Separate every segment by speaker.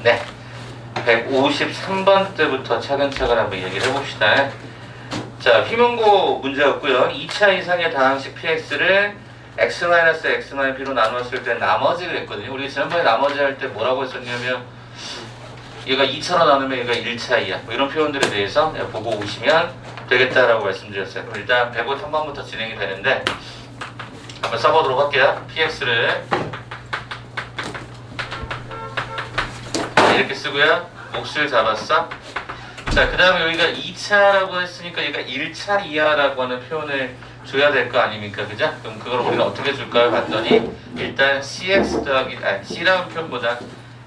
Speaker 1: 네, 153번 때부터 차근차근 한번 얘기를 해봅시다. 자, 휘문고 문제였고요. 2차 이상의 다항식 px를 x-x-b로 나누었을 때 나머지를 했거든요. 우리 지난번에 나머지 할 때 뭐라고 했었냐면 얘가 2차로 나누면 얘가 1차이야. 뭐 이런 표현들에 대해서 보고 오시면 되겠다라고 말씀드렸어요. 그럼 일단 153번부터 진행이 되는데 한번 써보도록 할게요. px를 이렇게 쓰고요. 몫을 잡았어. 자, 그 다음에 여기가 2차라고 했으니까 얘가 1차 이하라고 하는 표현을 줘야 될 거 아닙니까? 그죠? 그럼 그걸 우리가 어떻게 줄까요? 봤더니 일단 cx 더하기 c라는 표현보다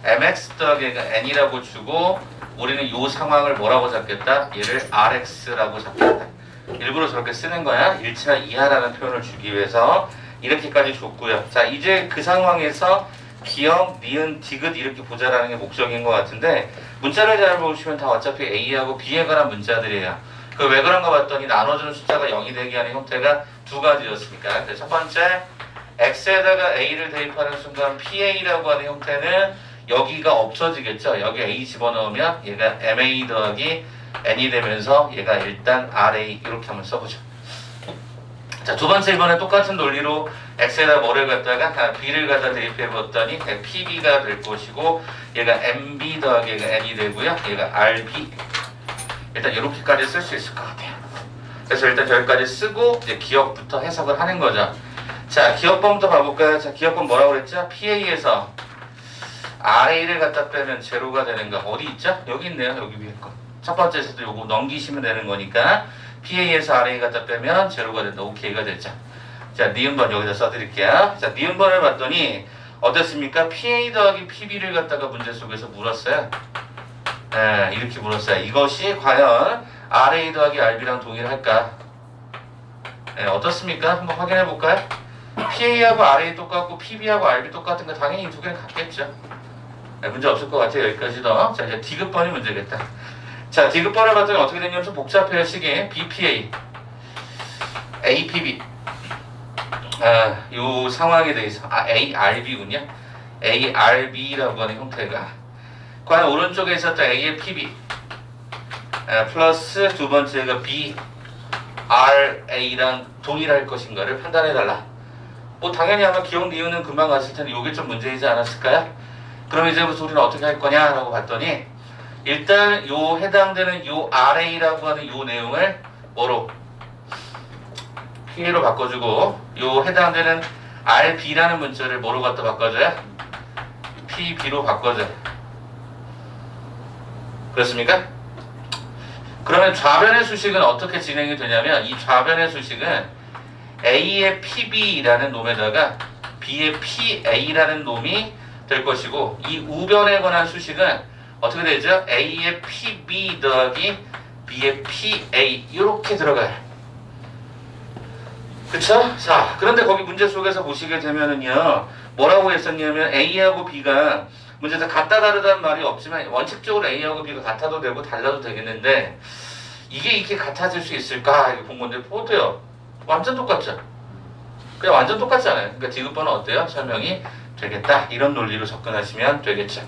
Speaker 1: mx 더하기 n이라고 주고 우리는 이 상황을 뭐라고 잡겠다? 얘를 rx라고 잡겠다. 일부러 저렇게 쓰는 거야. 1차 이하라는 표현을 주기 위해서 이렇게까지 줬고요. 자, 이제 그 상황에서 기억, 니은, 디귿 이렇게 보자라는 게 목적인 것 같은데 문자를 잘 보시면 다 어차피 A하고 B에 관한 문자들이에요. 그 왜 그런가 봤더니 나눠주는 숫자가 0이 되게 하는 형태가 두 가지였으니까. 그래서 첫 번째 X에다가 A를 대입하는 순간 PA라고 하는 형태는 여기가 없어지겠죠. 여기 A 집어넣으면 얘가 MA 더하기 N이 되면서 얘가 일단 RA 이렇게 한번 써보죠. 자, 두 번째 이번에 똑같은 논리로 x에다 뭐를 갖다가 b를 갖다 대입해 봤더니 pb가 될 것이고 얘가 mb 더하기 얘가 n이 되고요. 얘가 rb 일단 이렇게까지 쓸 수 있을 것 같아요. 그래서 일단 여기까지 쓰고 이제 기억부터 해석을 하는 거죠. 자, 기억번부터 봐볼까요? 자, 기억번 뭐라고 그랬죠? pa에서 ra를 갖다 빼면 제로가 되는 거 어디 있죠? 여기 있네요. 여기 위에 거. 첫 번째에서도 요거 넘기시면 되는 거니까 PA에서 RA 갖다 빼면 제로가 된다. 오케이가 됐죠. 자, 니은번 여기다 써드릴게요. 자, 니은번을 봤더니 어땠습니까? PA 더하기 PB를 갖다가 문제 속에서 물었어요. 네, 이렇게 물었어요. 이것이 과연 RA 더하기 RB랑 동일할까? 네, 어떻습니까? 한번 확인해 볼까요? PA하고 RA 똑같고 PB하고 RB 똑같은 거 당연히 이 두 개는 같겠죠. 네, 문제 없을 것 같아요. 여기까지도. 자, 이제 디귿번이 문제겠다. 자, 디귿번을 봤더니 어떻게 되냐면 좀 복잡해요. 식이 BPA, APB 요 상황에 대해서 ARB군요. ARB라고 하는 형태가 과연 오른쪽에 있었던 A의 PB 플러스 두 번째가 BRA랑 동일할 것인가를 판단해달라. 뭐 당연히 아마 기억 니은은 금방 갔을 텐데 요게 좀 문제이지 않았을까요? 그럼 이제부터 우리는 어떻게 할 거냐라고 봤더니 일단 요 해당되는 요 RA라고 하는 요 내용을 뭐로? PA로 바꿔주고 요 해당되는 RB라는 문자를 뭐로 갖다 바꿔줘요? PB로 바꿔줘요. 그렇습니까? 그러면 좌변의 수식은 어떻게 진행이 되냐면 이 좌변의 수식은 A의 PB라는 놈에다가 B의 PA라는 놈이 될 것이고 이 우변에 관한 수식은 어떻게 되죠? A의 PB 더하기 B의 PA 이렇게 들어가요. 그쵸? 자, 그런데 거기 문제 속에서 보시게 되면은요 뭐라고 했었냐면 A하고 B가 문제에서 같다 다르다는 말이 없지만 원칙적으로 A하고 B가 같아도 되고 달라도 되겠는데 이게 이렇게 같아질 수 있을까? 이거 본 건데 어때요? 완전 똑같죠? 그냥 완전 똑같지 않아요? 그러니까 디귿번은 어때요? 설명이 되겠다. 이런 논리로 접근하시면 되겠죠.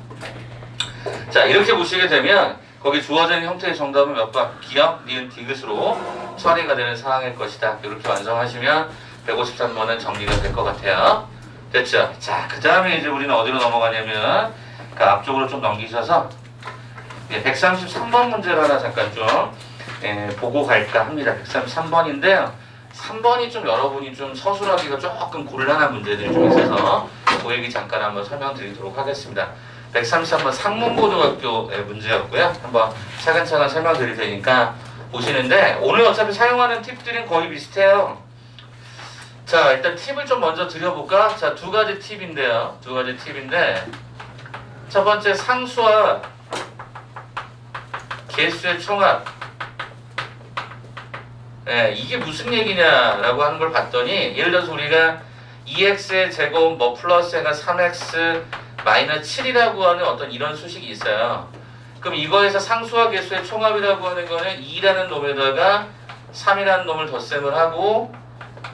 Speaker 1: 자, 이렇게 보시게 되면 거기 주어진 형태의 정답은 몇 번? 기억, 니은, 디귿으로 처리가 되는 상황일 것이다. 이렇게 완성하시면 153번은 정리가 될 것 같아요. 됐죠? 자, 그 다음에 이제 우리는 어디로 넘어가냐면 그 앞쪽으로 좀 넘기셔서 133번 문제를 하나 잠깐 좀 보고 갈까 합니다. 133번인데요. 3번이 좀 여러분이 좀 서술하기가 조금 곤란한 문제들이 좀 있어서 그 얘기 잠깐 한번 설명드리도록 하겠습니다. 133번 상문고등학교의 문제였고요. 한번 차근차근 설명드릴 테니까 보시는데 오늘 어차피 사용하는 팁들은 거의 비슷해요. 자, 일단 팁을 좀 먼저 드려볼까? 자, 두 가지 팁인데요. 두 가지 팁인데 첫 번째 상수와 개수의 총합. 이게 무슨 얘기냐라고 하는 걸 봤더니 예를 들어서 우리가 2x의 제곱 뭐 플러스 해가 3x 마이너스 7이라고 하는 어떤 이런 수식이 있어요. 그럼 이거에서 상수와 개수의 총합이라고 하는 거는 2라는 놈에다가 3이라는 놈을 덧셈을 하고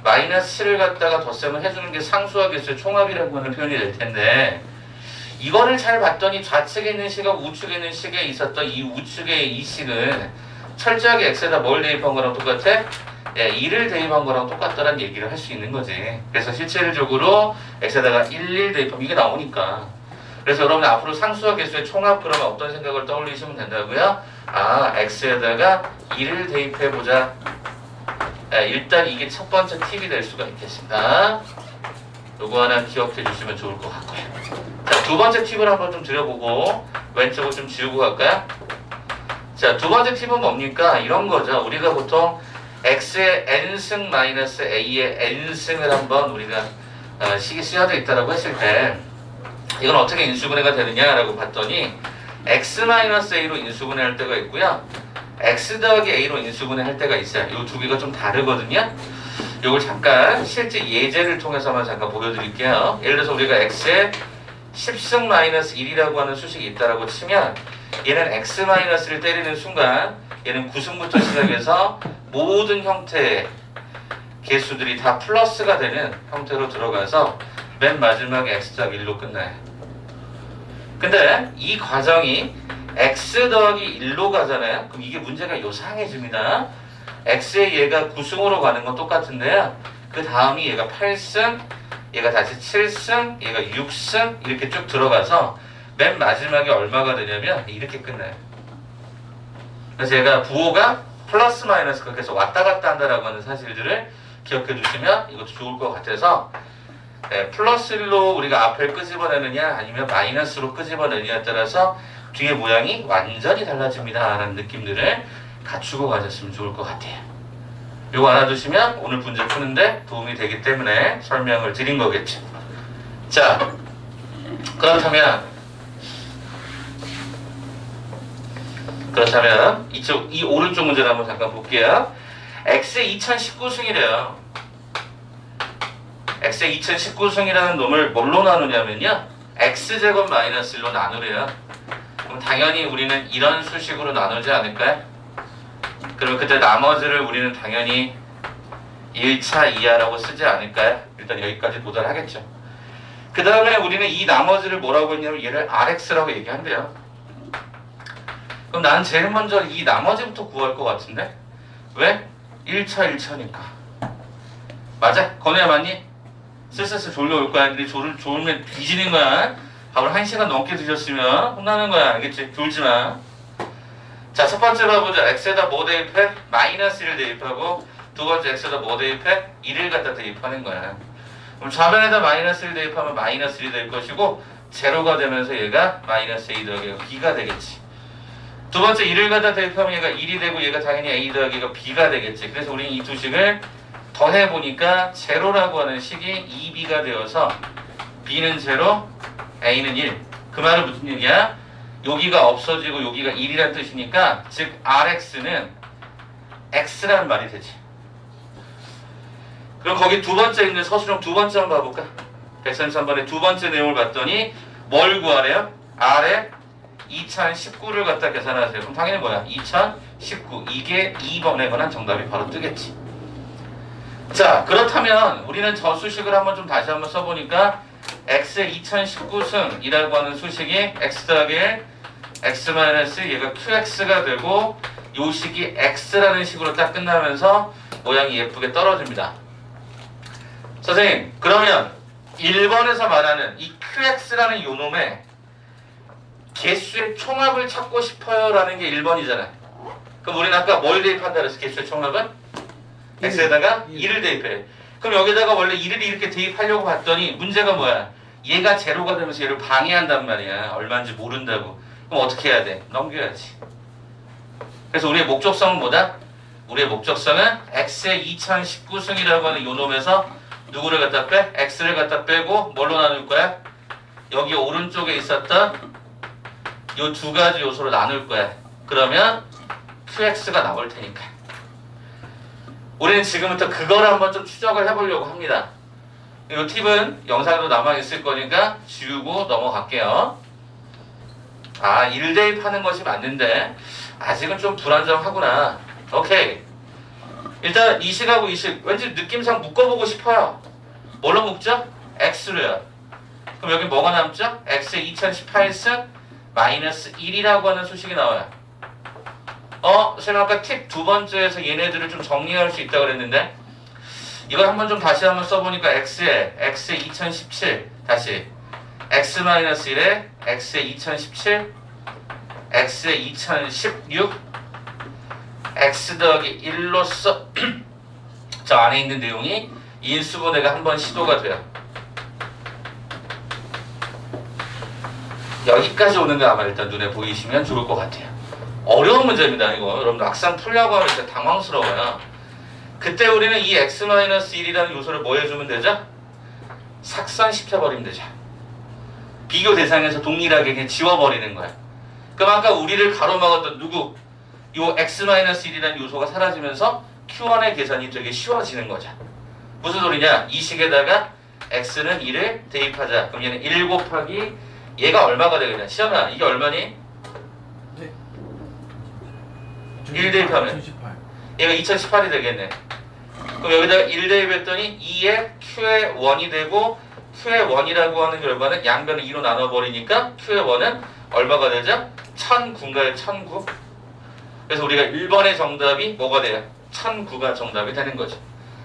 Speaker 1: 마이너스 7을 갖다가 덧셈을 해주는 게 상수와 개수의 총합이라고 하는 표현이 될 텐데 이거를 잘 봤더니 좌측에 있는 식하고 우측에 있는 식에 있었던 이 우측의 이 식은 철저하게 x에다 뭘 대입한 거랑 똑같아? 예, 1을 대입한 거랑 똑같다는 얘기를 할 수 있는 거지. 그래서 실질적으로 x에다가 1 대입하면 이게 나오니까. 그래서 여러분 앞으로 상수와 개수의 총합 그러면 어떤 생각을 떠올리시면 된다고요? 아, x에다가 1을 대입해보자. 예, 일단 이게 첫 번째 팁이 될 수가 있겠습니다. 요거 하나 기억해 주시면 좋을 것 같고요. 자, 두 번째 팁을 한번 좀 드려보고 왼쪽을 좀 지우고 갈까요? 자, 두 번째 팁은 뭡니까? 이런 거죠. 우리가 보통 x의 n승 마이너스 a의 n승을 한번 우리가 식이 쓰여져 있다라고 했을 때 이건 어떻게 인수분해가 되느냐라고 봤더니 x 마이너스 a로 인수분해할 때가 있고요. x 더하기 a로 인수분해할 때가 있어요. 이 두 개가 좀 다르거든요. 이걸 잠깐 실제 예제를 통해서만 잠깐 보여드릴게요. 예를 들어서 우리가 x에 10승 마이너스 1이라고 하는 수식이 있다라고 치면 얘는 x 마이너스를 때리는 순간 얘는 9승부터 시작해서 모든 형태의 개수들이 다 플러스가 되는 형태로 들어가서 맨 마지막에 x 더하기 1로 끝나요. 근데 이 과정이 x 더하기 1로 가잖아요. 그럼 이게 문제가 요상해집니다. x의 얘가 9승으로 가는 건 똑같은데요. 그 다음이 얘가 8승, 얘가 다시 7승, 얘가 6승 이렇게 쭉 들어가서 맨 마지막에 얼마가 되냐면 이렇게 끝나요. 그래서 얘가 부호가 플러스 마이너스 그렇게 해서 왔다 갔다 한다라고 하는 사실들을 기억해 두시면 이것도 좋을 것 같아서 네, 플러스 1로 우리가 앞을 끄집어내느냐 아니면 마이너스로 끄집어내느냐에 따라서 뒤에 모양이 완전히 달라집니다 라는 느낌들을 갖추고 가셨으면 좋을 것 같아요. 이거 알아두시면 오늘 문제 푸는데 도움이 되기 때문에 설명을 드린 거겠죠. 자, 그렇다면 이 오른쪽 문제를 한번 잠깐 볼게요. x의 2019승이래요. x의 2019승이라는 놈을 뭘로 나누냐면요. x제곱 마이너스 1로 나누래요. 그럼 당연히 우리는 이런 수식으로 나누지 않을까요? 그러면 그때 나머지를 우리는 당연히 1차 이하라고 쓰지 않을까요? 일단 여기까지 도달하겠죠. 그 다음에 우리는 이 나머지를 뭐라고 했냐면 얘를 rx라고 얘기한대요. 그럼 난 제일 먼저 이 나머지부터 구할 것 같은데? 왜? 1차니까. 맞아? 건우야 맞니? 슬슬 졸려올 거야. 근데 졸면 뒤지는 거야. 밥을 1시간 넘게 드셨으면 혼나는 거야. 알겠지? 졸지 마. 자, 첫 번째 봐보자. x에다 뭐 대입해? 마이너스 1을 대입하고 두 번째 x에다 뭐 대입해? 1을 갖다 대입하는 거야. 그럼 좌변에다 마이너스 1 대입하면 마이너스 1이 될 것이고 제로가 되면서 얘가 마이너스 a 더하기가 b가 되겠지. 두 번째 1을 갖다 대입하면 얘가 1이 되고 얘가 당연히 a 더하기가 b가 되겠지. 그래서 우리는 이 두 식을 더해보니까 제로라고 하는 식이 2b가 되어서 b는 제로, a는 1. 그 말은 무슨 얘기야? 여기가 없어지고 여기가 1이라는 뜻이니까 즉 rx는 x라는 말이 되지. 그럼 거기 두 번째 있는 서술형 두 번째 한번 봐볼까? 133번의 두 번째 내용을 봤더니 뭘 구하래요? r에 2019를 갖다 계산하세요. 그럼 당연히 뭐야? 2019 이게 2번에 관한 정답이 바로 뜨겠지. 자, 그렇다면 우리는 저 수식을 한번 좀 다시 한번 써보니까 x의 2019승이라고 하는 수식이 x 더하기 1 x 마이너스 얘가 qx가 되고 요 식이 x라는 식으로 딱 끝나면서 모양이 예쁘게 떨어집니다. 선생님, 그러면 1번에서 말하는 이 qx라는 요 놈의 개수의 총합을 찾고 싶어요 라는 게 1번이잖아요. 그럼 우리는 아까 뭘 대입한다 그랬어? 개수의 총합은? x에다가 1을 대입해. 그럼 여기다가 원래 1을 이렇게 대입하려고 봤더니 문제가 뭐야? 얘가 제로가 되면서 얘를 방해한단 말이야. 얼마인지 모른다고. 그럼 어떻게 해야 돼? 넘겨야지. 그래서 우리의 목적성은 뭐다? 우리의 목적성은 x의 2019승이라고 하는 요 놈에서 누구를 갖다 빼? x를 갖다 빼고 뭘로 나눌 거야? 여기 오른쪽에 있었던 요 두 가지 요소로 나눌 거야. 그러면 qx가 나올 테니까. 우리는 지금부터 그걸 한번 좀 추적을 해보려고 합니다. 이 팁은 영상으로 남아있을 거니까 지우고 넘어갈게요. 아, 1대입하는 것이 맞는데 아직은 좀 불안정하구나. 오케이. 일단 이 식하고 이 식 왠지 느낌상 묶어보고 싶어요. 뭘로 묶죠? x로요. 그럼 여기 뭐가 남죠? x의 2018승 마이너스 1이라고 하는 수식이 나와요. 선생님 아까 팁 두 번째에서 얘네들을 좀 정리할 수 있다고 그랬는데 이걸 한번 좀 다시 한번 써보니까 x의 2017 다시 x 마이너스 1에 x의 2017 x의 2016 x 더하기 1로서 저 안에 있는 내용이 인수분해가 한번 시도가 돼요. 여기까지 오는 거 아마 일단 눈에 보이시면 좋을 것 같아요. 어려운 문제입니다. 이거 여러분 막상 풀려고 하면 진짜 당황스러워요. 그때 우리는 이 x-1이라는 요소를 뭐 해주면 되죠? 삭선시켜버리면 되죠. 비교 대상에서 동일하게 그냥 지워버리는 거야. 그럼 아까 우리를 가로막았던 누구? 요 x-1이라는 요소가 사라지면서 Q1의 계산이 되게 쉬워지는 거죠. 무슨 소리냐? 이 식에다가 x는 1을 대입하자. 그럼 얘는 1 곱하기 얘가 얼마가 되겠냐? 시험아 이게 얼마니?
Speaker 2: 네.
Speaker 1: 1 대입하면
Speaker 2: 2018.
Speaker 1: 얘가 2018이 되겠네. 그럼 여기다가 1 대입했더니 2의 Q의 1이 되고 Q의 1이라고 하는 결과는 양변을 2로 나눠버리니까 Q의 1은 얼마가 되죠? 1009인가요? 1009? 그래서 우리가 1번의 정답이 뭐가 돼요? 1009가 정답이 되는 거죠.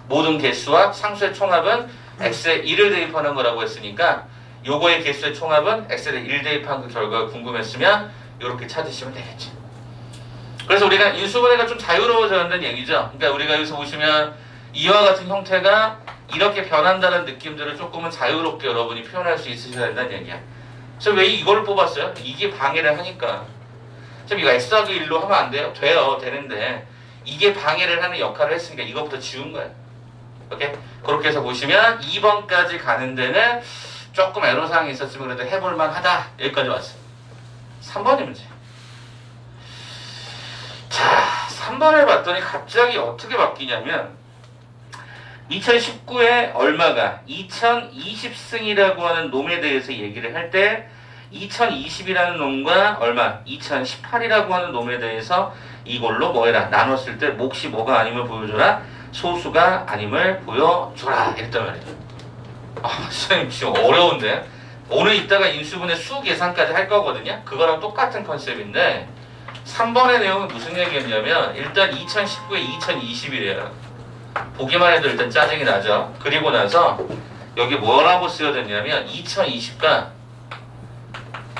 Speaker 1: 모든 개수와 상수의 총합은 x에 1을 대입하는 거라고 했으니까 요거의 개수의 총합은 x에 1 대입한 그 결과가 궁금했으면 이렇게 찾으시면 되겠죠. 그래서 우리가 인수분해가 좀 자유로워졌다는 얘기죠. 그러니까 우리가 여기서 보시면 이와 같은 형태가 이렇게 변한다는 느낌들을 조금은 자유롭게 여러분이 표현할 수 있으셔야 된다는 얘기야. 그래서 왜 이걸 뽑았어요? 이게 방해를 하니까. 지금 이거 x 더하기 1로 하면 안 돼요? 돼요. 되는데 이게 방해를 하는 역할을 했으니까 이것부터 지운 거예요. 오케이? 그렇게 해서 보시면 2번까지 가는 데는 조금 애로사항이 있었지만 그래도 해볼만 하다. 여기까지 왔어요. 3번이 문제. 자, 3번을 봤더니 갑자기 어떻게 바뀌냐면 2019에 얼마가 2020승이라고 하는 놈에 대해서 얘기를 할 때 2020이라는 놈과 얼마 2018이라고 하는 놈에 대해서 이걸로 뭐해라 나눴을 때 몫이 뭐가 아님을 보여줘라 소수가 아님을 보여줘라 이랬단 말이에요. 선생님 지금 어려운데 오늘 이따가 인수분해 수 계산까지 할 거거든요. 그거랑 똑같은 컨셉인데 3번의 내용은 무슨 얘기였냐면 일단 2019에 2020이래요. 보기만 해도 일단 짜증이 나죠. 그리고 나서 여기 뭐라고 쓰여졌냐면 2020과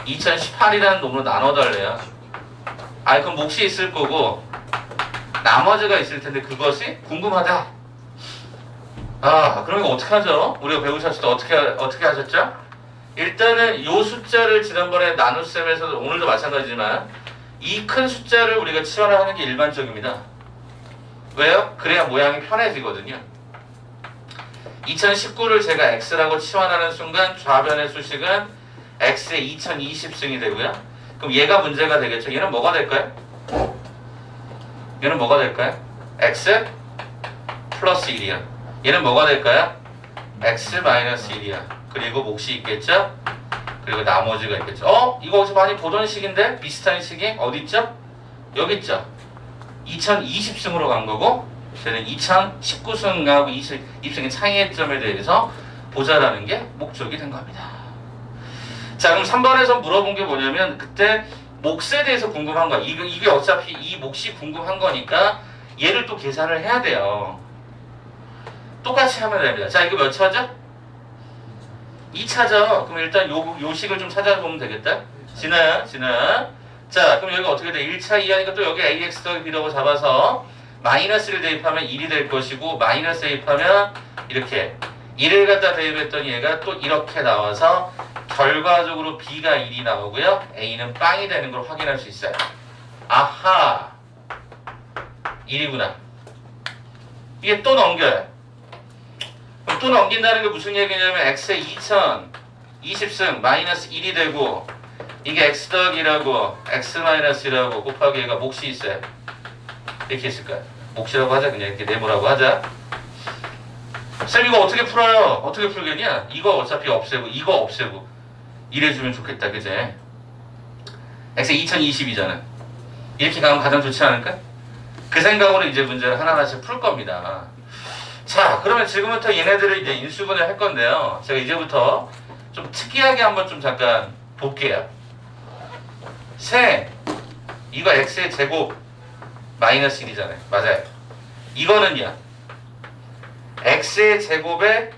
Speaker 1: 2018이라는 놈으로 나눠달래요. 그럼 몫이 있을 거고 나머지가 있을 텐데 그것이 궁금하다. 그럼 이거 어떻게 하죠? 우리가 배우셨을 때 어떻게 하셨죠? 일단은 요 숫자를 지난번에 나눗셈에서도 오늘도 마찬가지지만 이 큰 숫자를 우리가 치환하는 게 일반적입니다. 왜요? 그래야 모양이 편해지거든요. 2019를 제가 x라고 치환하는 순간 좌변의 수식은 x의 2020승이 되고요. 그럼 얘가 문제가 되겠죠. 얘는 뭐가 될까요? 얘는 뭐가 될까요? x 플러스 1이야. 얘는 뭐가 될까요? x 마이너스 1이야. 그리고 몫이 있겠죠? 그리고 나머지가 있겠죠. 이거 어디서 많이 보던 식인데? 비슷한 식이 어디 있죠? 여기 있죠. 2020승으로 간 거고 저는 2019승하고 20승의 차이의 점에 대해서 보자라는 게 목적이 된 겁니다. 자, 그럼 3번에서 물어본 게 뭐냐면 그때 몫에 대해서 궁금한 거야. 이게 어차피 이 몫이 궁금한 거니까 얘를 또 계산을 해야 돼요. 똑같이 하면 됩니다. 자, 이거 몇 차죠? 2차죠. 그럼 일단 요 식을 좀 찾아보면 되겠다. 진아야. 자, 그럼 여기가 어떻게 돼? 1차 이하니까 또 여기 ax 더하기 b라고 잡아서 마이너스를 대입하면 1이 될 것이고 마이너스 대입하면 이렇게 1을 갖다 대입했더니 얘가 또 이렇게 나와서 결과적으로 b가 1이 나오고요. a는 빵이 되는 걸 확인할 수 있어요. 아하! 1이구나. 이게 또 넘겨요. 그럼 또 넘긴다는 게 무슨 얘기냐면 x의 2020승 마이너스 1이 되고 이게 x 더하기라고 x 마이너스라고 곱하기 얘가 몫이 있어요. 이렇게 있을까요? 몫이라고 하자. 그냥 이렇게 네모라고 하자. 쌤 이거 어떻게 풀어요? 어떻게 풀겠냐? 이거 어차피 없애고 이거 없애고 이래주면 좋겠다. 그제? x 2020이잖아. 이렇게 가면 가장 좋지 않을까? 그 생각으로 이제 문제를 하나하나씩 풀 겁니다. 자, 그러면 지금부터 얘네들을 이제 인수분해 할 건데요. 제가 이제부터 좀 특이하게 한번 좀 잠깐 볼게요. 세, 이거 x의 제곱 마이너스 1이잖아요. 맞아요. 이거는요. x의 제곱에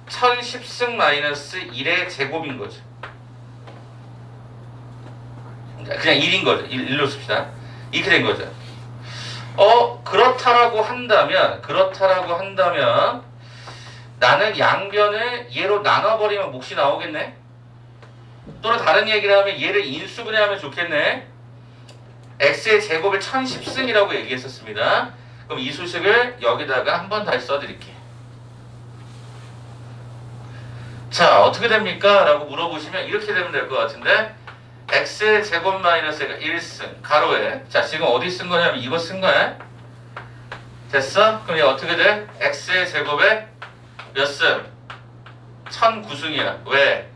Speaker 1: 1010승 마이너스 1의 제곱인 거죠. 그냥 1인 거죠. 1로 씁시다. 이렇게 된 거죠. 그렇다라고 한다면 나는 양변을 얘로 나눠버리면 몫이 나오겠네? 또는 다른 얘기를 하면 얘를 인수분해하면 좋겠네? x의 제곱을 1010승이라고 얘기했었습니다. 그럼 이 수식을 여기다가 한 번 다시 써드릴게요. 자, 어떻게 됩니까? 라고 물어보시면 이렇게 되면 될 것 같은데 x의 제곱 마이너스가 1승 가로에, 자 지금 어디 쓴 거냐면 이거 쓴 거야. 됐어? 그럼 얘 어떻게 돼? x의 제곱에 몇 승? 1009승이야. 왜?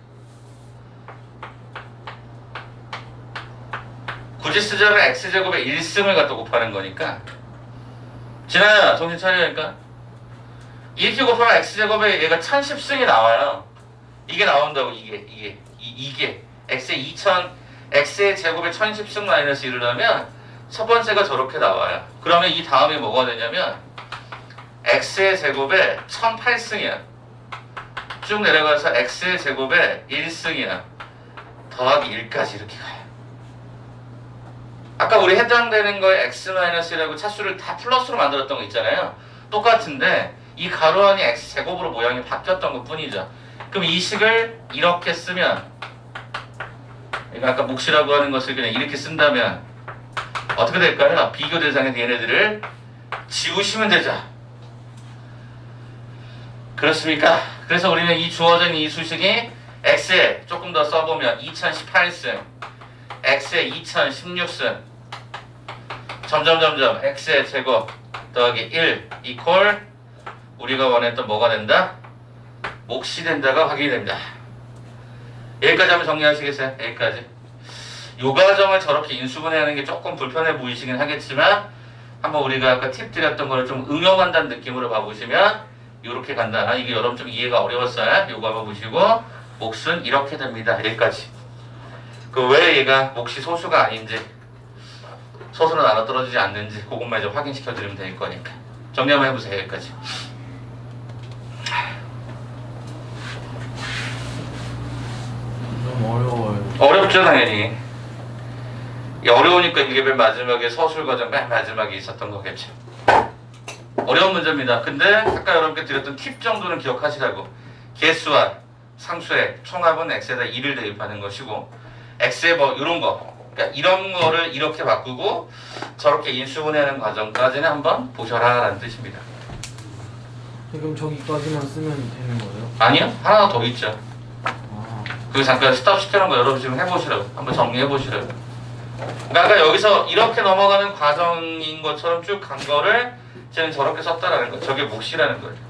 Speaker 1: 굳이 쓰자면 x제곱에 1승을 갖다 곱하는 거니까. 진아야 정신 차리라니까. 이렇게 곱하면 x제곱에 얘가 1010승이 나와요. 이게 나온다고. 이게 x의 제곱에 1010승 마이너스 1을 하면 첫 번째가 저렇게 나와요. 그러면 이 다음에 뭐가 되냐면 x의 제곱에 1008승이야. 쭉 내려가서 x의 제곱에 1승이야. 더하기 1까지 이렇게 가요. 아까 우리 해당되는 거에 x-1이라고 차수를 다 플러스로 만들었던 거 있잖아요. 똑같은데 이 가로 안이 x제곱으로 모양이 바뀌었던 것 뿐이죠. 그럼 이 식을 이렇게 쓰면, 그러니까 아까 몫이라고 하는 것을 그냥 이렇게 쓴다면 어떻게 될까요? 비교 대상의 얘네들을 지우시면 되죠. 그렇습니까? 그래서 우리는 이 주어진 이 수식이 x에 조금 더 써보면 2018승, x에 2016승, 점점 x의 제곱 더하기 1 이퀄 우리가 원했던 뭐가 된다? 몫이 된다가 확인이 됩니다. 여기까지 한번 정리하시겠어요? 여기까지. 요 과정을 저렇게 인수분해하는 게 조금 불편해 보이시긴 하겠지만 한번 우리가 아까 팁 드렸던 거를 좀 응용한다는 느낌으로 봐보시면 이렇게 간다. 이게 여러분 좀 이해가 어려웠어요? 요거 한번 보시고 몫은 이렇게 됩니다. 여기까지. 그 왜 얘가 몫이 소수가 아닌지, 소수는 나눠 떨어지지 않는지 그것만 이제 확인시켜 드리면 될 거니까. 정리 한번 해보세요. 여기까지.
Speaker 2: 너무 어려워요.
Speaker 1: 어렵죠 당연히. 어려우니까 이게 맨 마지막에 서술 과정 맨 마지막에 있었던 거겠죠. 어려운 문제입니다. 근데 아까 여러분께 드렸던 팁 정도는 기억하시라고. 개수와 상수의 총합은 x에다 2를 대입하는 것이고 x의 뭐 이런 거, 그러니까 이런 거를 이렇게 바꾸고 저렇게 인수분해하는 과정까지는 한번 보셔라 라는 뜻입니다.
Speaker 2: 그럼 저기까지만 쓰면 되는 거예요?
Speaker 1: 아니요, 하나 더 있죠.
Speaker 2: 아,
Speaker 1: 그거 잠깐 스탑 시켜놓은 거 여러분 지금 해보시라고. 한번 정리해보시라고. 그러니까 아까 여기서 이렇게 넘어가는 과정인 것처럼 쭉 간 거를 쟤는 저렇게 썼다라는 거. 저게 몫이라는 거예요.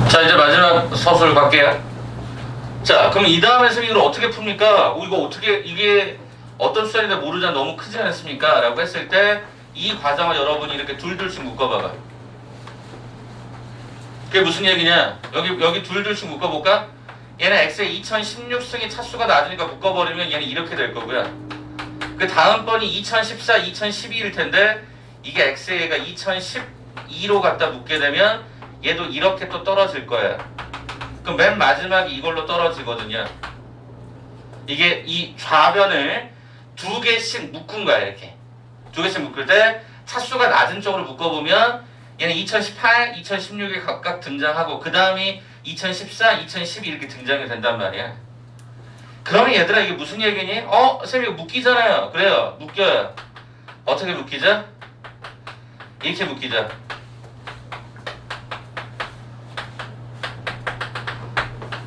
Speaker 1: 자, 이제 마지막 서술 갈게요. 자, 그럼 이 다음에 생각을 어떻게 풉니까? 이거 어떻게, 이게 어떤 수단인데 모르잖아. 너무 크지 않습니까? 라고 했을 때 이 과정을 여러분이 이렇게 둘둘씩 묶어봐봐. 그게 무슨 얘기냐? 여기 둘둘씩 묶어볼까? 얘는 x의 2016승의 차수가 낮으니까 묶어버리면 얘는 이렇게 될 거고요. 그 다음번이 2014, 2012일 텐데 이게 x의 얘가 2012로 갖다 묶게 되면 얘도 이렇게 또 떨어질 거예요. 그럼 맨 마지막이 이걸로 떨어지거든요. 이게 이 좌변을 두 개씩 묶은 거야. 이렇게 두 개씩 묶을 때 차수가 낮은 쪽으로 묶어보면 얘는 2018, 2016에 각각 등장하고 그 다음이 2014, 2012 이렇게 등장이 된단 말이야. 그러면 얘들아 이게 무슨 얘기니? 쌤 이거 묶이잖아요. 그래요. 묶여요. 어떻게 묶이죠? 이렇게 묶이죠.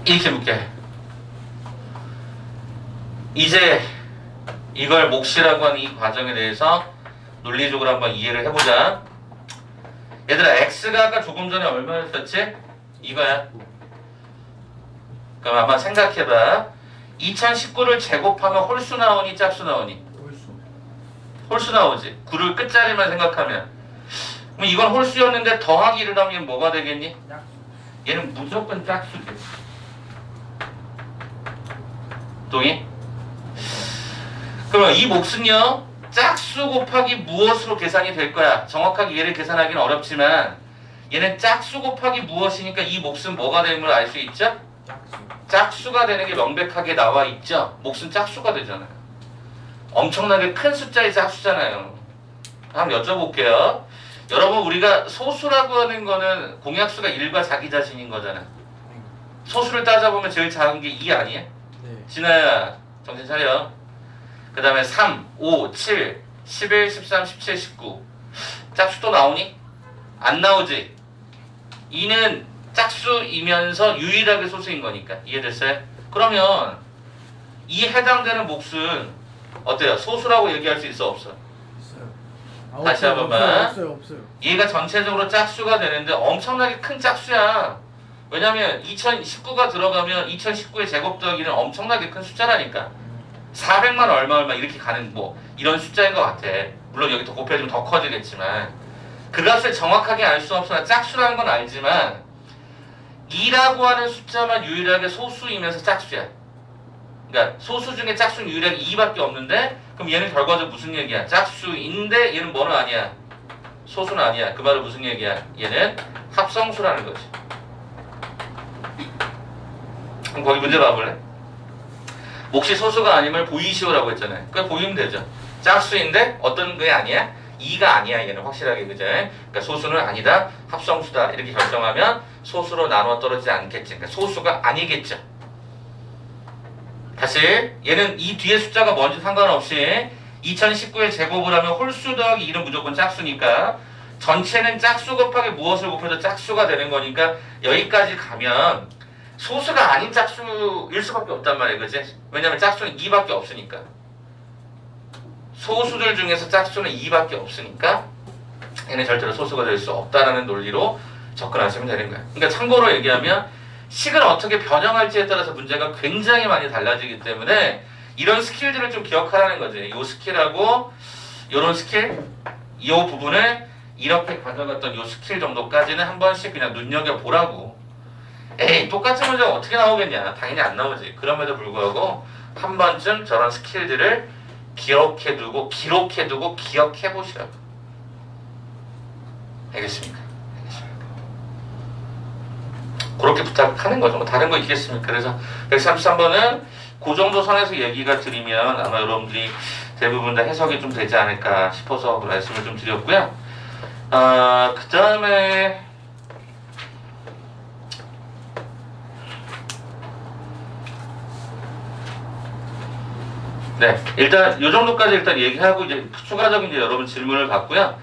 Speaker 1: 이렇게 묻게. 이제 이걸 몫이라고 하는 이 과정에 대해서 논리적으로 한번 이해를 해보자. 얘들아, x가 아까 조금 전에 얼마였었지? 이거야. 그럼 한번 생각해봐. 2019를 제곱하면 홀수 나오니 짝수 나오니?
Speaker 2: 홀수.
Speaker 1: 홀수 나오지. 9를 끝자리만 생각하면. 그럼 이건 홀수였는데 더하기를 하면 얘는 뭐가 되겠니?
Speaker 2: 짝수.
Speaker 1: 얘는 무조건 짝수지. 동의? 그러면 이 몫은요, 짝수 곱하기 무엇으로 계산이 될 거야? 정확하게 얘를 계산하기는 어렵지만 얘는 짝수 곱하기 무엇이니까 이 몫은 뭐가 되는 걸 알 수 있죠?
Speaker 2: 짝수.
Speaker 1: 짝수가 되는 게 명백하게 나와 있죠? 몫은 짝수가 되잖아요. 엄청나게 큰 숫자의 짝수잖아요. 한번 여쭤볼게요. 여러분, 우리가 소수라고 하는 거는 공약수가 1과 자기 자신인 거잖아. 소수를 따져보면 제일 작은 게 2 아니에요?
Speaker 2: 네.
Speaker 1: 진아야, 정신 차려. 그 다음에 3, 5, 7, 11, 13, 17, 19. 짝수 또 나오니? 안 나오지? 2는 짝수이면서 유일하게 소수인 거니까. 이해됐어요? 그러면 이 해당되는 몫은 어때요? 소수라고 얘기할 수 있어, 없어?
Speaker 2: 있어요.
Speaker 1: 다시 한 번만.
Speaker 2: 없어요.
Speaker 1: 얘가 전체적으로 짝수가 되는데 엄청나게 큰 짝수야. 왜냐면 2019가 들어가면 2019의 제곱 더하기는 엄청나게 큰 숫자라니까. 400만 얼마 이렇게 가는 뭐 이런 숫자인 것 같아. 물론 여기 더 곱해지면 더 커지겠지만 그 값을 정확하게 알 수 없으나 짝수라는 건 알지만 2라고 하는 숫자만 유일하게 소수이면서 짝수야. 그러니까 소수 중에 짝수는 유일하게 2밖에 없는데 그럼 얘는 결과적으로 무슨 얘기야? 짝수인데 얘는 뭐는 아니야? 소수는 아니야. 그 말은 무슨 얘기야? 얘는 합성수라는 거지. 그럼 거기 문제 봐볼래? 몫이 소수가 아니면 보이시오라고 했잖아요. 그냥 보이면 되죠. 짝수인데 어떤 게 아니야? 2가 아니야. 얘는 확실하게, 그죠? 그러니까 소수는 아니다. 합성수다. 이렇게 결정하면 소수로 나눠 떨어지지 않겠지. 그러니까 소수가 아니겠죠. 다시 얘는 이 뒤에 숫자가 뭔지 상관없이 2019의 제곱을 하면 홀수 더하기 2는 무조건 짝수니까 전체는 짝수 곱하기 무엇을 곱해도 짝수가 되는 거니까 여기까지 가면 소수가 아닌 짝수일 수밖에 없단 말이에요. 그치? 왜냐면 짝수는 2밖에 없으니까. 소수들 중에서 짝수는 2밖에 없으니까 얘는 절대로 소수가 될 수 없다라는 논리로 접근하시면 되는 거예요. 그러니까 참고로 얘기하면 식을 어떻게 변형할지에 따라서 문제가 굉장히 많이 달라지기 때문에 이런 스킬들을 좀 기억하라는 거지. 요 스킬하고 요런 스킬, 이 부분을 이렇게 가져갔던 요 스킬 정도까지는 한 번씩 그냥 눈여겨보라고. 에이, 똑같은 문제가 어떻게 나오겠냐. 당연히 안 나오지. 그럼에도 불구하고 한 번쯤 저런 스킬들을 기록해두고 기억해보시라고. 알겠습니까? 그렇게 부탁하는 거죠. 뭐 다른 거 있겠습니까? 그래서 133번은 그 정도 선에서 얘기가 드리면 아마 여러분들이 대부분 다 해석이 좀 되지 않을까 싶어서 말씀을 좀 드렸고요. 그 다음에 네, 일단 요 정도까지 일단 얘기하고 이제 추가적인 이제 여러분 질문을 받고요.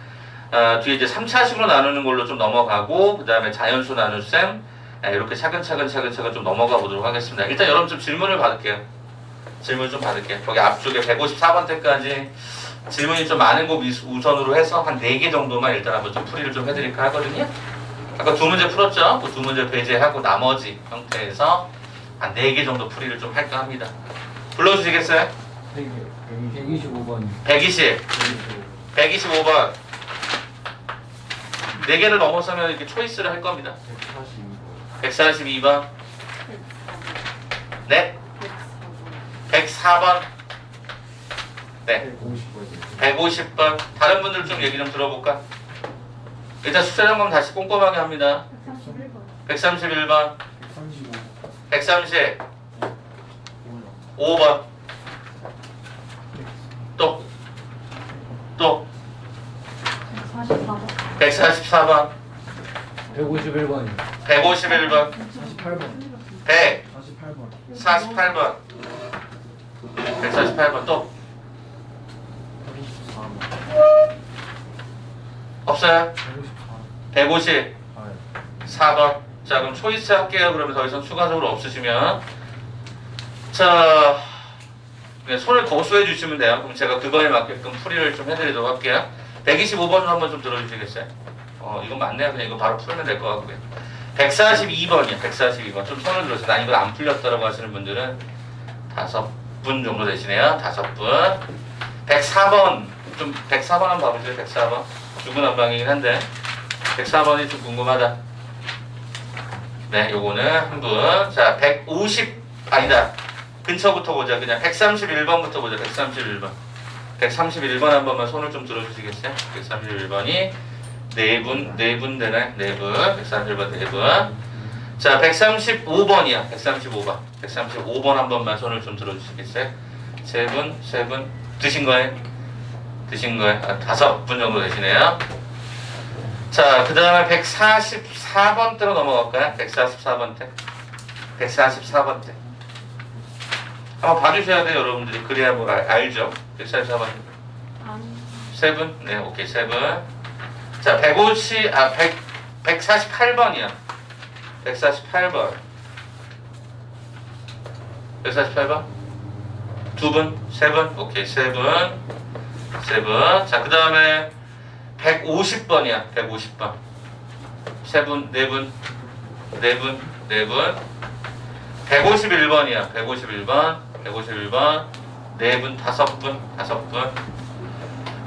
Speaker 1: 뒤에 이제 3차식으로 나누는 걸로 좀 넘어가고 그 다음에 자연수 나눗셈 이렇게 차근차근 좀 넘어가 보도록 하겠습니다. 일단 여러분 좀 질문을 받을게요. 질문 좀 받을게요. 거기 앞쪽에 154번 때까지 질문이 좀 많은 거 우선으로 해서 한 4개 정도만 일단 한번 좀 풀이를 좀 해드릴까 하거든요. 아까 2문제 풀었죠? 그 2문제 배제하고 나머지 형태에서 한 4개 정도 풀이를 좀 할까 합니다. 불러주시겠어요?
Speaker 2: 125번.
Speaker 1: 120, 125번. 4개를 넘어서면 이렇게 초이스를 할 겁니다. 142번. 네? 104번. 네. 150번. 다른 분들 좀 얘기 좀 들어볼까? 일단 숫자 점검 다시 꼼꼼하게 합니다. 131번. 135번. 또. 144번.
Speaker 2: 151번이요.
Speaker 1: 151번.
Speaker 2: 48번.
Speaker 1: 148번. 148번. 또. 없어요? 154번. 자, 그럼 초이스 할게요. 그러면 더 이상 추가적으로 없으시면. 자, 그냥 손을 거수해 주시면 돼요. 그럼 제가 그거에 맞게끔 풀이를 좀 해드리도록 할게요. 125번을 한번 좀 들어주시겠어요? 이건 맞네요. 그냥 이거 바로 풀면 될 것 같고요. 142번이요. 142번. 좀 손을 들어주세요. 난 이거 안 풀렸다라고 하시는 분들은 5분 정도 되시네요. 5분. 104번. 좀 104번 한번 봐보세요. 104번. 중구난방이긴 한데 104번이 좀 궁금하다. 네, 요거는 한 분. 자, 150 아니다. 근처부터 보자. 그냥 131번부터 보자. 131번. 131번 한 번만 손을 좀 들어주시겠어요? 131번이 네 분 되네. 네 분. 131번 네 분. 자, 135번이야. 135번. 135번 한 번만 손을 좀 들어주시겠어요? 세 분. 드신 거예요? 5분 정도 되시네요. 자, 그 다음에 144번 대로 넘어갈까요? 144번 대. 144번 대. 한번 봐주셔야 돼요, 여러분들이. 그래야 뭐 알죠? 144번. 세 분? 네, 오케이, 세 분. 자, 148번이야. 148번. 148번? 두 분? 세 분? 오케이, 세 분. 세 분. 자, 그 다음에 150번이야. 150번. 세 분, 네 분. 네 분, 네 분. 151번이야. 151번. 151번. 네 분, 5분. 5분.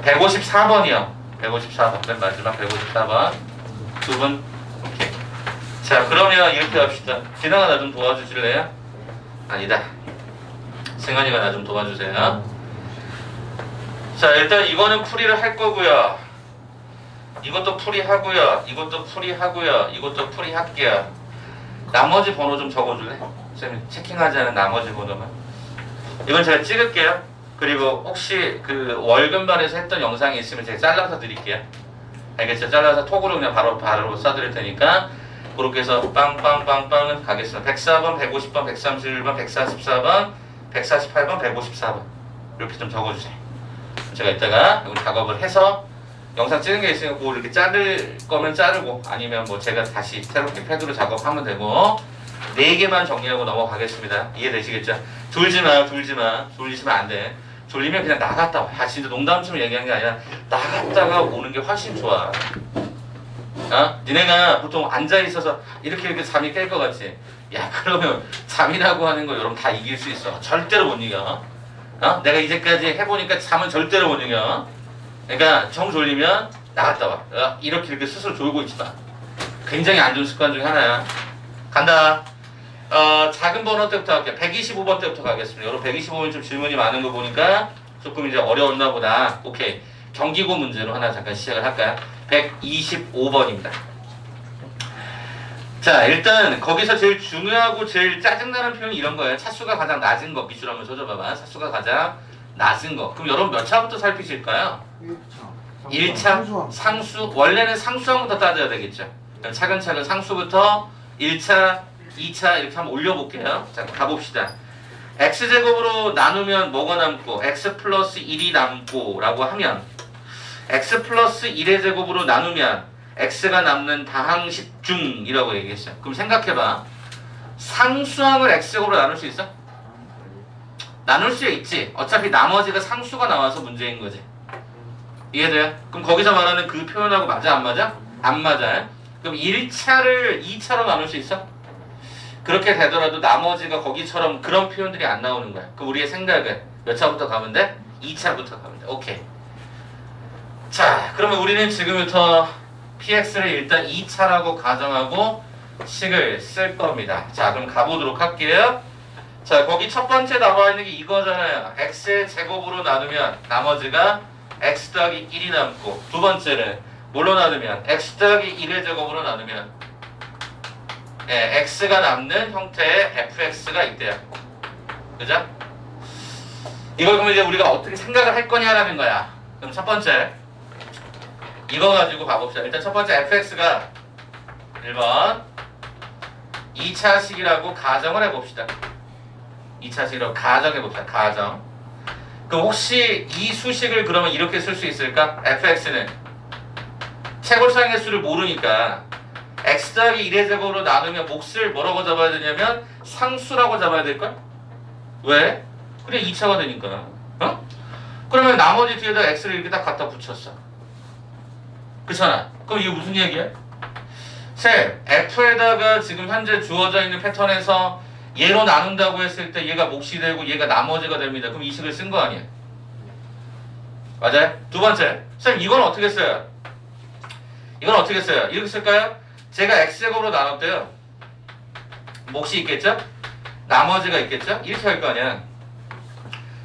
Speaker 1: 154번이야. 154번. 맨 마지막 154번. 두 분. 오케이. 자, 그러면 이렇게 합시다. 진아가 나 좀 도와주실래요? 아니다. 승환이가 나 좀 도와주세요. 자, 일단 이거는 풀이를 할 거고요. 이것도 풀이하고요. 이것도 풀이하고요. 이것도 풀이할게요. 나머지 번호 좀 적어줄래? 선생님 체킹하지 않은 나머지 번호만. 이건 제가 찍을게요. 그리고 혹시 그 월급반에서 했던 영상이 있으면 제가 잘라서 드릴게요. 알겠죠? 잘라서 톡으로 그냥 바로 쏴드릴 테니까 그렇게 해서 빵빵빵빵은 가겠습니다. 104번, 150번, 131번, 144번, 148번, 154번 이렇게 좀 적어주세요. 제가 이따가 이거 작업을 해서 영상 찍은 게 있으니까 그거 이렇게 자를 거면 자르고 아니면 뭐 제가 다시 새롭게 패드로 작업하면 되고 4개만 정리하고 넘어가겠습니다. 이해되시겠죠? 졸지마. 졸리시면 안 돼. 졸리면 그냥 나갔다 와. 진짜 농담처럼 얘기한 게 아니라 나갔다가 오는 게 훨씬 좋아. 니네가 보통 앉아있어서 이렇게 잠이 깰 것 같지? 야, 그러면 잠이라고 하는 거 여러분 다 이길 수 있어. 절대로 못 이겨. 내가 이제까지 해보니까 잠은 절대로 못 이겨. 그러니까 정 졸리면 나갔다 와. 이렇게 스스로 졸고 있지 마. 굉장히 안 좋은 습관 중에 하나야. 간다. 작은 번호 때부터 할게요. 125번 때부터 가겠습니다. 여러분 125번 좀 질문이 많은 거 보니까 조금 이제 어려웠나 보다. 오케이. 경기고 문제로 하나 잠깐 시작을 할까요? 125번입니다. 자, 일단 거기서 제일 중요하고 제일 짜증나는 표현이 이런 거예요. 차수가 가장 낮은 거. 밑줄 한번 쳐줘봐봐. 차수가 가장 낮은 거. 그럼 여러분 몇 차부터 살피실까요? 1차? 상수? 원래는 상수항부터 따져야 되겠죠. 그럼 차근차근 상수부터 1차, 2차 이렇게 한번 올려볼게요. 자, 가봅시다. x제곱으로 나누면 뭐가 남고 x 플러스 1이 남고 라고 하면 x 플러스 1의 제곱으로 나누면 x가 남는 다항식 중이라고 얘기했어요. 그럼 생각해봐. 상수항을 x제곱으로 나눌 수 있어? 나눌 수 있지. 어차피 나머지가 상수가 나와서 문제인 거지. 이해돼요? 그럼 거기서 말하는 그 표현하고 맞아 안 맞아? 안 맞아요. 그럼 1차를 2차로 나눌 수 있어? 그렇게 되더라도 나머지가 거기처럼 그런 표현들이 안 나오는 거야. 그럼 우리의 생각은 몇 차부터 가면 돼? 2차부터 가면 돼. 오케이. 자, 그러면 우리는 지금부터 px를 일단 2차라고 가정하고 식을 쓸 겁니다. 자, 그럼 가보도록 할게요. 자, 거기 첫 번째 나와 있는 게 이거잖아요. x의 제곱으로 나누면 나머지가 x 더하기 1이 남고, 두 번째는 뭘로 나누면 x 더하기 1의 제곱으로 나누면 x가 남는 형태의 fx가 있대요. 그죠? 이걸 그러면 이제 우리가 어떻게 생각을 할 거냐라는 거야. 그럼 첫 번째 이거 가지고 가봅시다. 일단 첫 번째 fx가 1번 2차식이라고 가정을 해봅시다. 2차식이라고 가정해봅시다. 가정. 그럼 혹시 이 수식을 그러면 이렇게 쓸 수 있을까? fx는 최골상의 수를 모르니까 x 더하기 1의 제곱으로 나누면 몫을 뭐라고 잡아야 되냐면 상수라고 잡아야 될걸? 왜? 그래 2차가 되니까. 어? 그러면 나머지 뒤에다 x를 이렇게 딱 갖다 붙였어. 그렇잖아. 그럼 이게 무슨 얘기야? 셋, f에다가 지금 현재 주어져 있는 패턴에서 얘로 나눈다고 했을 때 얘가 몫이 되고 얘가 나머지가 됩니다. 그럼 이 식을 쓴 거 아니야? 맞아요? 두 번째, 쌤 이건 어떻게 써요? 이건 어떻게 써요? 이렇게 쓸까요? 제가 x제곱으로 나눴대요. 몫이 있겠죠? 나머지가 있겠죠? 이렇게 할 거 아니야.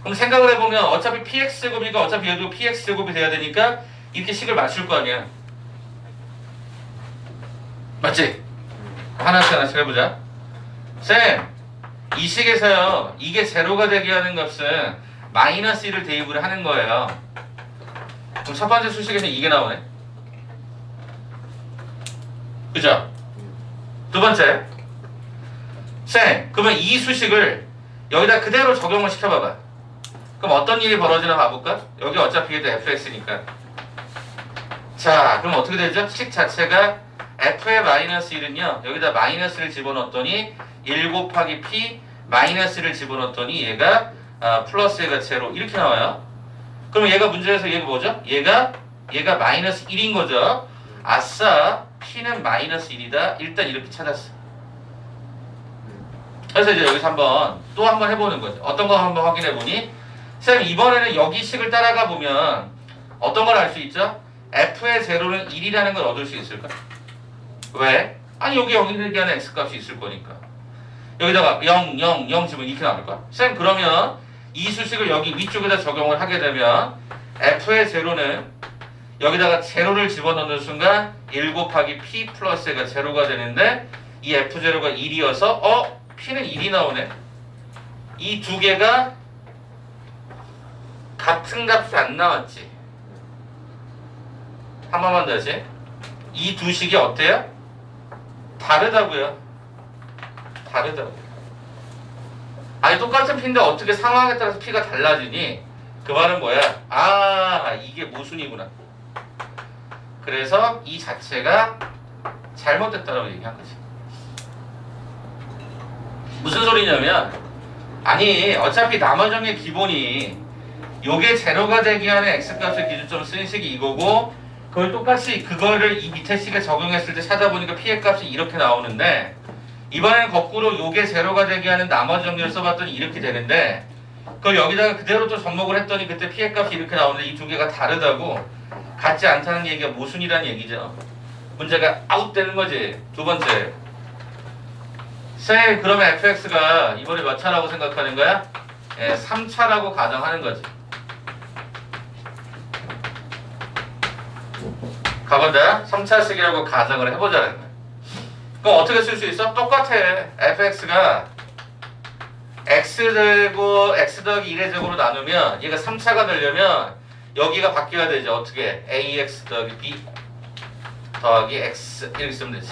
Speaker 1: 그럼 생각을 해보면 어차피 px제곱이니까 어차피 얘도 px제곱이 돼야 되니까 이렇게 식을 맞출 거 아니야. 맞지? 하나씩 해보자. 쌤, 이 식에서요, 이게 제로가 되게 하는 값은 마이너스 1을 대입을 하는 거예요. 그럼 첫 번째 수식에서 이게 나오네. 그죠? 두 번째, 쌤, 그러면 이 수식을 여기다 그대로 적용을 시켜봐봐. 그럼 어떤 일이 벌어지나 봐볼까? 여기 어차피 얘도 fx니까. 자, 그럼 어떻게 되죠? 식 자체가 f의 마이너스 1은요, 여기다 마이너스를 집어넣었더니 1 곱하기 p 마이너스를 집어넣었더니 얘가 플러스가 제로 이렇게 나와요. 그럼 얘가 문제에서 얘가 뭐죠? 얘가 마이너스 1인 거죠. 아싸, p는 마이너스 1이다. 일단 이렇게 찾았어. 그래서 이제 여기서 또 한번 해보는 거죠. 어떤 거 한번 확인해 보니, 쌤 이번에는 여기 식을 따라가 보면 어떤 걸 알 수 있죠? f의 제로는 1이라는 걸 얻을 수 있을까? 왜? 아니 여기 0이 되게 하는 x값이 있을 거니까. 여기다가 0, 0, 0 집으면 이렇게 나올 거야. 쌤 그러면 이 수식을 여기 위쪽에다 적용을 하게 되면 f의 제로는 여기다가 제로를 집어넣는 순간 1 곱하기 p 플러스가 제로가 되는데 이 f0가 1이어서 p는 1이 나오네. 이 두 개가 같은 값이 안 나왔지. 한 번만 다시. 이 두 식이 어때요? 다르다고요. 다르다고. 아니 똑같은 p인데 어떻게 상황에 따라서 p가 달라지니? 그 말은 뭐야? 아, 이게 모순이구나. 그래서 이 자체가 잘못됐다라고 얘기한 거지. 무슨 소리냐면, 아니 어차피 나머지의 기본이 요게 제로가 되게 하는 x값을 기준점으로 쓰는 식이 이거고, 그걸 똑같이 그거를 이 밑에 식에 적용했을 때 찾아보니까 p의 값이 이렇게 나오는데, 이번에는 거꾸로 요게 제로가 되게 하는 나머지 정리를 써봤더니 이렇게 되는데, 그걸 여기다가 그대로 또 접목을 했더니 그때 p의 값이 이렇게 나오는데 이 두 개가 다르다고, 같지 않다는 얘기가 모순이라는 얘기죠. 문제가 아웃되는 거지. 두 번째, 쌤 그러면 fx가 이번에 몇 차라고 생각하는 거야? 3차라고 가정하는 거지. 가본다. 3차식이라고 가정을 해보자는 거야. 그럼 어떻게 쓸 수 있어? 똑같아. fx가 x 제곱 x 더하기 1의 제곱으로 나누면 얘가 3차가 되려면 여기가 바뀌어야 되죠. 어떻게? ax 더하기 b 더하기 x 이렇게 쓰면 되지.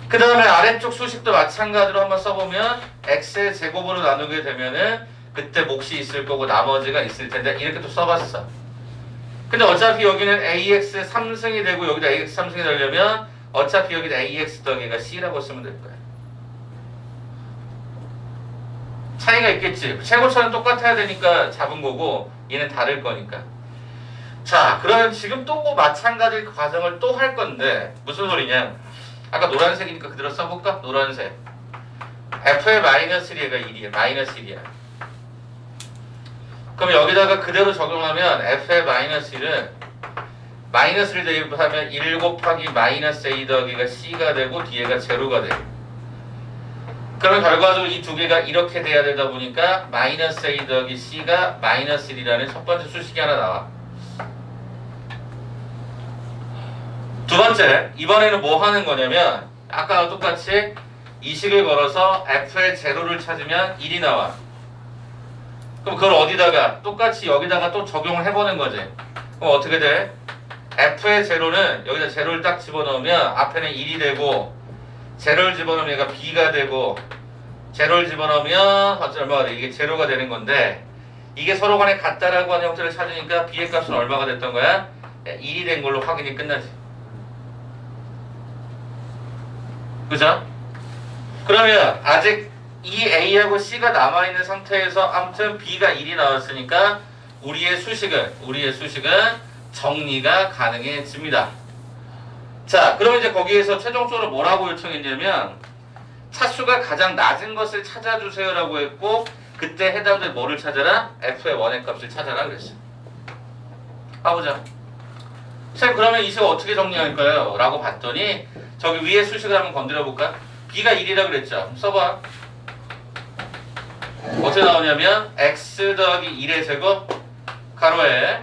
Speaker 1: 그 다음에 아래쪽 수식도 마찬가지로 한번 써보면 x의 제곱으로 나누게 되면은 그때 몫이 있을 거고 나머지가 있을 텐데 이렇게 또 써봤어. 근데 어차피 여기는 ax 3승이 되고 여기다 ax 3승이 되려면 어차피 여기다 ax 더하기가 c라고 쓰면 될 거야. 차이가 있겠지. 최고차는 똑같아야 되니까 잡은 거고 얘는 다를 거니까. 자, 그러면 지금 또 마찬가지 과정을 또 할 건데 무슨 소리냐? 아까 노란색이니까 그대로 써볼까? 노란색. f의 마이너스 1가 1이야. 마이너스 1이야. 그럼 여기다가 그대로 적용하면 f의 마이너스 1은 마이너스를 대입하면 1 곱하기 마이너스 a 더하기가 c가 되고 뒤에가 제로가 돼. 그럼 결과적으로 이 두 개가 이렇게 돼야 되다 보니까 마이너스 a 더하기 c가 마이너스 1이라는 첫 번째 수식이 하나 나와. 두 번째, 이번에는 뭐 하는 거냐면 아까와 똑같이 이 식을 걸어서 f의 제로를 찾으면 1이 나와. 그럼 그걸 어디다가 똑같이 여기다가 또 적용을 해보는 거지. 그럼 어떻게 돼? f의 제로는 여기다 제로를 딱 집어넣으면 앞에는 1이 되고, 제로를 집어넣으면 얘가 b가 되고, 제로를 집어넣으면 얼마가 돼? 이게 제로가 되는 건데, 이게 서로 간에 같다라고 하는 형태를 찾으니까 b의 값은 얼마가 됐던 거야? 1이 된 걸로 확인이 끝나지. 그죠? 그러면 아직 이 A하고 C가 남아있는 상태에서 아무튼 B가 1이 나왔으니까 우리의 수식은 정리가 가능해집니다. 자, 그러면 이제 거기에서 최종적으로 뭐라고 요청했냐면 차수가 가장 낮은 것을 찾아주세요라고 했고 그때 해당될 뭐를 찾아라? F의 원의 값을 찾아라 그랬어요. 봐보자. 선생님 그러면 이 식 어떻게 정리할까요? 라고 봤더니 저기 위에 수식을 한번 건드려 볼까? B가 1이라 그랬죠? 써봐. 어떻게 나오냐면 x 더하기 1의 제곱 가로에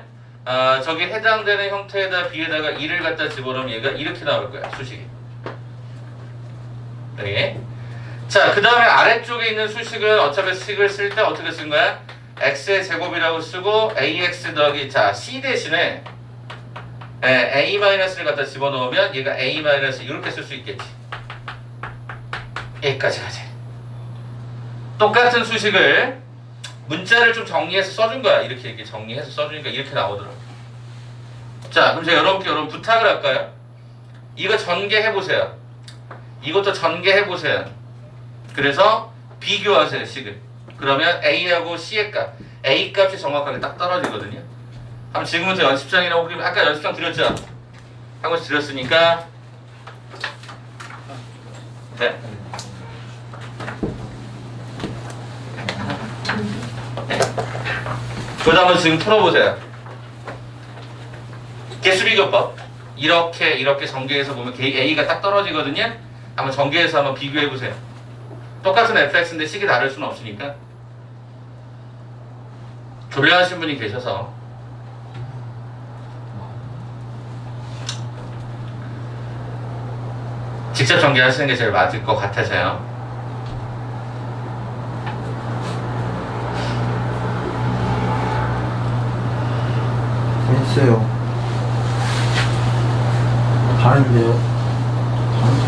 Speaker 1: 저기 해당되는 형태에다 B에다가 1을 갖다 집어넣으면 얘가 이렇게 나올 거야 수식이. 네. 자, 그 다음에 아래쪽에 있는 수식은 어차피 식을 쓸 때 어떻게 쓴 거야? x의 제곱이라고 쓰고 ax 더하기 자 c 대신에 a-를 갖다 집어넣으면 얘가 a- 이렇게 쓸 수 있겠지. 여기까지 가지. 똑같은 수식을 문자를 좀 정리해서 써준 거야. 이렇게 정리해서 써주니까 이렇게 나오더라고. 자, 그럼 제가 여러분 부탁을 할까요? 이거 전개해보세요. 이것도 전개해보세요. 그래서 비교하세요, 식을. 그러면 A하고 C의 값. A 값이 정확하게 딱 떨어지거든요. 한번 지금부터 연습장이라고 그러면 아까 연습장 드렸죠? 한 번씩 드렸으니까. 네. 그거 한번 지금 풀어보세요. 개수비교법. 이렇게 전개해서 보면 A가 딱 떨어지거든요. 한번 전개해서 한번 비교해보세요. 똑같은 fx인데 식이 다를 수는 없으니까. 졸려하신 분이 계셔서 직접 전개하시는 게 제일 맞을 것 같아서요.
Speaker 3: 됐어요. 다른데요? 다른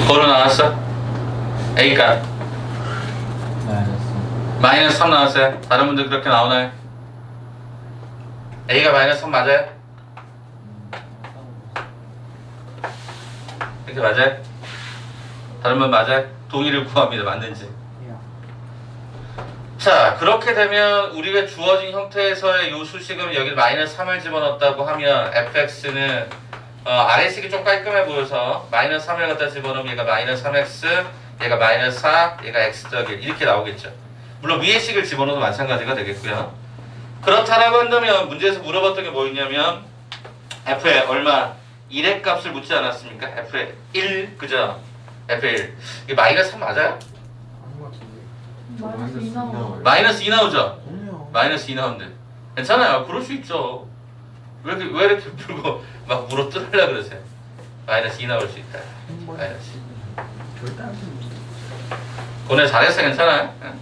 Speaker 1: 뭐로 나왔어? A값 마이너스 3 나왔어요. 다른 분들 그렇게 나오나요? A가 마이너스 3 맞아요? 이렇게 맞아요? 다른 분 맞아요? 동의를 구합니다. 맞는지. 자, 그렇게 되면 우리가 주어진 형태에서의 이 수식은 여기 마이너스 3을 집어넣었다고 하면 fx는 아래식이 좀 깔끔해 보여서 마이너스 3을 갖다 집어넣으면 얘가 마이너스 3x, 얘가 마이너스 4, 얘가 x 더하기 1 이렇게 나오겠죠. 물론 위에 식을 집어넣어도 마찬가지가 되겠고요. 그렇다라고 한다면 문제에서 물어봤던 게 뭐였냐면 f의 얼마? 1의 값을 묻지 않았습니까? f의 1, 그죠? f의 1. 이게 마이너스 3 맞아요?
Speaker 4: 마이너스 2 나와.
Speaker 1: 마이너스 2 나오죠?
Speaker 3: 아니요.
Speaker 1: 마이너스 2 나오는데 괜찮아요. 그럴 수 있죠. 왜 이렇게 물고 막 물어 뜯으려고 그러세요? 마이너스 2 나올 수 있다. 마이너스 2.
Speaker 3: 절대 안 됩니다.
Speaker 1: 오늘 잘했어. 괜찮아요? 응.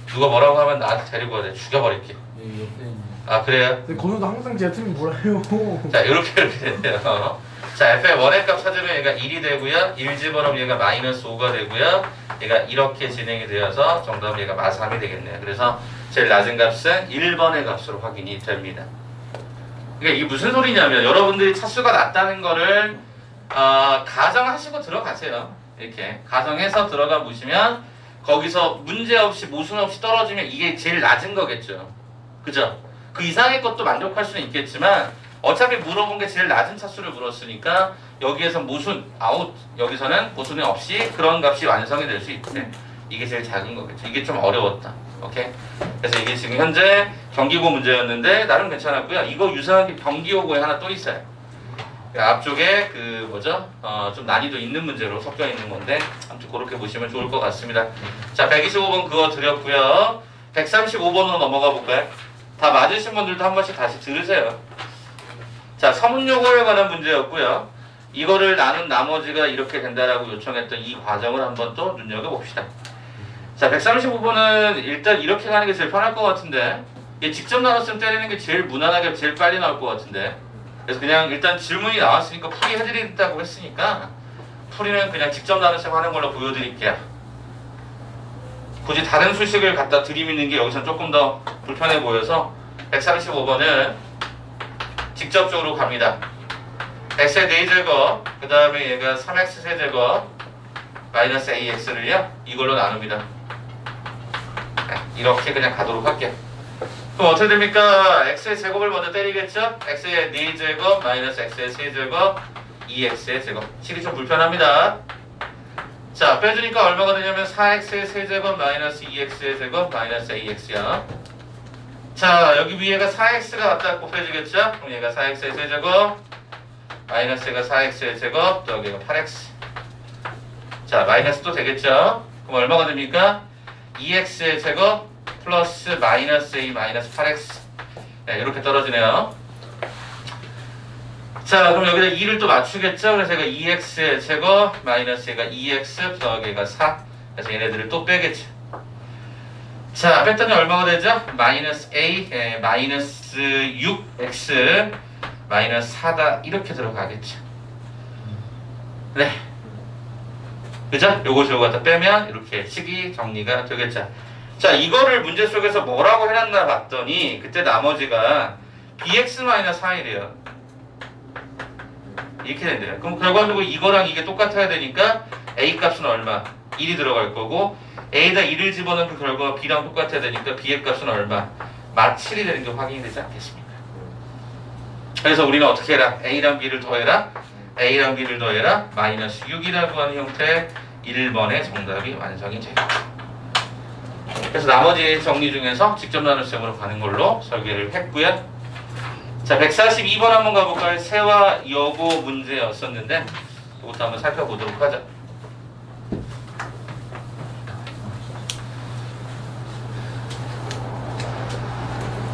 Speaker 1: 누가 뭐라고 하면 나한테 데리고 와야 돼. 죽여버릴게.
Speaker 2: 여기 옆에 있는.
Speaker 1: 아, 그래요?
Speaker 3: 근데 건우도 항상 제가 틀린 뭐라요?
Speaker 1: 자, 이렇게 되네요. 자, f의 원의 값 찾으면 얘가 1이 되고요. 1 집어넣으면 얘가 마이너스 5가 되고요. 얘가 이렇게 진행이 되어서 정답은 얘가 마3이 되겠네요. 그래서 제일 낮은 값은 1번의 값으로 확인이 됩니다. 그러니까 이게 무슨 소리냐면 여러분들이 차수가 낮다는 거를 가정하시고 들어가세요. 이렇게 가정해서 들어가 보시면 거기서 문제 없이 모순 없이 떨어지면 이게 제일 낮은 거겠죠. 그죠? 그 이상의 것도 만족할 수는 있겠지만 어차피 물어본 게 제일 낮은 차수를 물었으니까 여기에서 모순, 아웃, 여기서는 모순이 없이 그런 값이 완성이 될 수 있대. 이게 제일 작은 거겠죠. 이게 좀 어려웠다. 오케이? 그래서 이게 지금 현재 경기고 문제였는데 나름 괜찮았고요. 이거 유사하게 경기고에 하나 또 있어요. 앞쪽에 그 뭐죠? 좀 난이도 있는 문제로 섞여 있는 건데 아무튼 그렇게 보시면 좋을 것 같습니다. 자, 125번 그거 드렸고요. 135번으로 넘어가 볼까요? 다 맞으신 분들도 한 번씩 다시 들으세요. 자, 서문요거에 관한 문제였고요. 이거를 나눈 나머지가 이렇게 된다라고 요청했던 이 과정을 한번 또 눈여겨봅시다. 자, 135번은 일단 이렇게 가는 게 제일 편할 것 같은데, 이게 직접 나눴으면 때리는 게 제일 무난하게 제일 빨리 나올 것 같은데, 그래서 그냥 일단 질문이 나왔으니까 풀이 해드리겠다고 했으니까 풀이는 그냥 직접 나눠서 하는 걸로 보여드릴게요. 굳이 다른 수식을 갖다 들이미는 게 여기서 조금 더 불편해 보여서 135번은 직접적으로 갑니다. x의 4제곱, 그 다음에 얘가 3x 세제곱 마이너스 ax를요 이걸로 나눕니다. 이렇게 그냥 가도록 할게요. 그럼 어떻게 됩니까? x의 제곱을 먼저 때리겠죠? x의 4제곱 마이너스 x의 세제곱 2x의 제곱. 식이 좀 불편합니다. 자, 빼주니까 얼마가 되냐면 4x의 세제곱 마이너스 2x의 제곱 마이너스 ax야. 자, 여기 위에가 4x가 왔다 곱해주겠죠? 그럼 얘가 4x의 세제곱 마이너스 얘가 4x의 제곱 또 여기가 8x. 자, 마이너스 또 되겠죠? 그럼 얼마가 됩니까? 2x의 제곱 플러스 마이너스 a 마이너스 8x. 네, 이렇게 떨어지네요. 자, 그럼 여기다 2를 또 맞추겠죠? 그래서 얘가 2x의 제곱 마이너스 얘가 2x 더하기 얘가 4. 그래서 얘네들을 또 빼겠죠. 자, 뺐더니 얼마가 되죠? 마이너스 a 마이너스 6x 마이너스 4다 이렇게 들어가겠죠. 네, 그죠? 요것이 요거 갖다 빼면 이렇게 식이 정리가 되겠죠. 자, 이거를 문제 속에서 뭐라고 해놨나 봤더니 그때 나머지가 bx-4이래요. 이렇게 된대요. 그럼 결과적으로 이거랑 이게 똑같아야 되니까 a 값은 얼마? 1이 들어갈 거고 a에다 1을 집어넣은 그 결과가 b랑 똑같아야 되니까 b의 값은 얼마? 마 7이 되는 게 확인이 되지 않겠습니까? 그래서 우리는 어떻게 해라? a랑 b를 더해라? a랑 b를 더해라? 마이너스 6이라고 하는 형태의 1번의 정답이 완성이 돼요. 그래서 나머지 정리 중에서 직접 나눗셈으로 가는 걸로 설계를 했고요. 자, 142번 한번 가볼까요? 세와 여고 문제였었는데 이것도 한번 살펴보도록 하죠.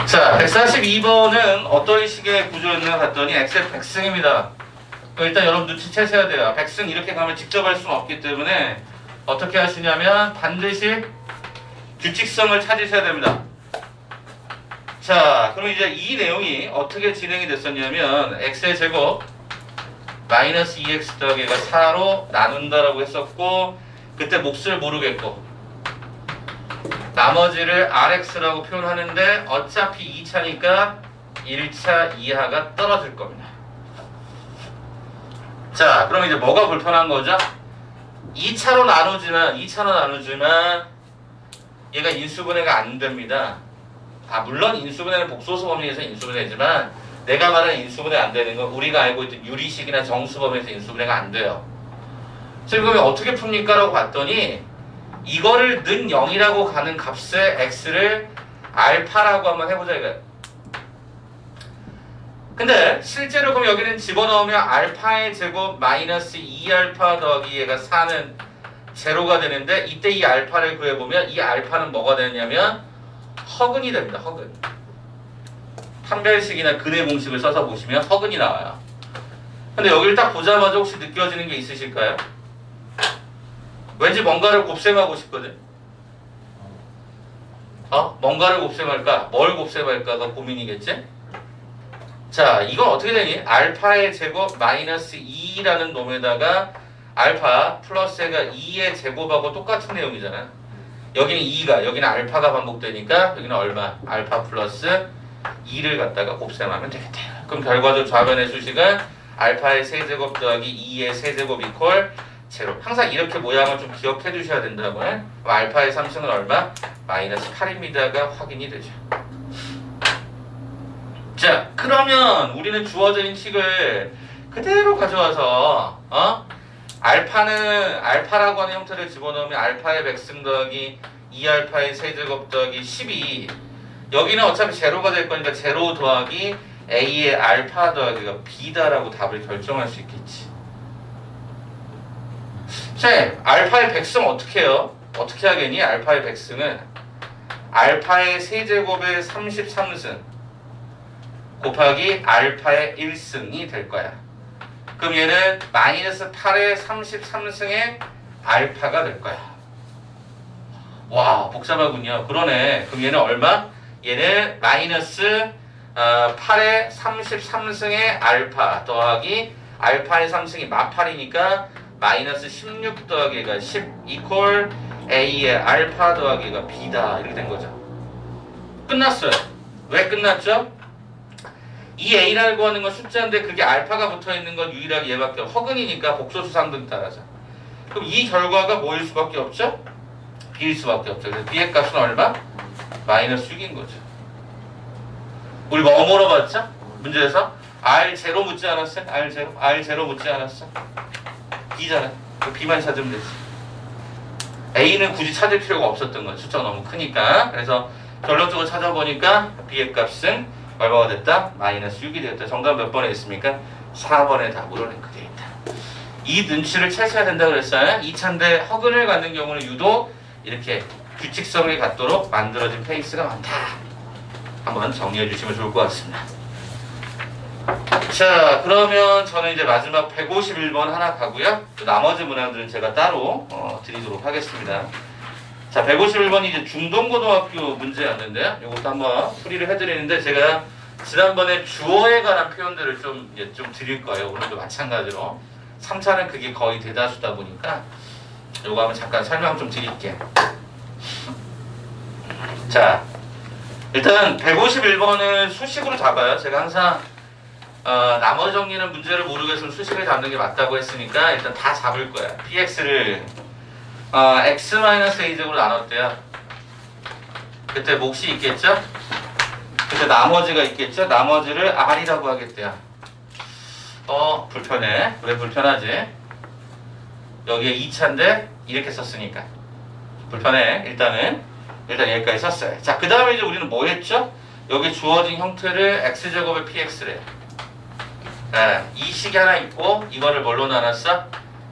Speaker 1: 자, 142번은 어떤 식의 구조였나 봤더니 x의 백승입니다. 일단 여러분 눈치채셔야 돼요. 백승 이렇게 가면 직접 할 수는 없기 때문에 어떻게 하시냐면 반드시 규칙성을 찾으셔야 됩니다. 자, 그럼 이제 이 내용이 어떻게 진행이 됐었냐면 x의 제곱 마이너스 2x 더하기가 4로 나눈다라고 했었고 그때 몫을 모르겠고 나머지를 rx라고 표현하는데 어차피 2차니까 1차 이하가 떨어질 겁니다. 자, 그럼 이제 뭐가 불편한 거죠? 2차로 나누지만 얘가 인수분해가 안 됩니다. 물론 인수분해는 복소수 범위에서 인수분해지만 내가 말하는 인수분해 안 되는 건 우리가 알고 있던 유리식이나 정수 범위에서 인수분해가 안 돼요. 그러면 어떻게 풉니까? 라고 봤더니 이거를 는 0이라고 가는 값의 x를 알파라고 한번 해보자 이거예요. 근데 실제로 그럼 여기는 집어넣으면 알파의 제곱 마이너스 2알파 더하기 얘가 4는 제로가 되는데 이때 이 알파를 구해보면 이 알파는 뭐가 되냐면 허근이 됩니다. 허근. 판별식이나 근의 공식을 써서 보시면 허근이 나와요. 근데 여기를 딱 보자마자 혹시 느껴지는 게 있으실까요? 왠지 뭔가를 곱셈하고 싶거든. 뭔가를 곱셈할까? 뭘 곱셈할까가 고민이겠지? 자, 이건 어떻게 되니? 알파의 제곱 마이너스 2라는 놈에다가 알파 플러스 가 2의 제곱하고 똑같은 내용이잖아. 여기는 2가, 여기는 알파가 반복되니까 여기는 얼마? 알파 플러스 2를 갖다가 곱셈하면 되겠대요. 그럼 결과적으로 좌변의 수식은 알파의 세제곱 더하기 2의 세제곱 이퀄 제로. 항상 이렇게 모양을 좀 기억해 두셔야 된다고요. 알파의 삼승은 얼마? 마이너스 8입니다가 확인이 되죠. 자, 그러면 우리는 주어져 있는 식을 그대로 가져와서 알파라고 하는 형태를 집어넣으면 알파의 백승 더하기 2알파의 세제곱 더하기 10이 여기는 어차피 제로가 될 거니까 제로 더하기 a의 알파 더하기가 b다라고 답을 결정할 수 있겠지. 자, 알파의 백승 어떻게 해요? 어떻게 하겠니? 알파의 백승은 알파의 세제곱의 33승 곱하기 알파의 1승이 될 거야. 그럼 얘는 마이너스 8의 33승의 알파가 될 거야. 와, 복잡하군요. 그러네. 그럼 얘는 얼마? 얘는 마이너스 8의 33승의 알파 더하기 알파의 3승이 마팔이니까 마이너스 16 더하기가 10 이퀄 A의 알파 더하기가 B다. 이렇게 된 거죠. 끝났어요. 왜 끝났죠? 이 A라고 하는 건 숫자인데 그게 알파가 붙어있는 건 유일하게 얘밖에 없어. 허근이니까 복소수 상등 따라서. 그럼 이 결과가 뭐일 수밖에 없죠? B일 수밖에 없죠. 그래서 B의 값은 얼마? 마이너스 6인 거죠. 우리 뭐 물어봤죠? 문제에서 R0 묻지 않았어요? R0 묻지 않았어? B잖아. 그 B만 찾으면 되지. A는 굳이 찾을 필요가 없었던 거야. 숫자가 너무 크니까. 그래서 결론적으로 찾아보니까 B의 값은 얼마가 됐다? 마이너스 6이 됐다. 정답 몇 번에 있습니까? 4번에 답으로 링크되어 있다. 이 눈치를 채셔야 된다 그랬어요. 2차인데 허근을 갖는 경우는 유독 이렇게 규칙성을 갖도록 만들어진 페이스가 많다. 한번 정리해 주시면 좋을 것 같습니다. 자, 그러면 저는 이제 마지막 151번 하나 가고요. 나머지 문항들은 제가 따로 드리도록 하겠습니다. 자, 151번이 이제 중동고등학교 문제였는데요. 이것도 한번 풀이를 해드리는데 제가 지난번에 주어에 관한 표현들을 좀 드릴 거예요. 오늘도 마찬가지로. 3차는 그게 거의 대다수다 보니까 이거 한번 잠깐 설명 좀 드릴게요. 자, 일단 151번은 수식으로 잡아요. 제가 항상 나머지 정리는 문제를 모르겠으면 수식을 잡는 게 맞다고 했으니까 일단 다 잡을 거야. px를 x-a제곱으로 나눴대요. 그때 몫이 있겠죠? 그때 나머지가 있겠죠? 나머지를 r이라고 하겠대요. 불편해. 왜 불편하지? 여기에 2차인데 이렇게 썼으니까 불편해. 일단 여기까지 썼어요. 자, 그 다음에 이제 우리는 뭐 했죠? 여기 주어진 형태를 x제곱의 px래. 이 식이 하나 있고 이거를 뭘로 나눴어?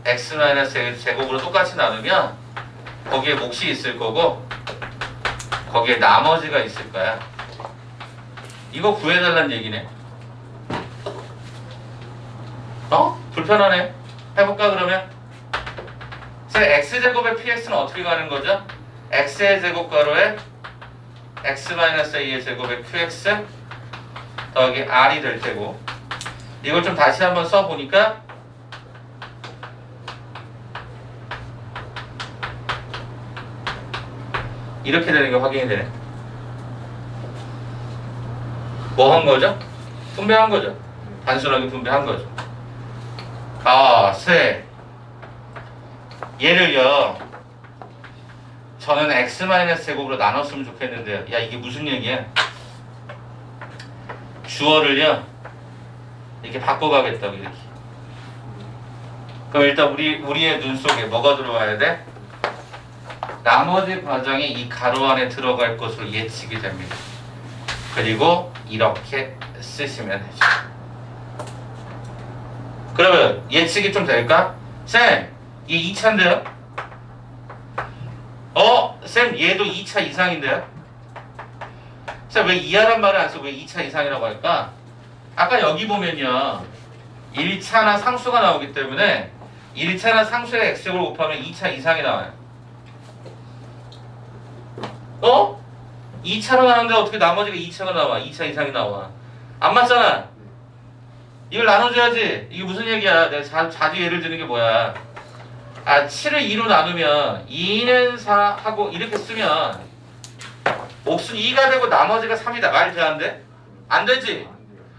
Speaker 1: x-제곱으로 똑같이 나누면 거기에 몫이 있을 거고 거기에 나머지가 있을 거야. 이거 구해달라는 얘기네. 불편하네. 해볼까 그러면? x제곱의 px는 어떻게 가는 거죠? x의 제곱가로에 x-a의 제곱의 qx 더하기 r이 될 테고 이걸 좀 다시 한번 써보니까 이렇게 되는 게 확인이 되네. 뭐 한 거죠? 분배한 거죠. 단순하게 분배한 거죠. 얘를요 저는 x-제곱으로 나눴으면 좋겠는데요. 야, 이게 무슨 얘기야? 주어를요 이렇게 바꿔가겠다고. 이렇게. 그럼 일단 우리의 눈 속에 뭐가 들어와야 돼? 나머지 과정이 이 가로 안에 들어갈 것으로 예측이 됩니다. 그리고 이렇게 쓰시면 되죠. 그러면 예측이 좀 될까? 쌤, 이 2차인데요? 쌤, 얘도 2차 이상인데요? 쌤, 왜 이하란 말을 안 쓰고 왜 2차 이상이라고 할까? 아까 여기 보면요 1차나 상수가 나오기 때문에 1차나 상수의 x제곱을 곱하면 2차 이상이 나와요. 2차로 나오는데 어떻게 나머지가 2차가 나와? 2차 이상이 나와. 안 맞잖아. 이걸 나눠줘야지. 이게 무슨 얘기야? 내가 자주 예를 드는 게 뭐야? 7을 2로 나누면 2는 4 하고 이렇게 쓰면 몫은 2가 되고 나머지가 3이다. 말이 돼, 안 돼? 안 되지?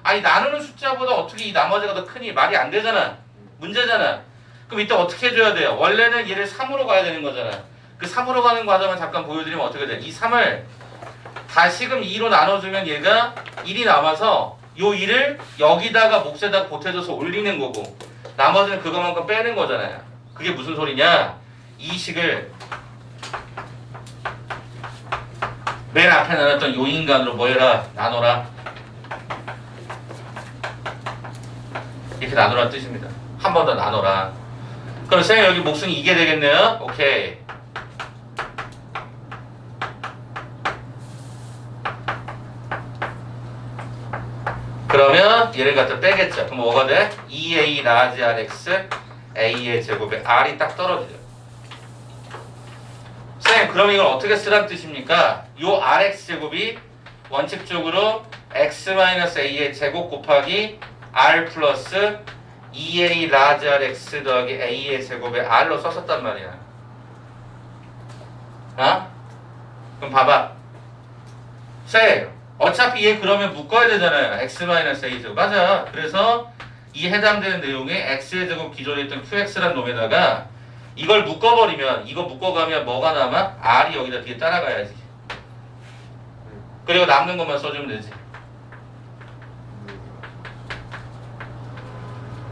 Speaker 1: 아니, 나누는 숫자보다 어떻게 이 나머지가 더 크니? 말이 안 되잖아. 문제잖아. 그럼 이때 어떻게 해줘야 돼요? 원래는 얘를 3으로 가야 되는 거잖아. 그 3으로 가는 과정을 잠깐 보여드리면 어떻게 돼? 이 3을 다시금 2로 나눠주면 얘가 1이 남아서 요 1을 여기다가 몫에다가 보태줘서 올리는 거고 나머지는 그거만큼 빼는 거잖아요. 그게 무슨 소리냐? 이 식을 맨 앞에 나눴던 요 인간으로 뭐 해라? 나눠라. 이렇게 나누라는 뜻입니다. 한 번 더 나눠라. 그럼 쌤 여기 몫은 이게 되겠네요? 오케이. 얘를 갖다 빼겠죠. 그럼 뭐가 돼? 2a 라지 rx a의 제곱에 r이 딱 떨어지죠. 선생님 그럼 이걸 어떻게 쓰란 뜻입니까? 요 rx 제곱이 원칙적으로 x-a의 제곱 곱하기 r 플러스 2a 라지 rx 더하기 a의 제곱에 r로 썼었단 말이야. 어? 그럼 봐봐. 쌤 어차피 얘 그러면 묶어야 되잖아요. x-a 제곱. 맞아. 그래서 이 해당되는 내용에 x의 제곱 기존에 있던 qx란 놈에다가 이걸 묶어버리면 이거 묶어가면 뭐가 남아? r이 여기다 뒤에 따라가야지. 그리고 남는 것만 써주면 되지.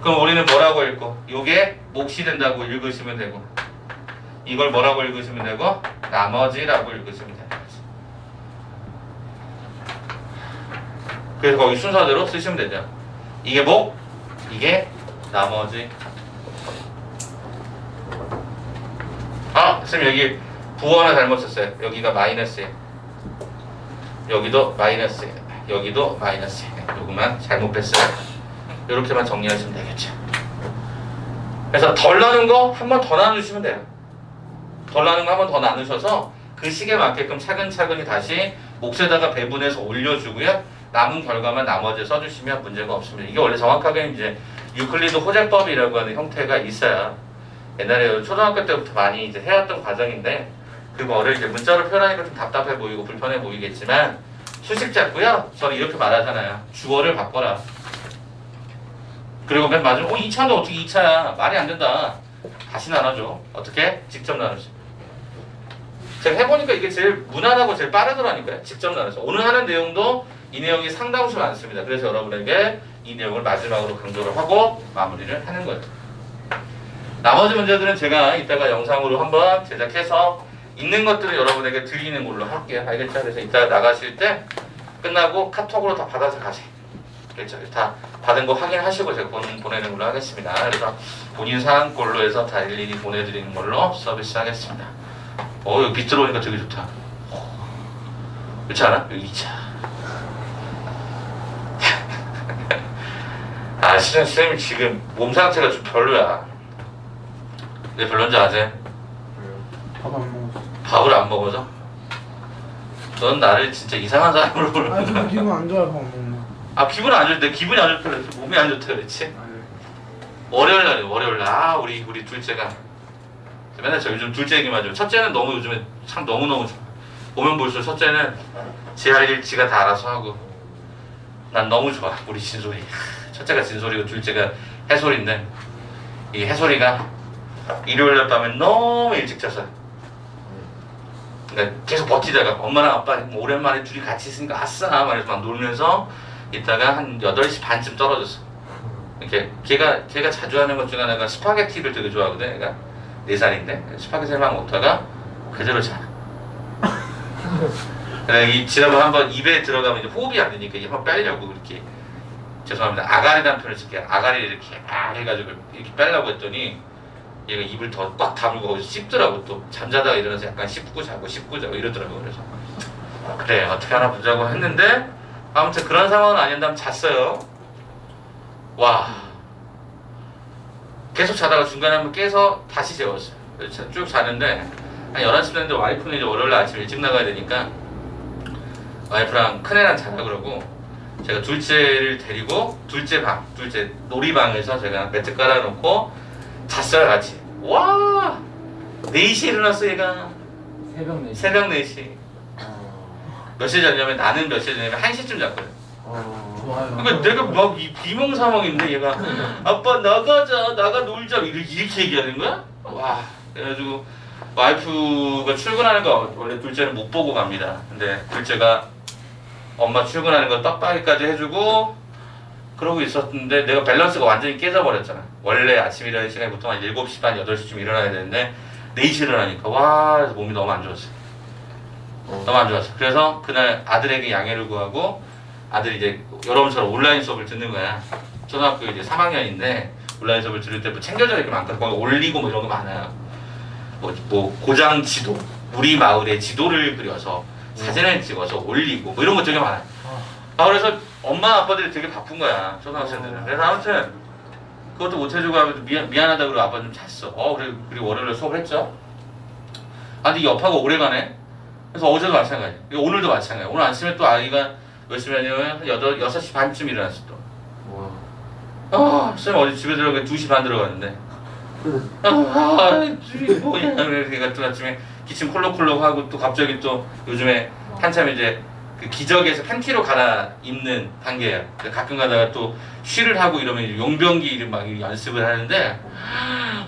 Speaker 1: 그럼 우리는 뭐라고 읽고? 요게 몫이 된다고 읽으시면 되고 이걸 뭐라고 읽으시면 되고 나머지라고 읽으시면 되는 거지. 그래서 거기 순서대로 쓰시면 되죠. 이게 몫, 이게 나머지. 아, 선생님 여기 부호 하나 잘못 썼어요. 여기가 마이너스예요. 여기도 마이너스예요. 여기도 마이너스예요. 요거만 잘못 뺐어요. 이렇게만 정리하시면 되겠죠. 그래서 덜 나눈 거 한 번 더 나누시면 돼요. 덜 나눈 거 한 번 더 나누셔서 그 식에 맞게끔 차근차근히 다시 몫에다가 배분해서 올려주고요. 남은 결과만 나머지 써주시면 문제가 없습니다. 이게 원래 정확하게 이제 유클리드 호재법이라고 하는 형태가 있어요. 옛날에 초등학교 때부터 많이 이제 해왔던 과정인데 그거를 이제 문자로 표현하니까 좀 답답해 보이고 불편해 보이겠지만 수식 잡고요. 저는 이렇게 말하잖아요. 주어를 바꿔라. 그리고 맨 마지막에 2차인데 어떻게 2차야? 말이 안 된다. 다시 나눠줘. 어떻게? 직접 나누지. 제가 해보니까 이게 제일 무난하고 제일 빠르더라니까요. 직접 나눠서. 오늘 하는 내용도 이 내용이 상당수 많습니다. 그래서 여러분에게 이 내용을 마지막으로 강조를 하고 마무리를 하는 거예요. 나머지 문제들은 제가 이따가 영상으로 한번 제작해서 있는 것들을 여러분에게 드리는 걸로 할게요. 알겠죠? 그래서 이따 나가실 때 끝나고 카톡으로 다 받아서 가세요. 그렇죠? 다 받은 거 확인하시고 제가 보내는 걸로 하겠습니다. 그래서 본인 사항꼴로 해서 다 일일이 보내드리는 걸로 서비스하겠습니다. 여기 빛 들어오니까 되게 좋다. 그렇지 않아? 여기 2차. 아, 실은 선생님 지금 몸 상태가 좀 별로야. 왜 별론지 아세요?
Speaker 3: 밥 안 먹었어.
Speaker 1: 밥을 안 먹어서? 넌 나를 진짜 이상한 사람으로 보는
Speaker 3: 아니
Speaker 1: 거야.
Speaker 3: 저 기분 안 좋아요 밥 먹으면.
Speaker 1: 아, 기분 안 좋을 때 기분이 안 좋다 그랬지. 몸이 안 좋다 그랬지. 월요일 날이야, 월요일 날. 아, 우리 둘째가. 맨날 저 요즘 둘째 얘기만 하죠. 첫째는 너무 요즘에 참 너무너무 좋아. 보면 볼수록 첫째는 지 할 일 지가 다 알아서 하고. 난 너무 좋아, 우리 진솔이. 첫째가 진솔이고 둘째가 해솔인데, 이 해솔이가 일요일 날 밤에 너무 일찍 자서. 그러니까 계속 버티다가 엄마랑 아빠 뭐 오랜만에 둘이 같이 있으니까 아싸 말해서 막 놀면서 있다가 한 8시 반쯤 떨어졌어. 이렇게 걔가 자주 하는 것 중에 하나가 스파게티를 되게 좋아하거든. 얘가 4살인데 스파게티를 막 먹다가 그대로 자. 이 지난번 한번 입에 들어가면 이제 호흡이 안 되니까 입 한번 빼려고 이렇게, 죄송합니다, 아가리라는 표현을 쓸게요. 아가리를 이렇게 해가지고 이렇게 빼려고 했더니 얘가 입을 더 꽉 다물고 거기서 씹더라고. 또 잠자다가 일어나서 약간 씹고 자고 이러더라고. 그래서 그래 어떻게 하나 보자고 했는데 아무튼 그런 상황은 아니었다면 잤어요. 와, 계속 자다가 중간에 한번 깨서 다시 재웠어요. 그래서 쭉 자는데 한 11시 됐는데 와이프는 이제 월요일 아침 일찍 나가야 되니까 와이프랑 큰애랑 자라 그러고 제가 둘째를 데리고 둘째 놀이방에서 제가 매트 깔아놓고 잤어요 같이. 와, 4시에 일어났어 얘가.
Speaker 2: 새벽 4시.
Speaker 1: 새벽 4시. 몇 시에 잤냐면 나는 몇 시에 잤냐면 1시쯤 잤거든.
Speaker 2: 좋아요.
Speaker 1: 그러니까 내가 막 이 비몽 상황인데 얘가 아빠 나가자, 나가 놀자 이렇게 얘기하는 거야? 와, 그래가지고 와이프가 출근하는 거 원래 둘째는 못 보고 갑니다. 근데 둘째가 엄마 출근하는 거 떡밥까지 해주고 그러고 있었는데 내가 밸런스가 완전히 깨져버렸잖아. 원래 아침 일어나는 시간이 보통 한 7시 반, 8시쯤 일어나야 되는데 4시 일어나니까 와, 몸이 너무 안 좋았어. 너무 안 좋았어. 그래서 그날 아들에게 양해를 구하고 아들이 이제 여러분처럼 온라인 수업을 듣는 거야. 초등학교 이제 3학년인데 온라인 수업을 들을 때 뭐 챙겨줘야 될 게 많거든. 거기 올리고 뭐 이런 거 많아요. 뭐 고장 지도, 우리 마을의 지도를 그려서 사진을 찍어서 올리고 뭐 이런 거 되게 많아요. 그래서 엄마 아빠들이 되게 바쁜 거야 초등학생들은. 그래서 아무튼 그것도 못 해주고 하면서 미안하다 그러고 아빠 좀 잤어. 그래 그리고 월요일에 수업을 했죠. 아 근데 이 여파가 오래 가네. 그래서 어제도 마찬가지. 오늘도 마찬가지. 오늘 아침에 또 아이가 몇 시냐면 6시 반쯤 일어났어 또. 쌤 어제 집에 들어가기 2시 반 들어갔는데 뭐야 그러니까 또 아침에 기침 콜록콜록 하고 또 갑자기 또 요즘에 한참 이제 그 기저귀에서 팬티로 갈아입는 단계야. 가끔 가다가 또 쉬를 하고 이러면 용변기를 막 연습을 하는데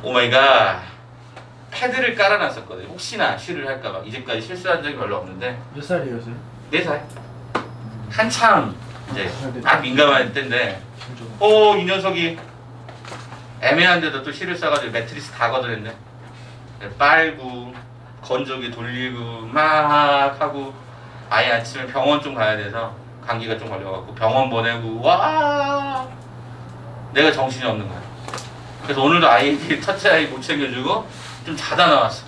Speaker 1: 오마이갓 패드를 깔아놨었거든. 혹시나 쉬를 할까봐. 이제까지 실수한 적이 별로 없는데
Speaker 3: 몇 살이에요, 쌤?
Speaker 1: 4살 한참 이제 딱 민감할 때인데
Speaker 3: 진짜.
Speaker 1: 이 녀석이 애매한데도 또 실을 싸가지고 매트리스 다 걷어냈네. 빨고 건조기 돌리고 막 하고 아예 아침에 병원 좀 가야 돼서 감기가 좀 걸려갖고 병원 보내고 와 내가 정신이 없는 거야. 그래서 오늘도 아이 첫째 아이 못 챙겨주고 좀 자다 나왔어.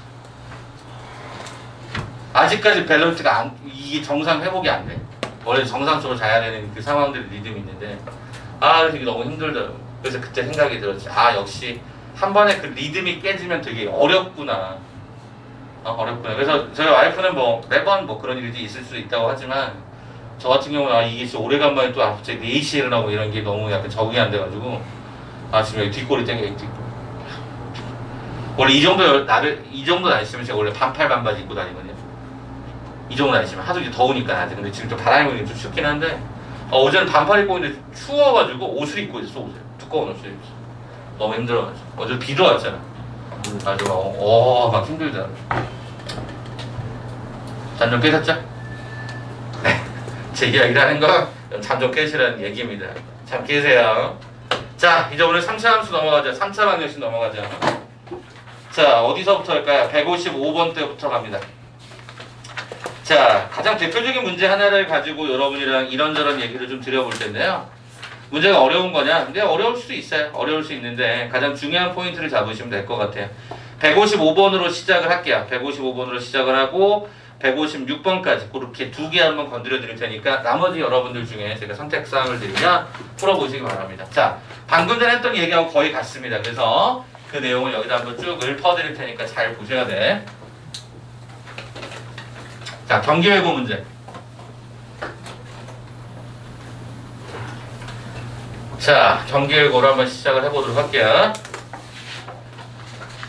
Speaker 1: 아직까지 밸런스가 이게 정상 회복이 안 돼. 원래 정상적으로 자야 되는 그 상황들의 리듬이 있는데 그래서 이게 너무 힘들더라고. 그래서 그때 생각이 들었지. 역시 한 번에 그 리듬이 깨지면 되게 어렵구나. 어렵구나. 그래서 저희 와이프는 매번 그런 일이 있을 수 있다고 하지만 저 같은 경우는 이게 진짜 오래간만에 또 갑자기 4시에 일어나고 이런 게 너무 약간 적응이 안 돼가지고 지금 여기 뒷골이 땡겨. 원래 이 정도 나 있으면 제가 원래 반팔 반바지 입고 다니거든요. 이 정도 나 있으면 하도 이제 더우니까 낮에. 근데 지금 또 바람이 부니까 좀 춥긴 한데 어제는 반팔 입고 있는데 추워가지고 옷을 입고 있었어. 옷을 두꺼운 옷을 입고 있어. 너무 힘들어가지고 어제 비도 왔잖아. 아주 막 힘들더라. 잠 좀 깨셨죠? 네. 제 이야기를 하는 건 잠 좀 깨시라는 얘기입니다. 잠 깨세요. 자, 이제 오늘 3차 함수 넘어가자. 3차 방정식 넘어가자. 자, 어디서부터 할까요? 155번 때부터 갑니다. 자, 가장 대표적인 문제 하나를 가지고 여러분이랑 이런저런 얘기를 좀 드려볼 텐데요. 문제가 어려운 거냐? 근데 어려울 수도 있어요. 어려울 수 있는데 가장 중요한 포인트를 잡으시면 될 것 같아요. 155번으로 시작을 할게요. 155번으로 시작을 하고 156번까지 그렇게 2개 한번 건드려 드릴 테니까 나머지 여러분들 중에 제가 선택사항을 드리면 풀어보시기 바랍니다. 자, 방금 전에 했던 얘기하고 거의 같습니다. 그래서 그 내용을 여기다 한번 쭉 읊어드릴 테니까 잘 보셔야 돼. 자, 경기외고 문제. 자, 경기외고로 한번 시작을 해보도록 할게요.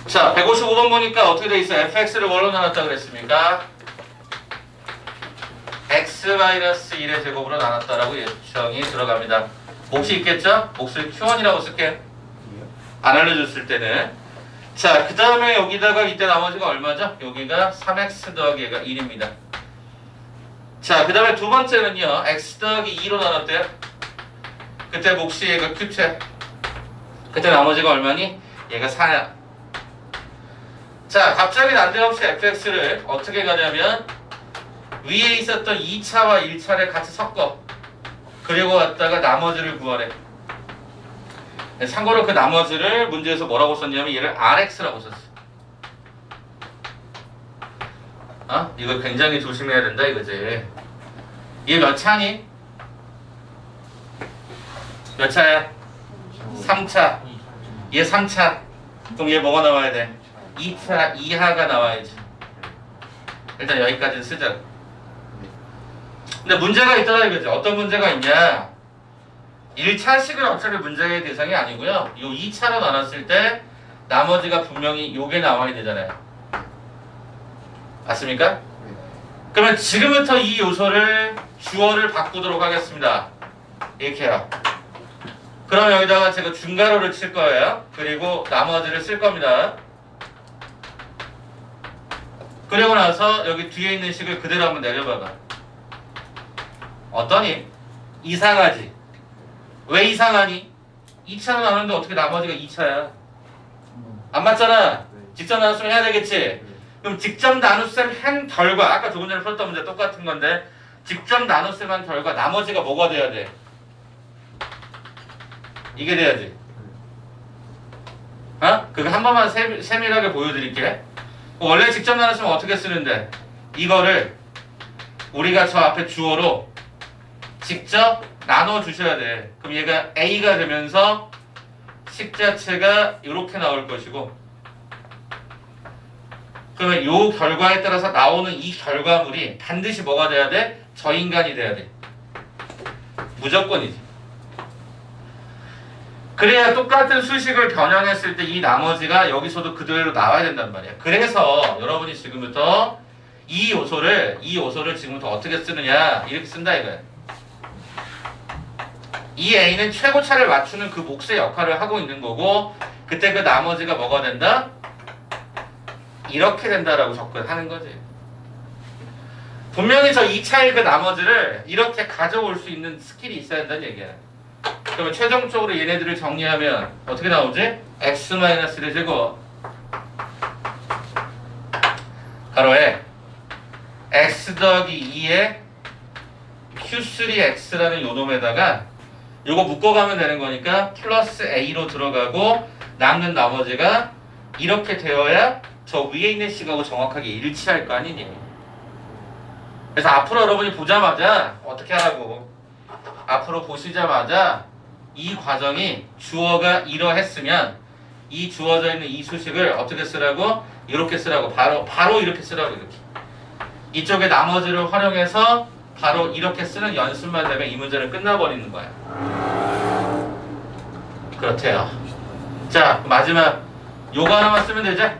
Speaker 1: 자, 155번 보니까 어떻게 돼 있어요? fx를 뭘로 나눴다 그랬습니까? x-1의 제곱으로 나눴다라고 예청이 들어갑니다. 몫이 있겠죠? 몫을 q1이라고 쓸게요. 안 알려줬을 때는. 자, 그 다음에 여기다가 이때 나머지가 얼마죠? 여기가 3x 더하기 얘가 1입니다. 자, 그 다음에 두 번째는요. x 더하기 2로 나눴대요. 그때 몫이 얘가 q채. 그때 나머지가 얼마니? 얘가 4야. 자, 갑자기 난데없이 fx를 어떻게 가냐면 위에 있었던 2차와 1차를 같이 섞어. 그리고 갖다가 나머지를 구하래. 참고로 그 나머지를 문제에서 뭐라고 썼냐면 얘를 rx라고 썼어. 이거 굉장히 조심해야 된다 이거지. 얘 몇 차니? 몇 차야? 3차. 얘 3차. 그럼 얘 뭐가 나와야 돼? 2차 이하가 나와야지. 일단 여기까지는 쓰자. 근데 문제가 있더라 이거지. 어떤 문제가 있냐? 1차식은 어차피 문제의 대상이 아니고요. 요 2차로 나눴을 때 나머지가 분명히 요게 나와야 되잖아요. 맞습니까? 그러면 지금부터 이 요소를 주어를 바꾸도록 하겠습니다. 이렇게 해요. 그럼 여기다가 제가 중괄호를 칠 거예요. 그리고 나머지를 쓸 겁니다. 그리고 나서 여기 뒤에 있는 식을 그대로 한번 내려봐봐. 어떠니? 이상하지? 왜 이상하니? 2차로 나누는데 어떻게 나머지가 2차야? 안 맞잖아? 직접 나눴으면 해야 되겠지? 그럼 직접 나눗셈 한 결과, 아까 조금 전에 풀었던 문제 똑같은 건데 직접 나눗셈 한 결과 나머지가 뭐가 돼야 돼? 이게 돼야지. 그거 한 번만 세밀하게 보여드릴게. 원래 직접 나눴으면 어떻게 쓰는데? 이거를 우리가 저 앞에 주어로 직접 나눠주셔야 돼. 그럼 얘가 A가 되면서 식 자체가 이렇게 나올 것이고, 그러면 요 결과에 따라서 나오는 이 결과물이 반드시 뭐가 돼야 돼? 저 인간이 돼야 돼. 무조건이지. 그래야 똑같은 수식을 변형했을 때 이 나머지가 여기서도 그대로 나와야 된단 말이야. 그래서 여러분이 지금부터 이 요소를 지금부터 어떻게 쓰느냐, 이렇게 쓴다 이거야. 이 A는 최고차를 맞추는 그 몫의 역할을 하고 있는 거고, 그때 그 나머지가 뭐가 된다? 이렇게 된다라고 접근하는 거지. 분명히 저 2차의 그 나머지를 이렇게 가져올 수 있는 스킬이 있어야 된다는 얘기야. 그러면 최종적으로 얘네들을 정리하면 어떻게 나오지? x-1의 제곱 가로에 x 더하기 2의 q3x라는 요 놈에다가 요거 묶어가면 되는 거니까 플러스 a로 들어가고, 남는 나머지가 이렇게 되어야 저 위에 있는 식하고 정확하게 일치할 거 아니니. 그래서 앞으로 여러분이 보자마자 어떻게 하라고, 앞으로 보시자마자 이 과정이 주어가 이러했으면 이 주어져 있는 이 수식을 어떻게 쓰라고? 이렇게 쓰라고. 바로 이렇게 쓰라고. 이렇게 이쪽에 나머지를 활용해서 바로 이렇게 쓰는 연습만 되면 이 문제는 끝나버리는 거야. 그렇대요. 자, 마지막 요거 하나만 쓰면 되죠?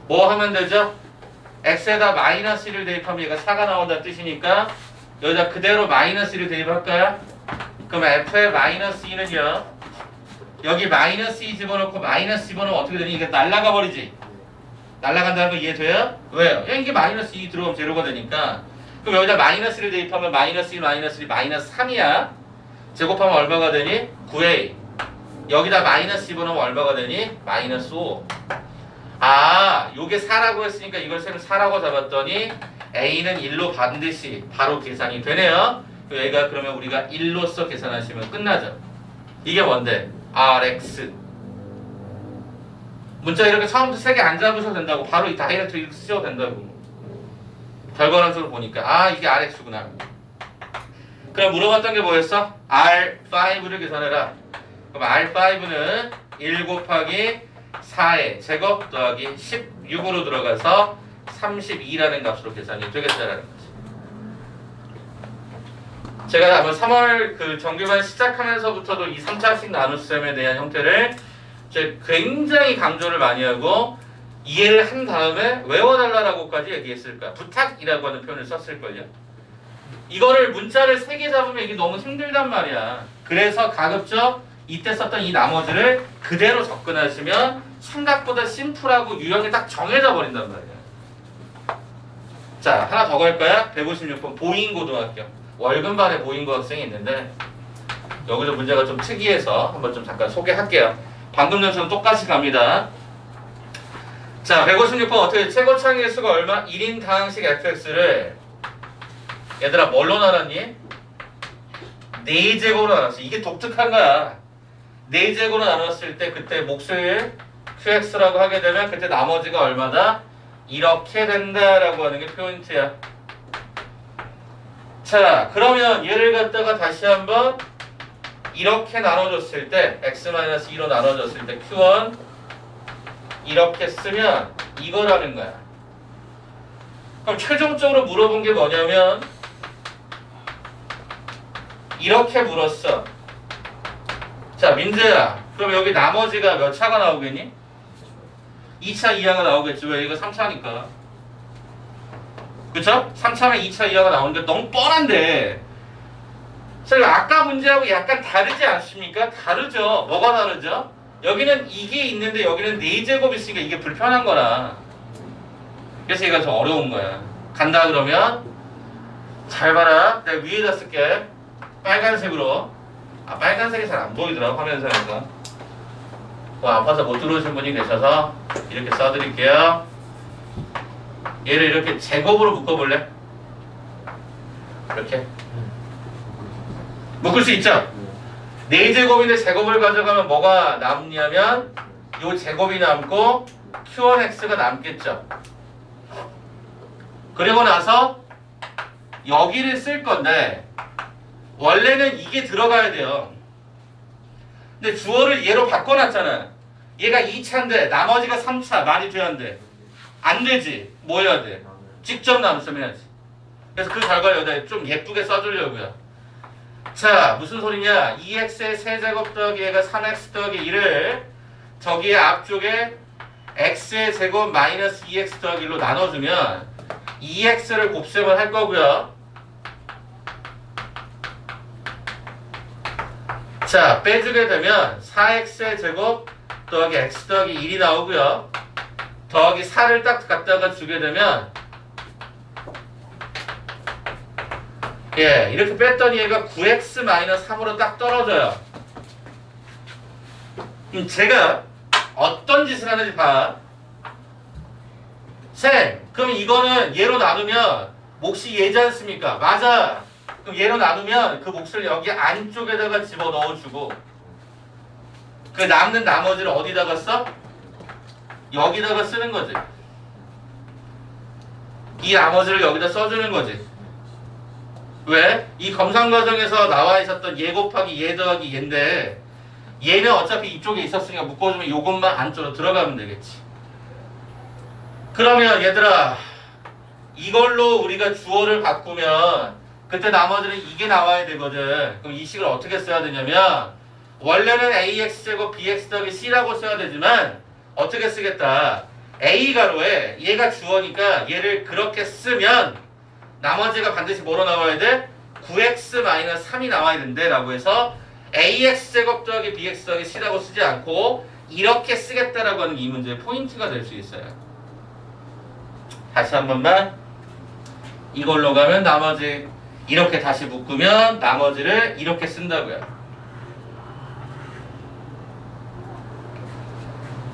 Speaker 1: 뭐 하면 되죠? x에다 마이너스 1을 대입하면 얘가 4가 나온다는 뜻이니까 여기다 그대로 마이너스 1을 대입할까요? 그럼 f의 마이너스 2는요, 여기 마이너스 2 집어넣고 마이너스 집어넣으면 어떻게 되니? 이게 날아가 버리지? 날아간다는 거 이해돼요? 왜요? 이게 마이너스 2 들어가면 제로가 되니까. 그럼 여기다 마이너스 1을 대입하면 마이너스 1, 마이너스 1, 마이너스 3이야. 제곱하면 얼마가 되니? 9a. 여기다 마이너스 집어넣으면 얼마가 되니? 마이너스 5. 아, 요게 4라고 했으니까 이걸 셈을 4라고 잡았더니 a는 1로 반드시 바로 계산이 되네요. 얘가 그러면 우리가 1로서 계산하시면 끝나죠. 이게 뭔데? rx. 문자 이렇게 처음부터 3개 안 잡으셔도 된다고. 바로 이 다이렉트로 이렇게 쓰셔도 된다고. 결과론적으로 보니까 아, 이게 rx구나. 그럼 물어봤던 게 뭐였어? r5를 계산해라. 그럼 r5는 1 곱하기 4의 제곱 더하기 16으로 들어가서 32라는 값으로 계산이 되겠다라는 거지. 제가 아마 3월 그 정규반 시작하면서부터도 이 3차식 나눗셈에 대한 형태를 굉장히 강조를 많이 하고 이해를 한 다음에 외워달라고까지 얘기했을 거야. 부탁이라고 하는 표현을 썼을걸요. 이거를 문자를 3개 잡으면 이게 너무 힘들단 말이야. 그래서 가급적 이때 썼던 이 나머지를 그대로 접근하시면 생각보다 심플하고 유형이 딱 정해져 버린단 말이야. 자, 하나 더 갈까요? 156번 보인고등학교. 월급반에 보인고 학생이 있는데 여기서 문제가 좀 특이해서 한번 좀 잠깐 소개할게요. 방금 전처럼 똑같이 갑니다. 자, 156번 어떻게 최고차의 수가 얼마? 1인 다항식 fx를 얘들아 뭘로 나눴니? 4제곱으로 나눴어. 이게 독특한 거야. 4제곱으로 나눴을 때 그때 몫을 qx라고 하게 되면 그때 나머지가 얼마다? 이렇게 된다라고 하는 게 포인트야. 자, 그러면 얘를 갖다가 다시 한번 이렇게 나눠줬을 때 x-2로 나눠줬을 때 q1 이렇게 쓰면 이거라는 거야. 그럼 최종적으로 물어본 게 뭐냐면 이렇게 물었어. 자, 민재야, 그럼 여기 나머지가 몇 차가 나오겠니? 2차 이하가 나오겠지. 왜? 이거 3차니까. 그쵸? 3차면 2차 이하가 나오는 게 너무 뻔한데 아까 문제하고 약간 다르지 않습니까? 다르죠. 뭐가 다르죠? 여기는 이게 있는데 여기는 4제곱 있으니까 이게 불편한 거라. 그래서 얘가 좀 어려운 거야. 간다 그러면 잘 봐라. 내가 위에다 쓸게. 빨간색으로. 아, 빨간색이 잘 안 보이더라 화면상에서. 아파서 못 들어오신 분이 계셔서 이렇게 써드릴게요. 얘를 이렇게 제곱으로 묶어볼래? 이렇게 묶을 수 있죠? 4제곱인데 제곱을 가져가면 뭐가 남냐면 요 제곱이 남고 q1x가 남겠죠. 그리고 나서 여기를 쓸 건데 원래는 이게 들어가야 돼요. 근데 주어를 얘로 바꿔놨잖아. 얘가 2차인데 나머지가 3차 말이 돼야 안 돼? 안 되지. 뭐 해야 돼? 직접 남수해야지. 그래서 그 결과를 여기다 좀 예쁘게 써주려고요. 자, 무슨 소리냐? 2x의 세제곱 더하기 얘가 3x 더하기 1을 저기에 앞쪽에 x의 제곱 마이너스 2x 더하기 1로 나눠주면 2x를 곱셈을 할 거고요. 자, 빼주게 되면 4x의 제곱 더하기 x 더하기 1이 나오고요. 더하기 4를 딱 갖다가 주게 되면 예, 이렇게 뺐더니 얘가 9x-3으로 딱 떨어져요. 제가 어떤 짓을 하는지 봐. 쌤, 그럼 이거는 얘로 나누면 몫이 얘지 않습니까? 맞아. 그럼 얘로 나누면 그 몫을 여기 안쪽에다가 집어넣어주고 그 남는 나머지를 어디다가 써? 여기다가 쓰는 거지. 이 나머지를 여기다 써주는 거지. 왜? 이 검산 과정에서 나와 있었던 얘 곱하기 얘 더하기 얘인데 얘는 어차피 이쪽에 있었으니까 묶어주면 요것만 안쪽으로 들어가면 되겠지. 그러면 얘들아 이걸로 우리가 주어를 바꾸면 그때 나머지는 이게 나와야 되거든. 그럼 이 식을 어떻게 써야 되냐면 원래는 ax제곱 bx 더하기 c라고 써야 되지만 어떻게 쓰겠다. a가로에 얘가 주어니까 얘를 그렇게 쓰면 나머지가 반드시 뭐로 나와야 돼? 9x-3이 나와야 된대 라고 해서 ax제곱 더하기 bx 더하기 c라고 쓰지 않고 이렇게 쓰겠다라고 하는 이 문제의 포인트가 될 수 있어요. 다시 한 번만. 이걸로 가면 나머지 이렇게 다시 묶으면 나머지를 이렇게 쓴다고요.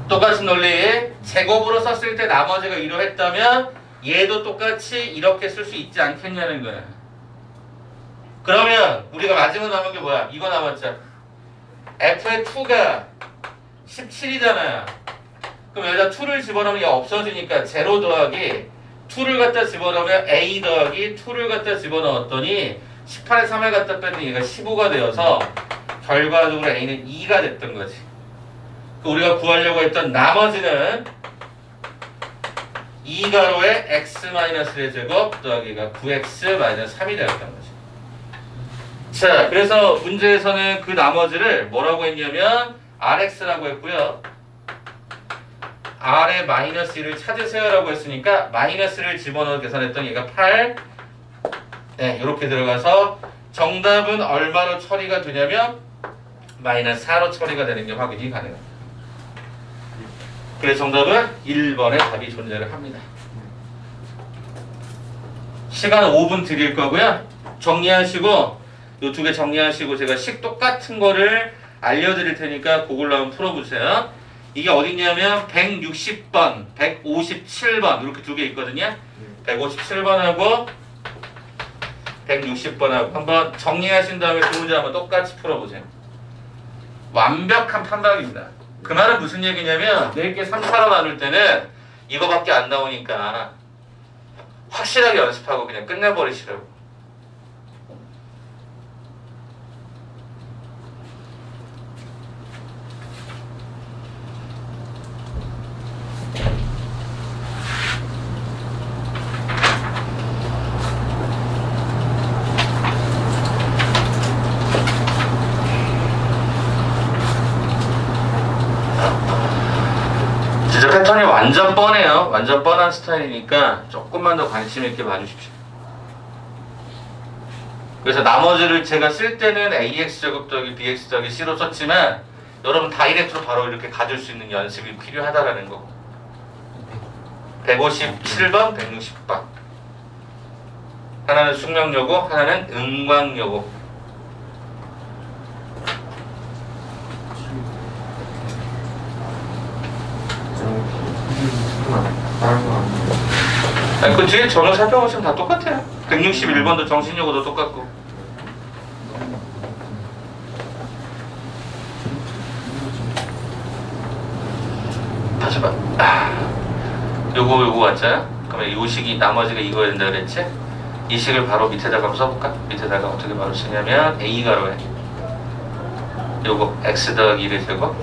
Speaker 1: 똑같은 논리. 제곱으로 썼을 때 나머지가 이러했다면 얘도 똑같이 이렇게 쓸 수 있지 않겠냐는 거야. 그러면 우리가 마지막 남은 게 뭐야? 이거 남았죠. f의 2가 17이잖아요. 그럼 여기다 2를 집어넣으면 얘 없어지니까 0 더하기 2를 갖다 집어넣으면 a 더하기 2를 갖다 집어넣었더니 18에 3을 갖다 뺐더니 얘가 15가 되어서 결과적으로 a는 2가 됐던 거지. 우리가 구하려고 했던 나머지는 2가로에 x-의 제곱 더하기가 9x-3이 되었던 거지. 자, 그래서 문제에서는 그 나머지를 뭐라고 했냐면 rx라고 했고요. r의 마이너스 1을 찾으세요라고 했으니까 마이너스를 집어넣어 계산했더니 얘가 8 네, 이렇게 들어가서 정답은 얼마로 처리가 되냐면 마이너스 4로 처리가 되는 게 확인이 가능합니다. 그래서 정답은 1번의 답이 존재를 합니다. 시간 5분 드릴 거고요. 정리하시고 이 두 개 정리하시고 제가 식 똑같은 거를 알려드릴 테니까 그걸로 한번 풀어보세요. 이게 어딨냐면 160번, 157번 이렇게 두 개 있거든요. 157번하고 160번하고 한번 정리하신 다음에 두 문제 한번 똑같이 풀어보세요. 완벽한 판단입니다. 그 말은 무슨 얘기냐면 4개 3차로 나눌 때는 이거밖에 안 나오니까 확실하게 연습하고 그냥 끝내버리시라고. 패턴이 완전 뻔해요. 완전 뻔한 스타일이니까 조금만 더 관심 있게 봐주십시오. 그래서 나머지를 제가 쓸 때는 ax제곱 더하기 bx 더하기 c로 썼지만 여러분 다이렉트로 바로 이렇게 가질 수 있는 연습이 필요하다라는 거. 157번, 160번. 하나는 숙명여고, 하나는 응광여고. 아니, 그 뒤에 전후 살펴보시면 다 똑같아요. 161번도 정신여고도 똑같고. 다시 봐. 요거 왔잖아? 그러면 요 식이 나머지가 이거야 된다 그랬지? 이 식을 바로 밑에다가 한번 써볼까? 밑에다가 어떻게 바로 쓰냐면 A가로에 요거 X 더하기 1의 제곱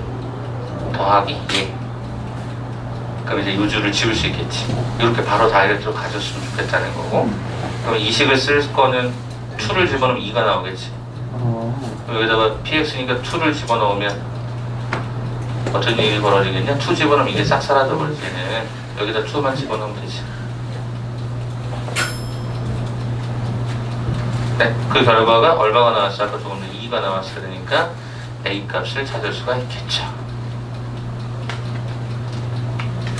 Speaker 1: 더하기 예. 그럼 이제 요주를 지울 수 있겠지. 이렇게 바로 다이렉트로 가졌으면 좋겠다는 거고. 그럼 이 식을 쓸 거는 2를 집어넣으면 2가 나오겠지. 여기다가 px니까 2를 집어넣으면 어떤 일이 벌어지겠냐? 2 집어넣으면 이게 싹 사라져 버리지는. 여기다 2만 집어넣으면 되지. 네, 그 결과가 얼마가 나왔어? 아까 조금 더 2가 나왔어야 되니까 a 값을 찾을 수가 있겠죠.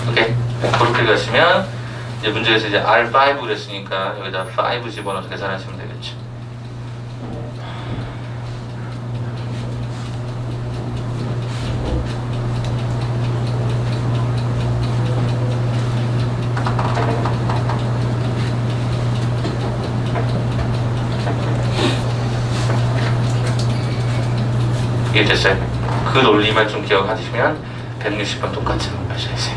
Speaker 1: 오케이. 네, 그렇게 가시면 이제 문제에서 이제 R5 그랬으니까 여기다 5 집어넣어서 계산하시면 되겠죠. 이해됐어요? 그 논리만 좀 기억하시면 160번 똑같이 마셔야지.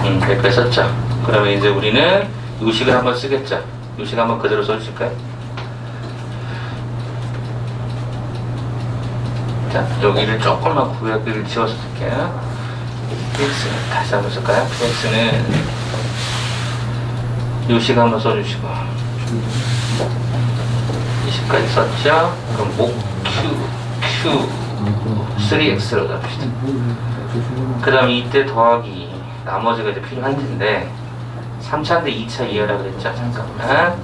Speaker 1: 100개 썼죠? 그러면 이제 우리는 요식을 한번 쓰겠죠? 요식 한번 그대로 써주실까요? 자, 여기를 조금만 구역을 지워서 쓸게요. px는 다시 한번 쓸까요? px는 요식 한번 써주시고 20까지 썼죠? 그럼 목 Q 3x로 잡읍시다. 그 다음 이때 더하기 나머지가 이제 필요할 텐데 3차인데 2차 이하라 그랬죠? 잠깐만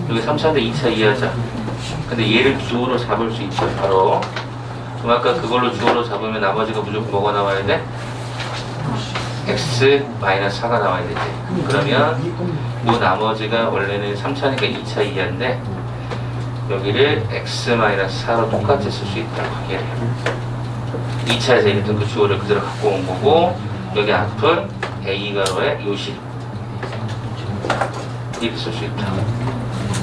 Speaker 1: 여기 3차인데 2차 이하죠? 근데 얘를 주어로 잡을 수 있죠 바로. 그럼 아까 그걸로 주어로 잡으면 나머지가 무조건 뭐가 나와야 돼? x-4가 나와야 되지. 그러면 이 나머지가 원래는 3차니까 2차 이하인데 여기를 x-4로 똑같이 쓸 수 있다고. 얘를 2차에서 이랬던 그 주어를 그대로 갖고 온 거고 여기 앞은 A가로의 요식 이렇게 쓸 수 있다.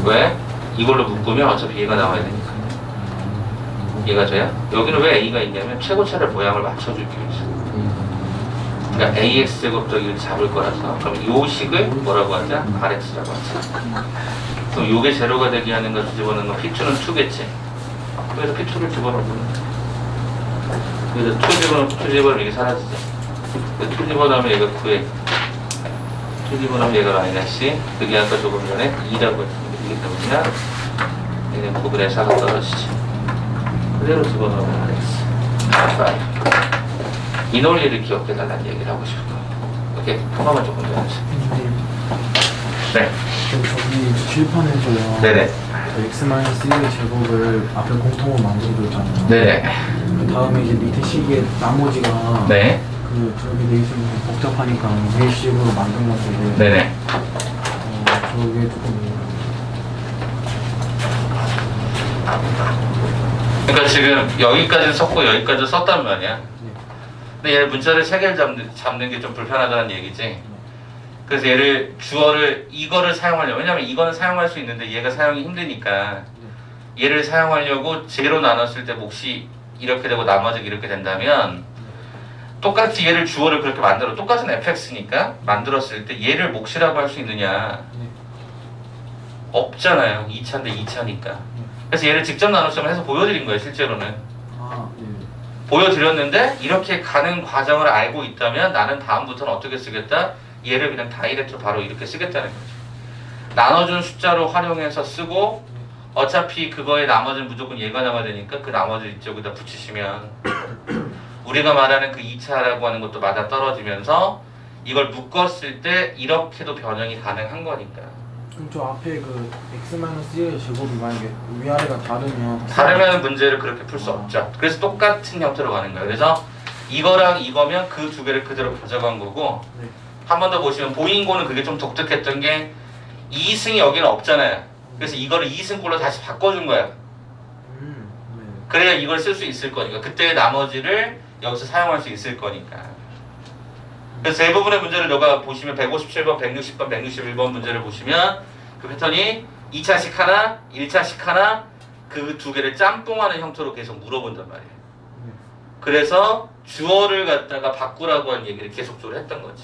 Speaker 1: 왜? 이걸로 묶으면 어차피 얘가 나와야 되니까. 얘가 져야? 여기는 왜 A가 있냐면 최고차례 모양을 맞춰주기 위해서. 그러니까 AX제곱 저기를 잡을 거라서. 그럼 요식을 뭐라고 하자? RX라고 하자. 그럼 요게 제로가 되게 하는 걸 집어넣는 건 P2는 2겠지. 그래서 P2를 집어넣으면 그래서 2 집어넣으면 이게 사라지죠. 2 집어넣으면 얘가 9에 2 집어넣으면 얘가 마이너스. 그게 아까 조금 전에 2라고 했는데 이게 때문이나 얘는 9분의 4가 떨어지지. 그대로 집어넣으면 RX 5. 이 논리를 기억해달라는 얘기를 하고 싶은 거. 오케이? 통화만 조금 더 해주세요. 네.
Speaker 3: 저기 칠판에서요.
Speaker 1: 네네.
Speaker 3: x-1의 제곱을 앞에 공통으로 만들어줬잖아요.
Speaker 1: 네네.
Speaker 3: 그 다음에 이제 밑에 식의 나머지가
Speaker 1: 네.
Speaker 3: 그 저기 내있으면 복잡하니까 외식으로 만든 건데.
Speaker 1: 네네.
Speaker 3: 저게 조금.
Speaker 1: 그러니까 지금 여기까지 썼고 여기까지 썼단 말이야. 근데 얘를 문자를 3개를 잡는 게 좀 불편하다는 얘기지. 그래서 얘를 주어를 이거를 사용하려고, 왜냐면 이거는 사용할 수 있는데 얘가 사용이 힘드니까 얘를 사용하려고 제로 나눴을 때 몫이 이렇게 되고 나머지가 이렇게 된다면 똑같이 얘를 주어를 그렇게 만들어 똑같은 fx니까 만들었을 때 얘를 몫이라고 할 수 있느냐? 없잖아요. 2차인데 2차니까. 그래서 얘를 직접 나눗셈을 해서 보여드린 거예요. 실제로는 보여드렸는데 이렇게 가는 과정을 알고 있다면 나는 다음부터는 어떻게 쓰겠다? 얘를 그냥 다이렉트로 바로 이렇게 쓰겠다는 거죠. 나눠준 숫자로 활용해서 쓰고 어차피 그거의 나머지는 무조건 얘가 나와야 되니까 그 나머지 이쪽에다 붙이시면 우리가 말하는 그 2차라고 하는 것도 맞아 떨어지면서 이걸 묶었을 때 이렇게도 변형이 가능한 거니까.
Speaker 3: 그럼 저 앞에 그 x-1의 제곱이 만약에 위아래가
Speaker 1: 다르면 문제를 그렇게 풀 수 없죠. 그래서 똑같은 형태로 가는 거예요. 그래서 이거랑 이거면 그 두 개를 그대로 가져간 거고
Speaker 3: 네.
Speaker 1: 한 번 더 보시면 보잉고는 그게 좀 독특했던 게 2승이 여기는 없잖아요. 그래서 이거를 2승꼴로 다시 바꿔준 거야.
Speaker 3: 네.
Speaker 1: 그래야 이걸 쓸 수 있을 거니까 그때의 나머지를 여기서 사용할 수 있을 거니까. 그래서 대부분의 문제를 너가 보시면 157번, 160번, 161번 문제를 보시면 그 패턴이 2차식 하나, 1차식 하나 그 두 개를 짬뽕하는 형태로 계속 물어본단 말이에요. 그래서 주어를 갖다가 바꾸라고 하는 얘기를 계속적으로 했던 거지.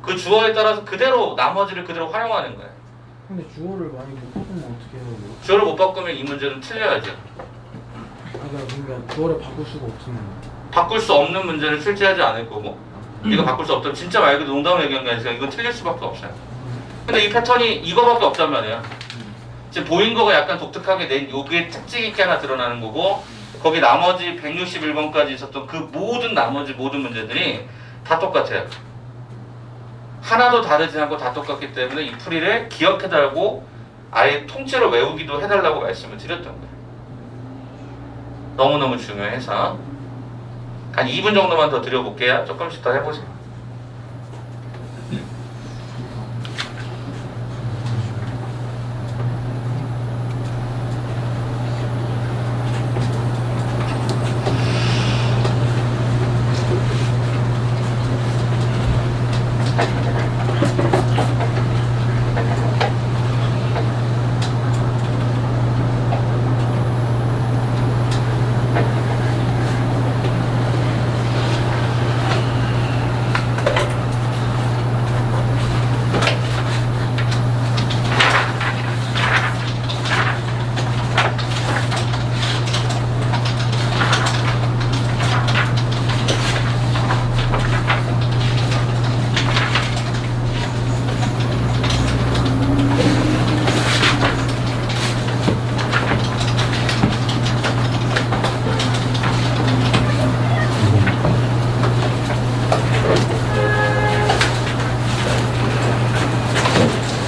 Speaker 1: 그 주어에 따라서 그대로 나머지를 그대로 활용하는 거예요.
Speaker 3: 근데 주어를 많이 못 바꾸면 어떻게 해요? 이거?
Speaker 1: 주어를 못 바꾸면 이 문제는 틀려야죠.
Speaker 3: 그러니까 주어를 바꿀 수가 없으면
Speaker 1: 바꿀 수 없는 문제는 출제하지 않을 거고 이거 바꿀 수 없다면 진짜 말 그대로 농담을 얘기한 게 아니라 이건 틀릴 수밖에 없어요. 근데 이 패턴이 이거밖에 없단 말이야. 지금 보인 거가 약간 독특하게 낸 요게 특징 있게 하나 드러나는 거고 거기 나머지 161번까지 있었던 그 모든 나머지 모든 문제들이 다 똑같아요. 하나도 다르지 않고 다 똑같기 때문에 이 풀이를 기억해달라고 아예 통째로 외우기도 해달라고 말씀을 드렸던 거예요. 너무너무 중요해서 한 2분 정도만 더 드려볼게요. 조금씩 더 해보세요.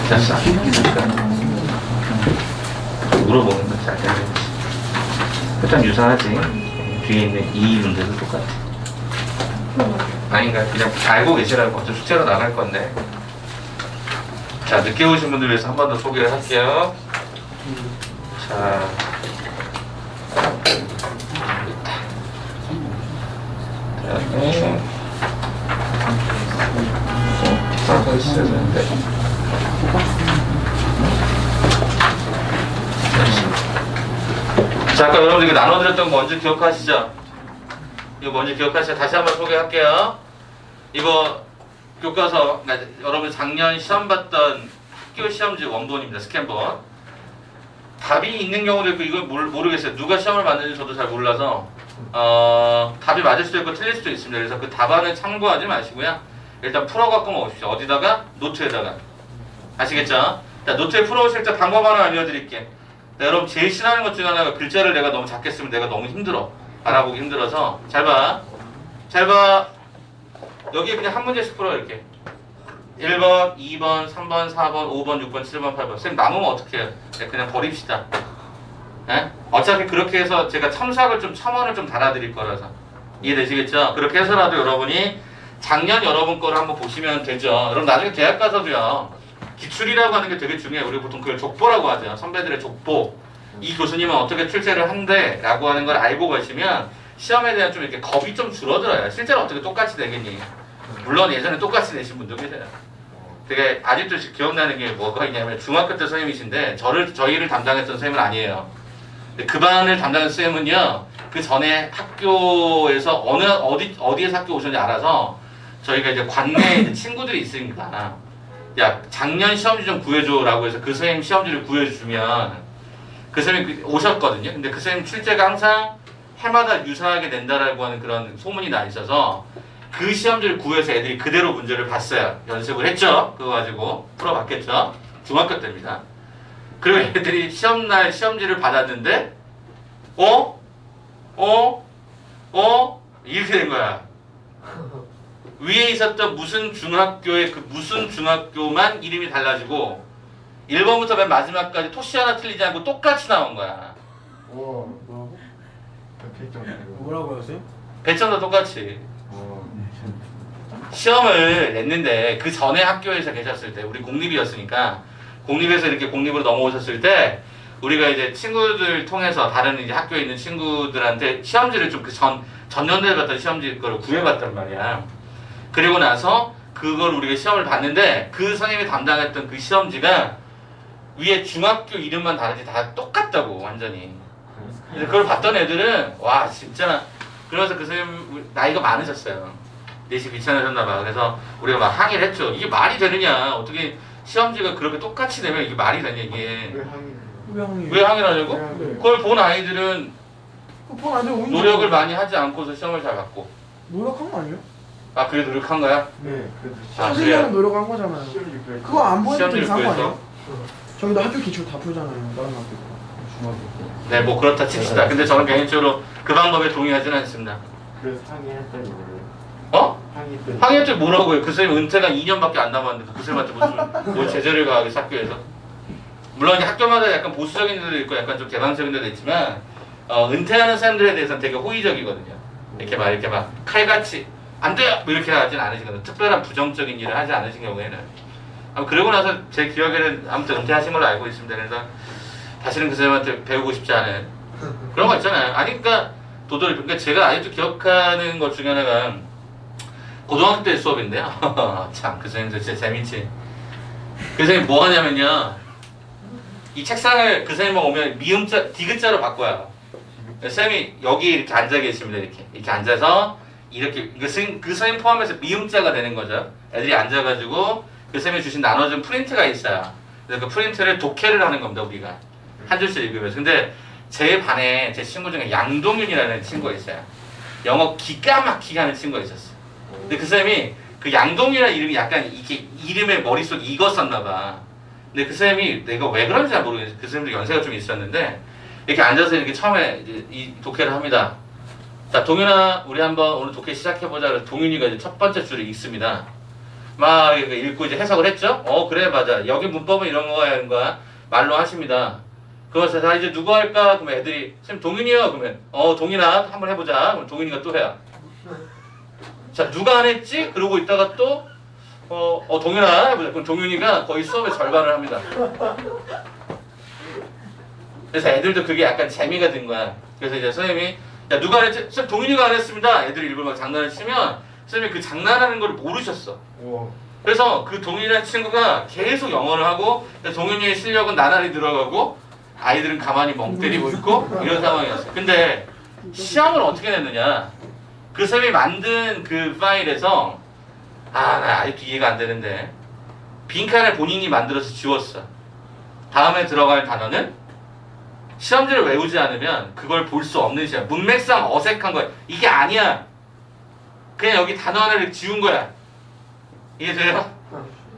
Speaker 1: 됐어. 물어보는 건 잘 되는지. 일단 유사하지. 뒤에 있는 이 문제도 똑같아. 아닌가? 그냥 알고 계시라고. 어차피 숙제로 나갈 건데. 자, 늦게 오신 분들 위해서 한 번 더 소개를 할게요. 자. 더 있어야 되는데. 자, 아까 여러분들 이거 나눠드렸던 거 뭔지 기억하시죠? 이거 뭔지 기억하시죠? 다시 한번 소개할게요. 이거 교과서, 그러니까 여러분 작년 시험 봤던 학교 시험지 원본입니다. 스캔본. 답이 있는 경우도 있고 이걸 모르겠어요. 누가 시험을 봤는지 저도 잘 몰라서 답이 맞을 수도 있고 틀릴 수도 있습니다. 그래서 그 답안을 참고하지 마시고요. 일단 풀어갖고 오십시오. 어디다가? 노트에다가. 아시겠죠? 자, 노트에 풀어오실 때 방법 하나 알려드릴게. 네, 여러분 제일 싫어하는 것 중에 하나가 글자를 내가 너무 작게 쓰면 내가 너무 힘들어. 알아보기 힘들어서. 잘 봐. 잘 봐. 여기에 그냥 한 문제씩 풀어 이렇게. 1번, 2번, 3번, 4번, 5번, 6번, 7번, 8번. 선생님 남으면 어떻게 해요? 네, 그냥 버립시다. 네? 어차피 그렇게 해서 제가 첨언을 좀 달아드릴 거라서. 이해되시겠죠? 그렇게 해서라도 여러분이 작년 여러분 거를 한번 보시면 되죠. 여러분 나중에 대학 가서도요. 기출이라고 하는 게 되게 중요해요. 우리 보통 그걸 족보라고 하죠. 선배들의 족보. 이 교수님은 어떻게 출제를 한대 라고 하는 걸 알고 가시면 시험에 대한 좀 이렇게 겁이 좀 줄어들어요. 실제로 어떻게 똑같이 내겠니? 물론 예전에 똑같이 내신 분도 계세요. 되게 아직도 기억나는 게 뭐가 있냐면 중학교 때 선생님이신데 저희를 담당했던 선생님은 아니에요. 그 반을 담당했던 선생님은요. 그 전에 학교에서 어디에서 학교 오셨는지 알아서 저희가 이제 관내에 이제 친구들이 있으니까 야 작년 시험지 좀 구해줘라고 해서 그 선생님 시험지를 구해주면 그 선생님 오셨거든요. 근데 그 선생님 출제가 항상 해마다 유사하게 낸다라고 하는 그런 소문이 나 있어서 그 시험지를 구해서 애들이 그대로 문제를 봤어요. 연습을 했죠. 그거 가지고 풀어봤겠죠. 중학교 때입니다. 그리고 애들이 시험날 시험지를 받았는데 이렇게 된 거야. 위에 있었던 무슨 중학교의 그 무슨 중학교만 이름이 달라지고 1번부터 맨 마지막까지 토시 하나 틀리지 않고 똑같이 나온 거야.
Speaker 3: 뭐라고 하세요?
Speaker 1: 배점도 똑같이. 시험을 냈는데 그 전에 학교에서 계셨을 때 우리 공립이었으니까 공립에서 이렇게 공립으로 넘어오셨을 때 우리가 이제 친구들 통해서 다른 이제 학교에 있는 친구들한테 시험지를 좀 그 전년도에 봤던 시험지 거를 구해봤단 말이야. 그리고 나서 그걸 우리가 시험을 봤는데 그 선생님이 담당했던 그 시험지가 위에 중학교 이름만 다르지 다 똑같다고 완전히. 그래서 그걸 봤던 애들은 와 진짜 그러면서 그 선생님 나이가 많으셨어요. 내시 귀찮으셨나 봐. 그래서 우리가 막 항의를 했죠. 이게 말이 되느냐? 어떻게 시험지가 그렇게 똑같이 되면 이게 말이 되냐 이게.
Speaker 3: 왜 항의?
Speaker 1: 왜 항의를 하냐고?
Speaker 3: 네.
Speaker 1: 그걸 본 아이들은
Speaker 3: 그건 안 돼. 오히려
Speaker 1: 노력을 많이 하지 않고서 시험을 잘 받고.
Speaker 3: 노력한 거 아니에요?
Speaker 1: 아 그래 노력한 거야?
Speaker 3: 네.
Speaker 1: 아,
Speaker 3: 선생님은
Speaker 1: 그래요?
Speaker 3: 노력한 거잖아요. 그거 안 보여도
Speaker 1: 시험지를
Speaker 3: 이상한 거
Speaker 1: 구해서?
Speaker 3: 아니에요? 저희도 학교 기출 다 풀잖아요. 다른 학교.
Speaker 2: 중학교
Speaker 1: 네, 뭐 그렇다 칩시다. 근데 저는 개인적으로 그 방법에 동의하지는 않습니다.
Speaker 4: 그래서 항의했더니 뭐예요?
Speaker 1: 어?
Speaker 4: 항의했더니
Speaker 1: 항의했더니 뭐라고요? 그 선생님 은퇴가 2년밖에 안 남았는데 그 선생님한테 뭘 제재를 가하겠어 학교에서? 물론 이제 학교마다 약간 보수적인 데도 있고 약간 좀 개방적인 데도 있지만 은퇴하는 사람들에 대해서는 되게 호의적이거든요. 이렇게 막 칼같이 안 돼요! 뭐 이렇게 하진 않으시거든요. 특별한 부정적인 일을 하지 않으신 경우에는. 그러고 나서 제 기억에는 아무튼 은퇴하신 걸로 알고 있습니다. 그래서 다시는 그 선생님한테 배우고 싶지 않은 그런 거 있잖아요. 아니 그러니까 도돌이 그러니까 제가 아직도 기억하는 것 중에 하나가 고등학교 때 수업인데요. 참 그 선생님도 진짜 재밌지. 그 선생님 뭐 하냐면요. 이 책상을 그 선생님만 오면 미음자 디귿자로 바꿔요. 선생님이 여기 이렇게 앉아 계십니다. 이렇게 앉아서 이렇게 그 선생님 포함해서 미음자가 되는 거죠. 애들이 앉아가지고 그 선생님이 주신 나눠준 프린트가 있어요. 그래서 그 프린트를 독해를 하는 겁니다. 우리가 한 줄씩 읽으면서. 근데 제 반에 제 친구 중에 양동윤이라는 친구가 있어요. 영어 기가 막히게 하는 친구가 있었어요. 근데 그 선생님이 그 양동윤이라는 이름이 약간 이렇게 이름에 머릿속에 익었었나 봐. 근데 그 선생님이 내가 왜 그런지 잘 모르겠어요. 그 선생님도 연세가 좀 있었는데 이렇게 앉아서 이렇게 처음에 이제 이 독해를 합니다. 자, 동윤아, 우리 한번 오늘 독해 시작해보자. 그래서 동윤이가 이제 첫 번째 줄을 읽습니다. 막 읽고 이제 해석을 했죠? 그래, 맞아. 여기 문법은 이런 거야, 이런 거야. 말로 하십니다. 그래서 자, 이제 누구 할까? 그러면 애들이, 선생님, 동윤이요? 그러면, 동윤아, 한번 해보자. 그럼 동윤이가 또 해요. 자, 누가 안 했지? 그러고 있다가 또, 동윤아, 해보자. 그럼 동윤이가 거의 수업의 절반을 합니다. 그래서 애들도 그게 약간 재미가 든 거야. 그래서 이제 선생님이, 야, 누가 안 했지? 선생님, 동윤이가 안 했습니다. 애들이 일부러 막 장난을 치면, 선생님이 그 장난하는 걸 모르셨어. 그래서 그 동윤이라는 친구가 계속 영어를 하고, 동윤이의 실력은 나날이 늘어가고, 아이들은 가만히 멍 때리고 있고, 이런 상황이었어. 근데 시험을 어떻게 냈느냐. 그 선생님이 만든 그 파일에서, 나 아직도 이해가 안 되는데, 빈칸을 본인이 만들어서 지웠어. 다음에 들어갈 단어는 시험지를 외우지 않으면 그걸 볼 수 없는 시험. 문맥상 어색한 거야. 이게 아니야. 그냥 여기 단어 하나를 지운 거야. 이해돼요?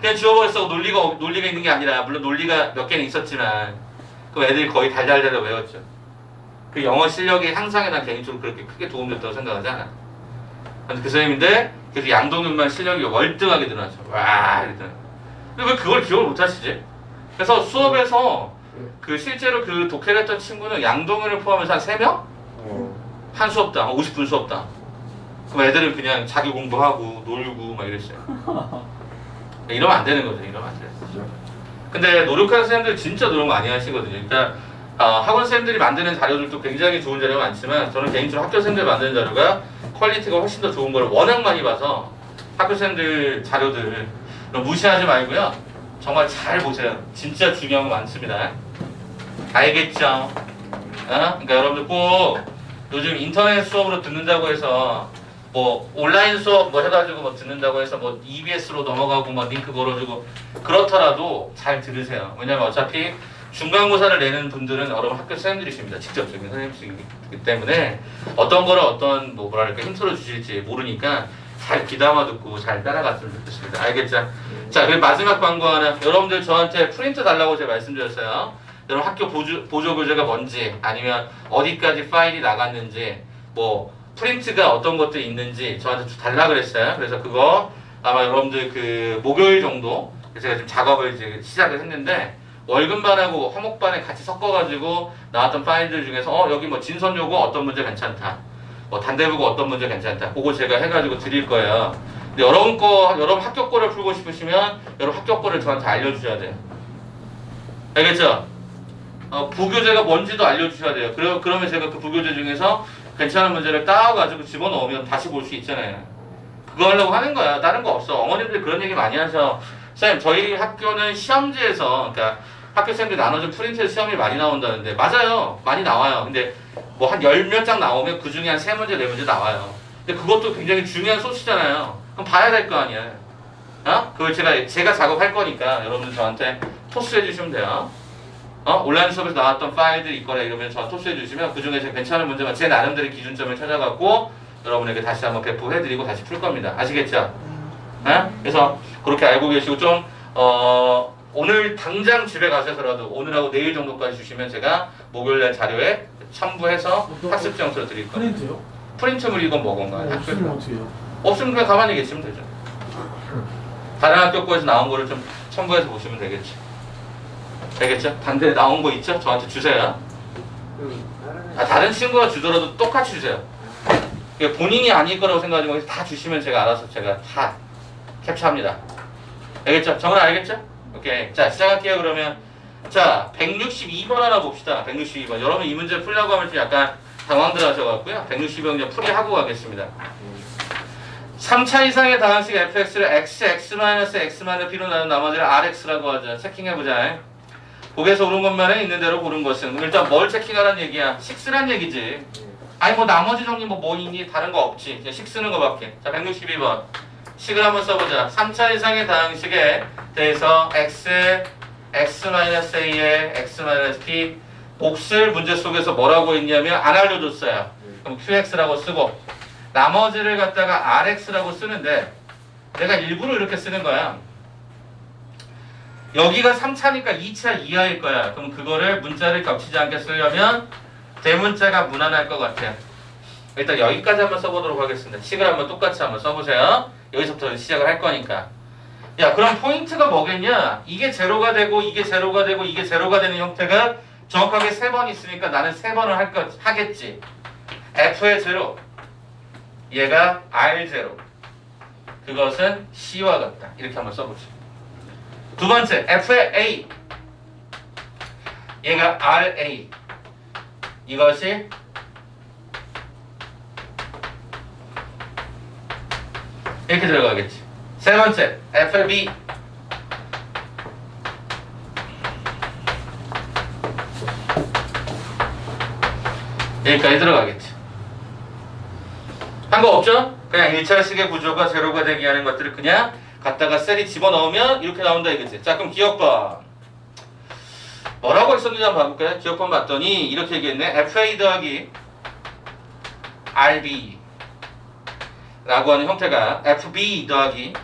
Speaker 1: 그냥 지워버렸어. 논리가 있는 게 아니라, 물론 논리가 몇 개는 있었지만, 그 애들이 거의 달달달 외웠죠. 그 영어 실력의 향상에 난 개인적으로 그렇게 크게 도움됐다고 생각하지 않아. 그 선생님인데, 그래서 양동윤만 실력이 월등하게 늘어났죠. 와, 이러더니. 근데 왜 그걸 기억을 못 하시지? 그래서 수업에서 그 실제로 그 독해를 했던 친구는 양동윤을 포함해서 한 3명? 한 수업당, 50분 수업당. 그럼 애들은 그냥 자기 공부하고 놀고 막 이랬어요. 이러면 안 되는 거죠. 이러면 안 돼요. 근데 노력하는 선생님들 진짜 노력 많이 하시거든요. 그러니까 학원 선생님들이 만드는 자료들도 굉장히 좋은 자료가 많지만 저는 개인적으로 학교 선생님들 만드는 자료가 퀄리티가 훨씬 더 좋은 걸 워낙 많이 봐서 학교 선생님들 자료들 무시하지 말고요. 정말 잘 보세요. 진짜 중요한 거 많습니다. 알겠죠? 그러니까 여러분들 꼭 요즘 인터넷 수업으로 듣는다고 해서 뭐 온라인 수업 뭐 해가지고 뭐 듣는다고 해서 뭐 EBS로 넘어가고 막 링크 걸어주고 그렇더라도 잘 들으세요. 왜냐면 어차피 중간고사를 내는 분들은 여러분 학교 선생님들이십니다. 직접적인 선생님이기 때문에 어떤 거를 어떤 뭐 뭐랄까 힌트를 주실지 모르니까 잘 귀담아 듣고 잘 따라갔으면 좋겠습니다. 알겠죠? 자, 그리고 마지막 광고 하나. 여러분들 저한테 프린트 달라고 제가 말씀드렸어요. 여러분 학교 보조 교재가 뭔지 아니면 어디까지 파일이 나갔는지 뭐 프린트가 어떤 것들이 있는지 저한테 달라 그랬어요. 그래서 그거 아마 여러분들 그 목요일 정도 제가 지금 작업을 이제 시작을 했는데 월급반하고 화목반에 같이 섞어가지고 나왔던 파일들 중에서 여기 뭐 진선 요구 어떤 문제 괜찮다. 뭐 단대부고 어떤 문제 괜찮다. 그거 제가 해가지고 드릴 거예요. 근데 여러분 학교 거를 풀고 싶으시면 여러분 학교 거를 저한테 알려주셔야 돼요. 알겠죠? 부교재가 뭔지도 알려주셔야 돼요. 그러면 제가 그 부교재 중에서 괜찮은 문제를 따와가지고 집어넣으면 다시 볼 수 있잖아요. 그거 하려고 하는 거야. 다른 거 없어. 어머님들이 그런 얘기 많이 하셔. 선생님, 저희 학교는 시험지에서, 그러니까 학교 선생님들 나눠준 프린트에서 시험이 많이 나온다는데, 맞아요. 많이 나와요. 근데 뭐 한 10몇 장 나오면 그 중에 한 3문제, 4문제 나와요. 근데 그것도 굉장히 중요한 소스잖아요. 그럼 봐야 될 거 아니야. 그걸 제가 작업할 거니까 여러분들 저한테 토스해 주시면 돼요. 온라인 수업에서 나왔던 파일들이 있거나 이러면 저 토스해 주시면 그 중에 제가 괜찮은 문제만 제 나름대로 기준점을 찾아갖고 여러분에게 다시 한번 배포해드리고 다시 풀 겁니다. 아시겠죠? 그래서 그렇게 알고 계시고 좀 오늘 당장 집에 가셔서라도 오늘하고 내일 정도까지 주시면 제가 목요일날 자료에 첨부해서 학습 점수를 드릴 거예요.
Speaker 3: 프린트요?
Speaker 1: 프린트물 이건 먹은 거야.
Speaker 3: 없으면 어떻게 해요?
Speaker 1: 없으면 그냥 가만히 계시면 되죠. 다른 학교 거에서 나온 거를 좀 첨부해서 보시면 되겠죠. 되겠죠? 반대 나온 거 있죠? 저한테 주세요. 다른 친구가 주더라도 똑같이 주세요. 본인이 아닐 거라고 생각하지 말고 다 주시면 제가 알아서 제가 다 캡처합니다. 알겠죠? 정은 알겠죠? 오케이. 자, 시작할게요. 그러면 자, 162번 하나 봅시다. 162번. 여러분 이 문제 풀려고 하면 좀 약간 당황들 하셔갖고요. 162번 그냥 풀이하고 가겠습니다. 3차 이상의 다항식 fx를 x, x-b로 나눈 나머지를 rx라고 하죠. 체킹해보자. 보기에서 오른 것만에 있는 대로 고른 것은 일단 뭘 체킹하라는 얘기야? 식쓰란 얘기지. 아니 뭐 나머지 정리 뭐 있니? 다른 거 없지. 그냥 식 쓰는 거밖에. 자, 162번. 식을 한번 써보자. 3차 이상의 다항식에 대해서 x, x-a에 x-p 몫을 문제 속에서 뭐라고 했냐면 안 알려줬어요. 그럼 qx라고 쓰고 나머지를 갖다가 rx라고 쓰는데 내가 일부러 이렇게 쓰는 거야. 여기가 3차니까 2차 이하일 거야. 그럼 그거를 문자를 겹치지 않게 쓰려면 대문자가 무난할 것 같아요. 일단 여기까지 한번 써보도록 하겠습니다. 식을 한번 똑같이 한번 써보세요. 여기서부터 시작을 할 거니까. 야, 그럼 포인트가 뭐겠냐? 이게 제로가 되고 이게 제로가 되고 이게 제로가 되는 형태가 정확하게 3번 있으니까 나는 3번을 하겠지. f의 제로, 얘가 r 제로, 그것은 c와 같다. 이렇게 한번 써보죠. 두 번째, f의 a, 얘가 ra, 이것이 이렇게 들어가겠지. 세 번째, f의 b, 여기까지 들어가겠지. 한 거 없죠? 그냥 1차식의 구조가 제로가 되게 하는 것들을 그냥 갖다가 셀이 집어넣으면 이렇게 나온다 이거지. 자, 그럼 기억번 뭐라고 했었는지 한번 봐볼까요? 기억번 봤더니 이렇게 얘기했네. FA 더하기 RB 라고 하는 형태가 FB 더하기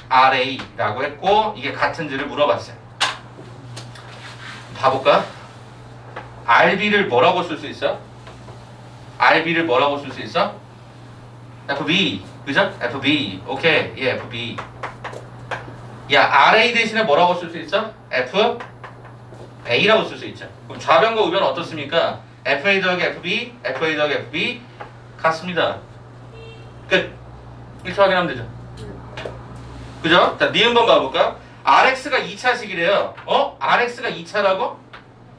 Speaker 1: RA 라고 했고 이게 같은지를 물어봤어요. 봐볼까? RB를 뭐라고 쓸 수 있어? RB를 뭐라고 쓸 수 있어? FB, 그죠? FB, 오케이, 예, FB. 야, RA 대신에 뭐라고 쓸 수 있어? FA라고 쓸 수 있죠. 그럼 좌변과 우변은 어떻습니까? FA 더하기 FB, FA 더하기 FB 같습니다. 끝. 이렇게 확인하면 되죠. 그죠? 자, 니은번 봐볼까? RX가 2차식이래요. RX가 2차라고?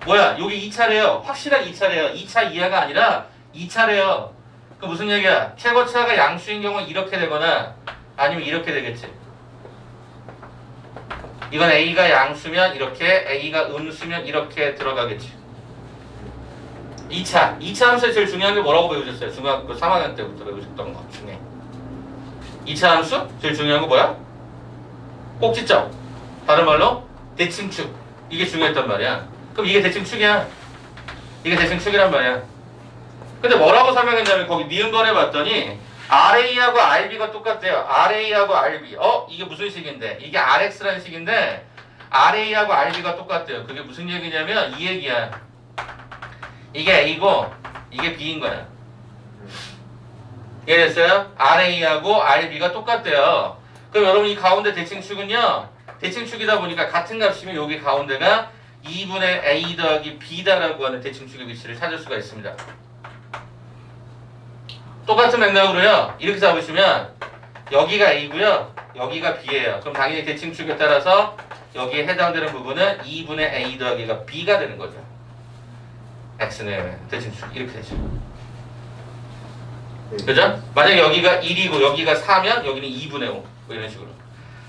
Speaker 1: 뭐야, 여기 2차래요. 확실한 2차래요. 2차 이하가 아니라 2차래요. 그 무슨 얘기야? 최고차가 양수인 경우는 이렇게 되거나 아니면 이렇게 되겠지. 이건 A가 양수면 이렇게, A가 음수면 이렇게 들어가겠지. 2차 함수의 제일 중요한 게 뭐라고 배우셨어요? 중학교 3학년 때부터 배우셨던 것 중에 2차 함수? 제일 중요한 거 뭐야? 꼭지점. 다른 말로 대칭축. 이게 중요했단 말이야. 그럼 이게 대칭축이야. 이게 대칭축이란 말이야. 근데 뭐라고 설명했냐면 거기 니은번에 봤더니 RA하고 RB가 똑같대요. RA하고 RB. 이게 무슨 식인데? 이게 RX라는 식인데 RA하고 RB가 똑같대요. 그게 무슨 얘기냐면 이 얘기야. 이게 A고 이게 B인 거야. 이해됐어요? RA하고 RB가 똑같대요. 그럼 여러분 이 가운데 대칭축은요. 대칭축이다 보니까 같은 값이면 여기 가운데가 2분의 A 더하기 B다라고 하는 대칭축의 위치를 찾을 수가 있습니다. 똑같은 맥락으로요. 이렇게 잡으시면 여기가 A고요. 여기가 B예요. 그럼 당연히 대칭축에 따라서 여기에 해당되는 부분은 2분의 A 더하기가 B가 되는 거죠. X는 대칭축 이렇게 되죠. 그죠? 만약에 여기가 1이고 여기가 4면 여기는 2분의 5 뭐 이런 식으로.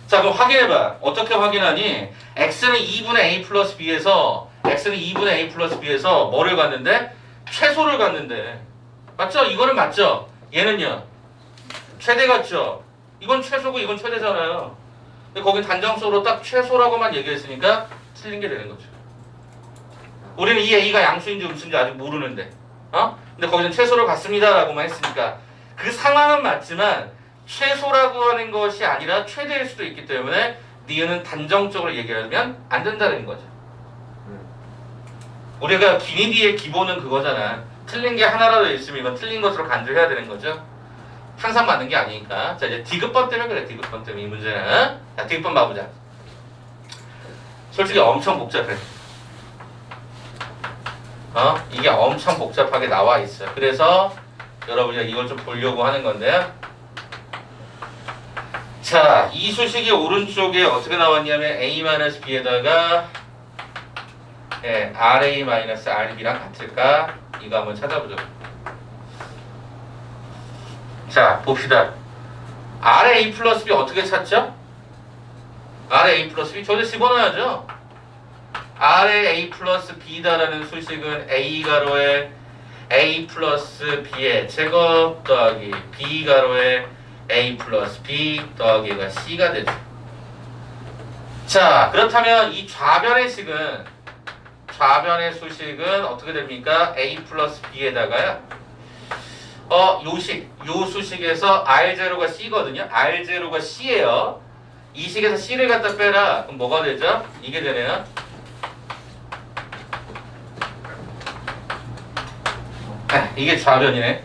Speaker 1: 자, 그럼 확인해봐. 어떻게 확인하니? X는 2분의 A 플러스 B에서 X는 2분의 A 플러스 B에서 뭐를 갔는데? 최소를 갔는데 맞죠? 이거는 맞죠? 얘는요? 최대 같죠? 이건 최소고 이건 최대잖아요. 근데 거긴 단정적으로 딱 최소라고만 얘기했으니까 틀린 게 되는 거죠. 우리는 이 A가 양수인지 음수인지 아직 모르는데, 근데 거기는 최소를 갖습니다라고만 했으니까 그 상황은 맞지만 최소라고 하는 것이 아니라 최대일 수도 있기 때문에 니은은 단정적으로 얘기하면 안 된다는 거죠. 우리가 기니디의 기본은 그거잖아. 틀린 게 하나라도 있으면 이건 틀린 것으로 간주해야 되는 거죠. 항상 맞는 게 아니니까. 자, 이제 디귿번 때문에 그래. 디귿번 때문에 이 문제는. 자, 디귿번 봐보자. 솔직히 엄청 복잡해. 이게 엄청 복잡하게 나와 있어요. 그래서 여러분이 이걸 좀 보려고 하는 건데요. 자, 이 수식이 오른쪽에 어떻게 나왔냐면 A-B에다가 RA-RB랑 같을까? 이거 한번 찾아보죠. 자, 봅시다. RA 플러스 B 어떻게 찾죠? RA 플러스 B 저기다 집어넣어야죠. RA 플러스 B다라는 수식은 A 가로에 A 플러스 B의 제곱 더하기 B 가로에 A 플러스 B 더하기가 C가 되죠. 자, 그렇다면 이 좌변의 수식은 어떻게 됩니까? A 플러스 B에다가요. 요 수식에서 R0가 C거든요. R0가 C예요. 이 식에서 C를 갖다 빼라. 그럼 뭐가 되죠? 이게 되네요. 이게 좌변이네.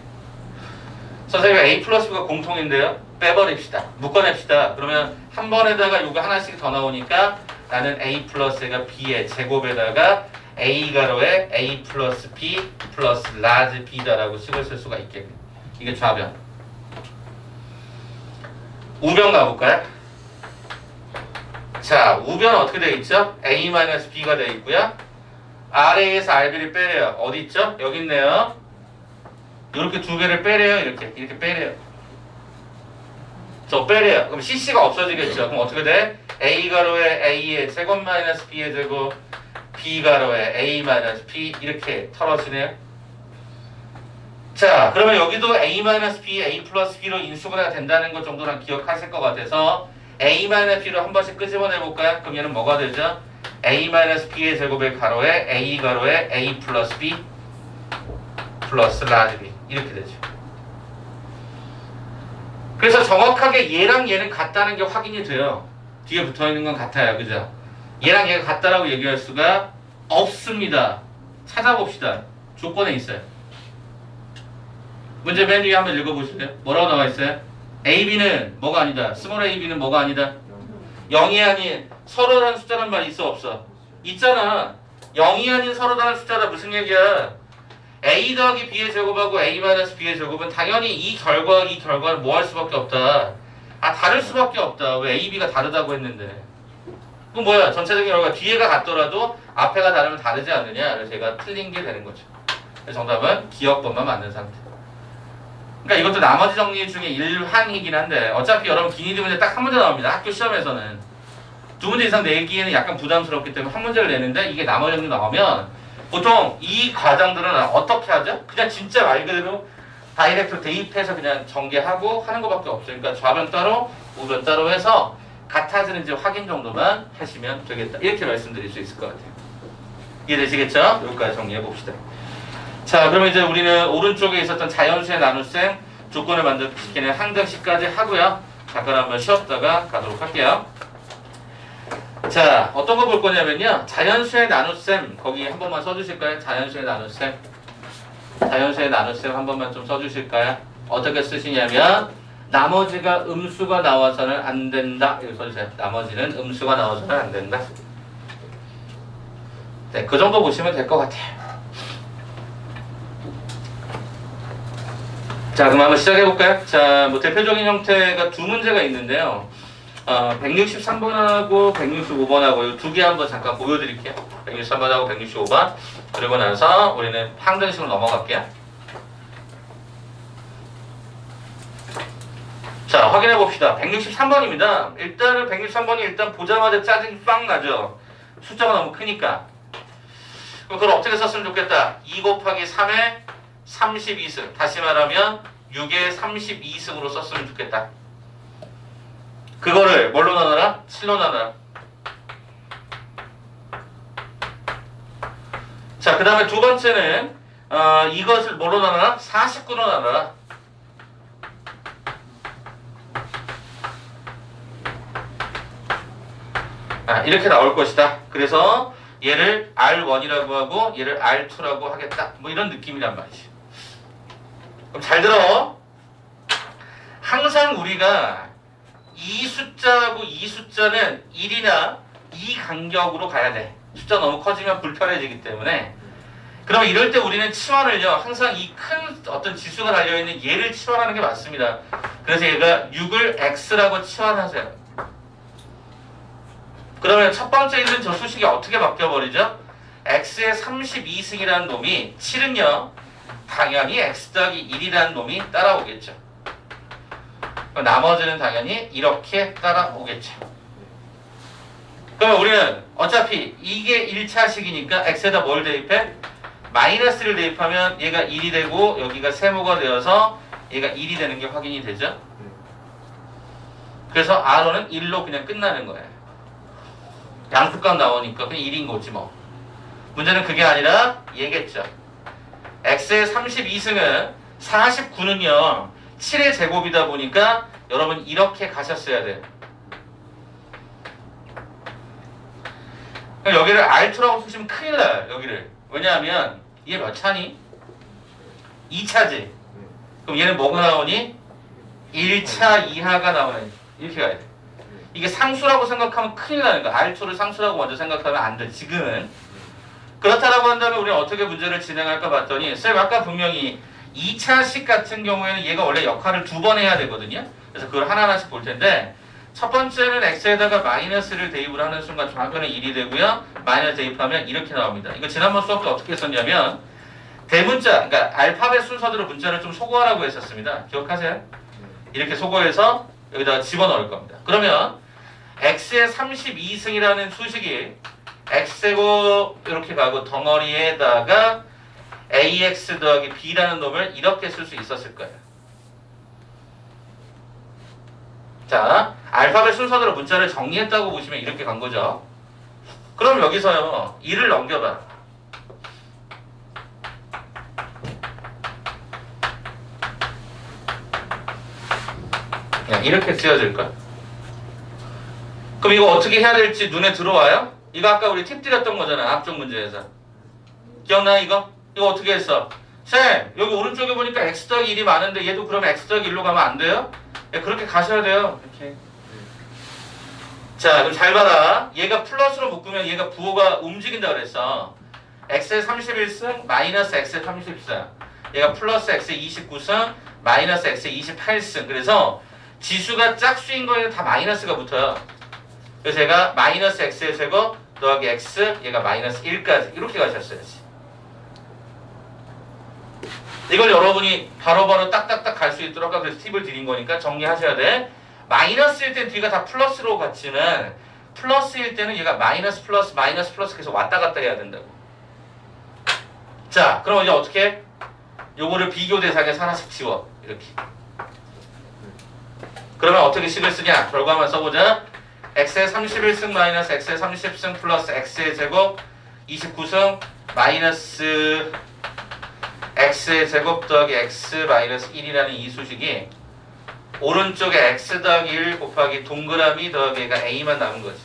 Speaker 1: 선생님 A 플러스 B가 공통인데요. 빼버립시다. 묶어냅시다. 그러면 한 번에다가 요거 하나씩 더 나오니까 나는 A 플러스가 B의 제곱에다가 A 가로에 A 플러스 B 플러스 라지 B다라고 식을 쓸 수가 있겠네. 이게 좌변. 우변 가볼까요? 자, 우변 어떻게 되어 있죠? A-B가 되어 있고요. RA에서 RB를 빼래요. 어디 있죠? 여기 있네요. 이렇게 두 개를 빼래요. 이렇게 빼래요. 저 빼래요. 그럼 CC가 없어지겠죠. 그럼 어떻게 돼? A 가로에 A의 제곱 마이너스 B의 제곱 B 가로에 A 마이너스 B 이렇게 털어지네요. 자, 그러면 여기도 A 마이너스 B, A 플러스 B로 인수분해가 된다는 것 정도는 기억하실 것 같아서 A 마이너스 B로 한 번씩 끄집어내 볼까요? 그럼 얘는 뭐가 되죠? A 마이너스 B의 제곱의 가로에 A 가로에 A 플러스 B 플러스 라지 B 이렇게 되죠. 그래서 정확하게 얘랑 얘는 같다는 게 확인이 돼요. 뒤에 붙어있는 건 같아요. 그죠? 얘랑 얘가 같다라고 얘기할 수가 없습니다. 찾아봅시다. 조건에 있어요. 문제 맨 위에 한번 읽어보실래요? 뭐라고 나와 있어요? AB는 뭐가 아니다. 스몰 AB는 뭐가 아니다. 0이 아닌 서로라는 숫자란 말이 있어 없어? 있잖아. 0이 아닌 서로라는 숫자라 무슨 얘기야? A 더하기 B의 제곱하고 A 마이너스 B의 제곱은 당연히 이 결과를 뭐 할 수밖에 없다. 다를 수밖에 없다. 왜 A, B가 다르다고 했는데. 그럼 뭐야? 전체적인 결과가 뒤에가 같더라도 앞에가 다르면 다르지 않느냐? 그래서 제가 틀린 게 되는 거죠. 그래서 정답은 기억번만 맞는 상태. 그러니까 이것도 나머지 정리 중에 일환이긴 한데 어차피 여러분 기니드 문제 딱 한 문제 나옵니다. 학교 시험에서는. 두 문제 이상 내기에는 약간 부담스럽기 때문에 한 문제를 내는데 이게 나머지 정리 나오면 보통 이 과정들은 어떻게 하죠? 그냥 진짜 말 그대로 다이렉트로 대입해서 그냥 전개하고 하는 것밖에 없으니까 좌변 따로 우변 따로 해서 같아지는지 확인 정도만 하시면 되겠다. 이렇게 말씀드릴 수 있을 것 같아요. 이해되시겠죠? 여기까지 정리해 봅시다. 자, 그러면 이제 우리는 오른쪽에 있었던 자연수의 나눗셈 조건을 만들기는 항등식까지 하고요. 잠깐 한번 쉬었다가 가도록 할게요. 자, 어떤 거 볼 거냐면요. 자연수의 나눗셈 거기 한 번만 써주실까요? 자연수의 나눗셈. 자연수의 나눗셈 한 번만 좀 써주실까요? 어떻게 쓰시냐면 나머지가 음수가 나와서는 안 된다. 이렇게 써주세요. 나머지는 음수가 나와서는 안 된다. 네, 그 정도 보시면 될 것 같아요. 자, 그럼 한번 시작해볼까요? 자, 뭐 대표적인 형태가 두 문제가 있는데요. 163번하고 165번하고 이 두 개 한번 잠깐 보여드릴게요. 163번하고 165번. 그리고 나서 우리는 항등식으로 넘어갈게요. 자, 확인해 봅시다. 163번입니다. 일단은 163번이 일단 보자마자 짜증이 빵 나죠. 숫자가 너무 크니까. 그럼 그걸 어떻게 썼으면 좋겠다. 2 곱하기 3에 32승. 다시 말하면 6의 32승으로 썼으면 좋겠다. 그거를 뭘로 나눠라? 7로 나눠라. 자, 그 다음에 두 번째는 이것을 뭐로 나눠라? 49로 나눠라. 이렇게 나올 것이다. 그래서 얘를 R1이라고 하고 얘를 R2라고 하겠다. 뭐 이런 느낌이란 말이지. 그럼 잘 들어. 항상 우리가 이 숫자하고 이 숫자는 1이나 이 간격으로 가야 돼. 숫자 너무 커지면 불편해지기 때문에. 그럼 이럴 때 우리는 치환을요. 항상 이 큰 어떤 지수가 달려있는 얘를 치환하는 게 맞습니다. 그래서 얘가 6을 X라고 치환하세요. 그러면 첫 번째 있는 저 수식이 어떻게 바뀌어버리죠? X의 32승이라는 놈이 7은요. 당연히 X 더하기 1이라는 놈이 따라오겠죠. 그럼 나머지는 당연히 이렇게 따라오겠죠. 그러면 우리는 어차피 이게 1차식이니까 X에다 뭘 대입해? 마이너스를 대입하면 얘가 1이 되고 여기가 세모가 되어서 얘가 1이 되는 게 확인이 되죠. 그래서 R호는 1로 그냥 끝나는 거예요. 양수값 나오니까 그냥 1인 거지 뭐. 문제는 그게 아니라 얘겠죠. X의 32승은 49는요 7의 제곱이다 보니까 여러분 이렇게 가셨어야 돼요. 그럼 여기를 R2라고 쓰시면 큰일 나요. 여기를. 왜냐하면 얘 몇 차니? 2차지. 그럼 얘는 뭐가 나오니? 1차 이하가 나와야지. 이렇게 가야 돼. 이게 상수라고 생각하면 큰일 나는 거야. R2를 상수라고 먼저 생각하면 안 돼. 지금은. 그렇다라고 한다면 우리는 어떻게 문제를 진행할까 봤더니 쌤 아까 분명히 2차식 같은 경우에는 얘가 원래 역할을 2번 해야 되거든요. 그래서 그걸 하나하나씩 볼 텐데 첫 번째는 X에다가 마이너스를 대입을 하는 순간 좌변은 1이 되고요. 마이너스 대입하면 이렇게 나옵니다. 이거 지난번 수업 때 어떻게 했었냐면 대문자, 그러니까 알파벳 순서대로 문자를 좀 소거하라고 했었습니다. 기억하세요? 이렇게 소거해서 여기다가 집어넣을 겁니다. 그러면 X의 32승이라는 수식이 X제곱 이렇게 가고 덩어리에다가 AX 더하기 B라는 놈을 이렇게 쓸 수 있었을 거예요. 자, 알파벳 순서대로 문자를 정리했다고 보시면 이렇게 간 거죠. 그럼 여기서요 1을 넘겨봐. 그냥 이렇게 쓰여질 거야. 그럼 이거 어떻게 해야 될지 눈에 들어와요? 이거 아까 우리 팁 드렸던 거잖아. 앞쪽 문제에서. 기억나 이거? 이거 어떻게 했어? 쌤 여기 오른쪽에 보니까 X 더하기 1이 많은데 얘도 그러면 X 더하기 1로 가면 안 돼요? 네, 그렇게 가셔야 돼요. 이렇게. 자 그럼 잘 봐라. 얘가 플러스로 묶으면 얘가 부호가 움직인다 그랬어. X의 31승 마이너스 X의 30승. 얘가 플러스 X의 29승 마이너스 X의 28승. 그래서 지수가 짝수인 거에는 다 마이너스가 붙어요. 그래서 얘가 마이너스 X의 제곱 더하기 X 얘가 마이너스 1까지 이렇게 가셨어야지. 이걸 여러분이 바로바로 딱딱딱 갈 수 있도록 아까 그래서 팁을 드린 거니까 정리하셔야 돼. 마이너스일 땐 뒤가 다 플러스로 갔지만 플러스일 때는 얘가 마이너스 플러스 마이너스 플러스 계속 왔다 갔다 해야 된다고. 자 그럼 이제 어떻게 해? 요거를 비교 대상에서 하나씩 지워. 이렇게. 그러면 어떻게 식을 쓰냐? 결과만 써보자. X의 31승 마이너스 X의 30승 플러스 X의 제곱 29승 마이너스 X의 제곱 더하기 X 마이너스 1이라는 이 수식이 오른쪽에 X 더하기 1 곱하기 동그라미 더하기 얘가 A만 남은 거지.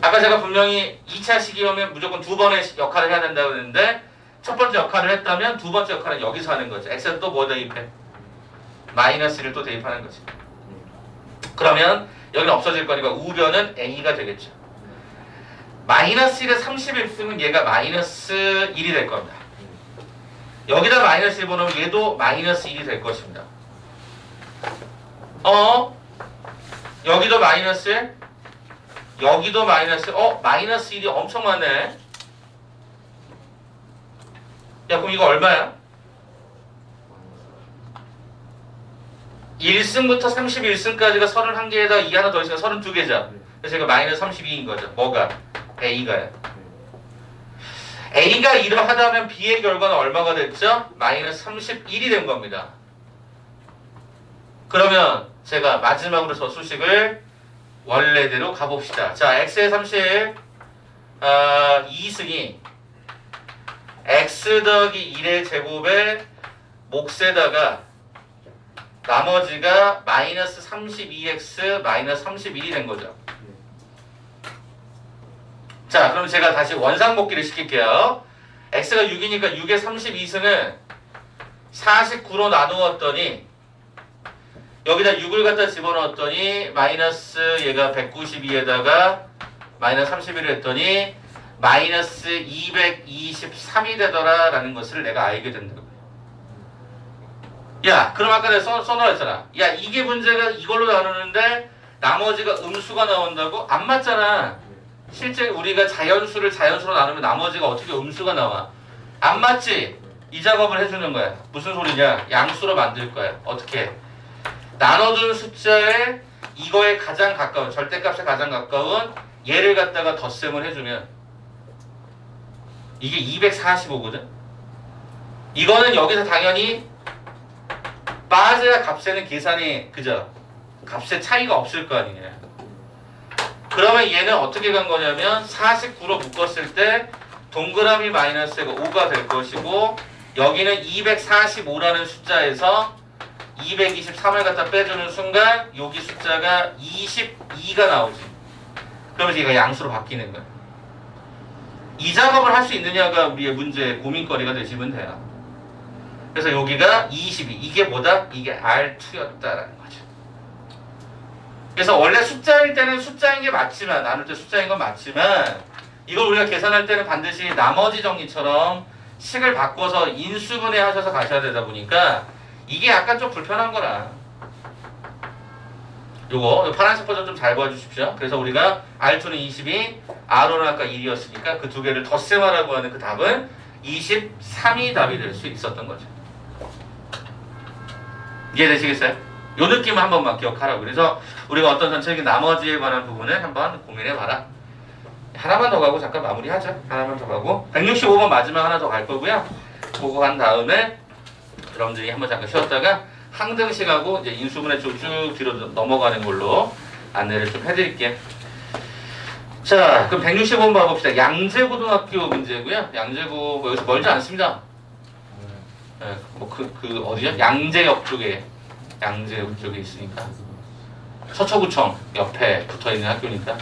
Speaker 1: 아까 제가 분명히 2차식이 오면 무조건 두 번의 역할을 해야 된다고 했는데 첫 번째 역할을 했다면 두 번째 역할은 여기서 하는 거지. X는 또 뭐 대입해? 마이너스를 또 대입하는 거지. 그러면 여기는 없어질 거니까 우변은 A가 되겠죠. 마이너스 1에 31쓰면 얘가 마이너스 1이 될 겁니다. 여기다 마이너스 1 보내면 얘도 마이너스 1이 될 것입니다. 여기도 마이너스 1, 여기도 마이너스 마이너스 1이 엄청 많네. 야 그럼 이거 얼마야? 1승부터 31승까지가 31개에다 2 하나 더 있으니까 32개죠. 그래서 이거 마이너스 32인 거죠. 뭐가? A가요. A가 이러하다면 B의 결과는 얼마가 됐죠? 마이너스 31이 된 겁니다. 그러면 제가 마지막으로 저 수식을 원래대로 가봅시다. 자, x의 30 2승이 x 더하기 1의 제곱에 몫에다가 나머지가 마이너스 32x 마이너스 31이 된 거죠. 자, 그럼 제가 다시 원상복귀를 시킬게요. x가 6이니까 6의 32승은 49로 나누었더니 여기다 6을 갖다 집어넣었더니 마이너스 얘가 192에다가 마이너스 31을 했더니 마이너스 223이 되더라 라는 것을 내가 알게 된다고요. 야, 그럼 아까 내가 써놓았잖아. 야, 이게 문제가 이걸로 나누는데 나머지가 음수가 나온다고? 안 맞잖아. 실제 우리가 자연수를 자연수로 나누면 나머지가 어떻게 음수가 나와? 안 맞지? 이 작업을 해주는 거야. 무슨 소리냐? 양수로 만들 거야. 어떻게? 나눠준 숫자에 이거에 가장 가까운, 절대값에 가장 가까운 얘를 갖다가 덧셈을 해주면 이게 245거든? 이거는 여기서 당연히 빠져야 값에는 계산이, 그죠? 값에 차이가 없을 거 아니냐. 그러면 얘는 어떻게 간 거냐면 49로 묶었을 때 동그라미 마이너스가 5가 될 것이고 여기는 245라는 숫자에서 223을 갖다 빼주는 순간 여기 숫자가 22가 나오지. 그러면 얘가 양수로 바뀌는 거야. 이 작업을 할 수 있느냐가 우리의 문제 고민거리가 되시면 돼요. 그래서 여기가 22. 이게 뭐다? 이게 R2였다라는 거죠. 그래서 원래 숫자일 때는 숫자인 게 맞지만, 나눌 때 숫자인 건 맞지만 이걸 우리가 계산할 때는 반드시 나머지 정리처럼 식을 바꿔서 인수분해 하셔서 가셔야 되다 보니까 이게 약간 좀 불편한 거라. 요거 파란색 버전 좀 잘 봐주십시오. 그래서 우리가 R2는 22, R는 아까 1이었으니까 그 두 개를 덧셈하라고 하는 그 답은 23이 답이 될 수 있었던 거죠. 이해되시겠어요? 요 느낌을 한 번만 기억하라고. 그래서 우리가 어떤 전체적인 나머지에 관한 부분을 한번 고민해봐라. 하나만 더 가고 잠깐 마무리하죠. 하나만 더 가고 165번 마지막 하나 더 갈 거고요. 그거 간 다음에 여러분들이 한번 잠깐 쉬었다가 항등식하고 이제 인수분해 쭉 뒤로 넘어가는 걸로 안내를 좀 해드릴게요. 자, 그럼 165번 봐봅시다. 양재고등학교 문제고요. 양재고 뭐 여기서 멀지 않습니다. 네, 뭐 어디죠? 양재역 쪽에 있으니까 서초구청 옆에 붙어있는 학교니까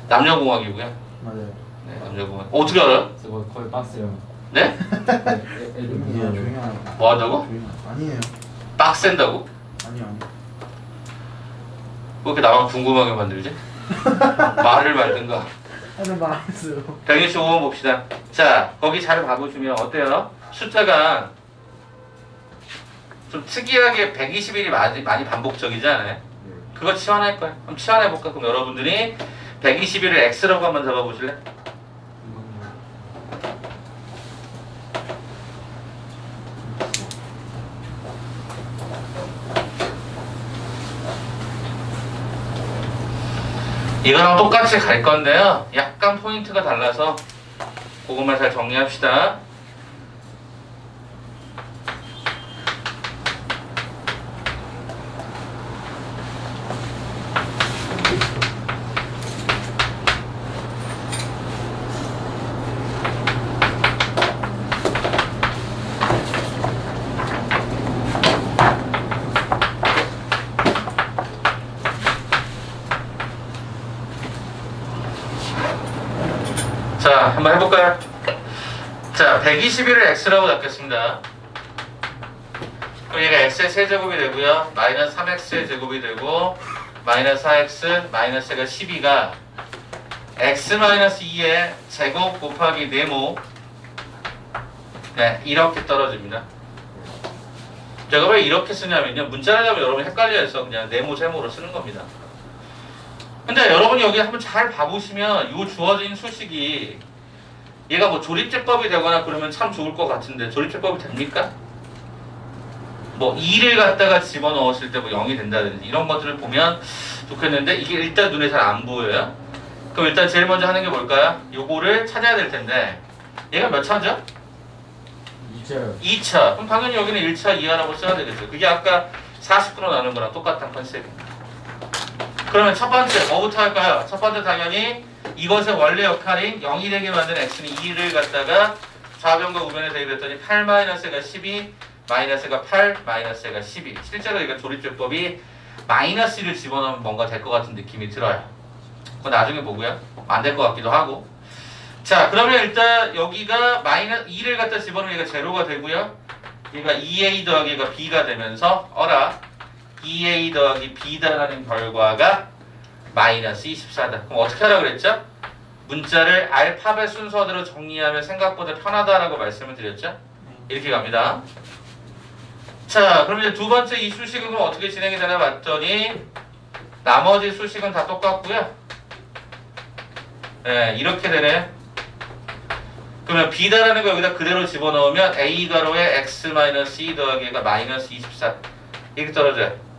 Speaker 1: 남녀공학이고요.
Speaker 3: 맞아요.
Speaker 1: 네, 남녀공학. 어떻게 알아요?
Speaker 2: 저거 거의 빡세요.
Speaker 1: 네?
Speaker 2: 애들
Speaker 3: 조용히 해요. 조용히 하라고.
Speaker 1: 뭐 한다고?
Speaker 3: 조용히 하라고. 아니에요.
Speaker 1: 빡센다고?
Speaker 3: 아니요.
Speaker 1: 왜 이렇게 나만 궁금하게 만들지? 말을 말든가.
Speaker 3: 하는 말 안 했어요.
Speaker 1: 165번 봅시다. 자, 거기 잘 봐보시면 어때요? 숫자가 좀 특이하게 121이 많이 반복적이지 않아요? 그거 치환할 거야. 그럼 치환해볼까? 그럼 여러분들이 121을 X라고 한번 잡아보실래? 이거랑 똑같이 갈 건데요. 약간 포인트가 달라서 그것만 잘 정리합시다. 자, 한번 해볼까요? 자, 121을 x라고 잡겠습니다. 그럼 얘가 x의 세제곱이 되고요. 마이너스 3x의 제곱이 되고 마이너스 4x 마이너스가 12가 x 마이너스 2의 제곱 곱하기 네모 네, 이렇게 떨어집니다. 제가 왜 이렇게 쓰냐면요. 문자를 하면 여러분이 헷갈려해서 그냥 네모 세모로 쓰는 겁니다. 근데 여러분이 여기 한번 잘 봐보시면 이 주어진 수식이 얘가 뭐 조립제법이 되거나 그러면 참 좋을 것 같은데 조립제법이 됩니까? 뭐 2를 갖다가 집어넣었을 때 뭐 0이 된다든지 이런 것들을 보면 좋겠는데 이게 일단 눈에 잘 안 보여요. 그럼 일단 제일 먼저 하는 게 뭘까요? 요거를 찾아야 될 텐데 얘가 몇 차죠?
Speaker 2: 2차요.
Speaker 1: 2차. 그럼 당연히 여기는 1차 이하라고 써야 되겠죠. 그게 아까 49로 나누는 거랑 똑같은 컨셉입니다. 그러면 첫 번째 뭐부터 할까요? 첫 번째 당연히 이것의 원래 역할인 0이 되게 만든 x는 2를 갖다가 좌변과 우변에 대입했더니 8-가 12, 마이너스가 8, 마이너스가 12. 실제로 이거 조립제법이 마이너스 1을 집어넣으면 뭔가 될 것 같은 느낌이 들어요. 그거 나중에 보고요. 안 될 것 같기도 하고. 자, 그러면 일단 여기가 마이너스 2를 갖다 집어넣으면 얘가 제로가 되고요. 얘가 2a 더하기 얘가 b가 되면서 어라 2a 더하기 b다라는 결과가 마이너스 24다. 그럼 어떻게 하라고 그랬죠? 문자를 알파벳 순서대로 정리하면 생각보다 편하다라고 말씀을 드렸죠? 이렇게 갑니다. 자, 그럼 이제 두 번째 이 수식은 그럼 어떻게 진행이 되나 봤더니 나머지 수식은 다 똑같고요. 네, 이렇게 되네. 그러면 b다라는 거 여기다 그대로 집어넣으면 a 가로에 x-2 더하기 얘가 마이너스 24 이렇게 떨어져요.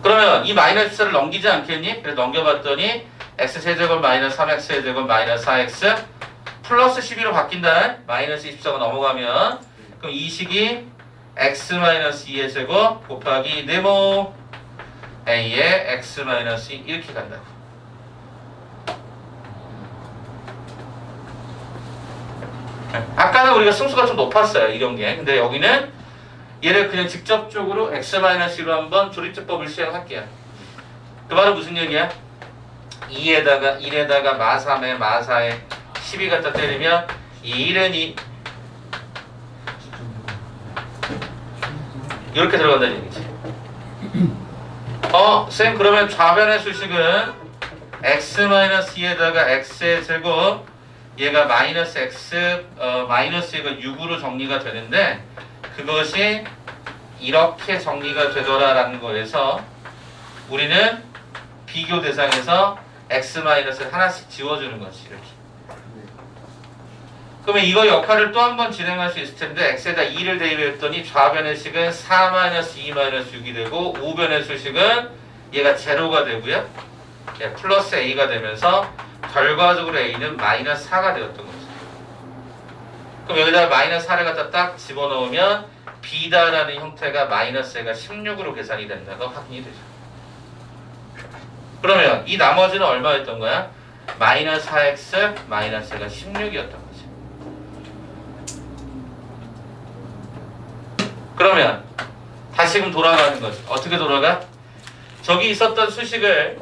Speaker 1: 그러면 이 마이너스 14를 넘기지 않겠니? 그래서 넘겨봤더니 x세제곱 마이너스 3x세제곱 마이너스 4x 플러스 12로 바뀐다. 마이너스 24가 넘어가면 그럼 이 식이 x-2의 제곱 곱하기 네모 a의 x-2 이렇게 간다고. 아까는 우리가 승수가 좀 높았어요. 이런 게. 근데 여기는 얘를 그냥 직접적으로 x-1로 한번 조립제법을 시행할게요. 그 말은 무슨 얘기야? 2에다가 1에다가 마3에 마4에 12 갖다 때리면 이 1은 2 이렇게 들어간다는 얘기지. 쌤 그러면 좌변의 수식은 x-2에다가 x의 제곱 얘가 마이너스 x 마이너스 얘가 6으로 정리가 되는데 그것이 이렇게 정리가 되더라라는 거에서 우리는 비교 대상에서 x-를 하나씩 지워주는 거지. 이렇게. 그러면 이거 역할을 또 한 번 진행할 수 있을 텐데 x에다 2를 대입했더니 좌변의 식은 4-2-6이 되고 우변의 수식은 얘가 제로가 되고요. 플러스 a가 되면서 결과적으로 a는 마이너스 4가 되었던 거죠. 그럼 여기다 마이너스 4를 갖다 딱 집어넣으면 b다라는 형태가 마이너스가 16으로 계산이 된다고 확인이 되죠. 그러면 이 나머지는 얼마였던 거야? 마이너스 4x 마이너스가 16이었던 거지. 그러면 다시금 돌아가는 거지. 어떻게 돌아가? 저기 있었던 수식을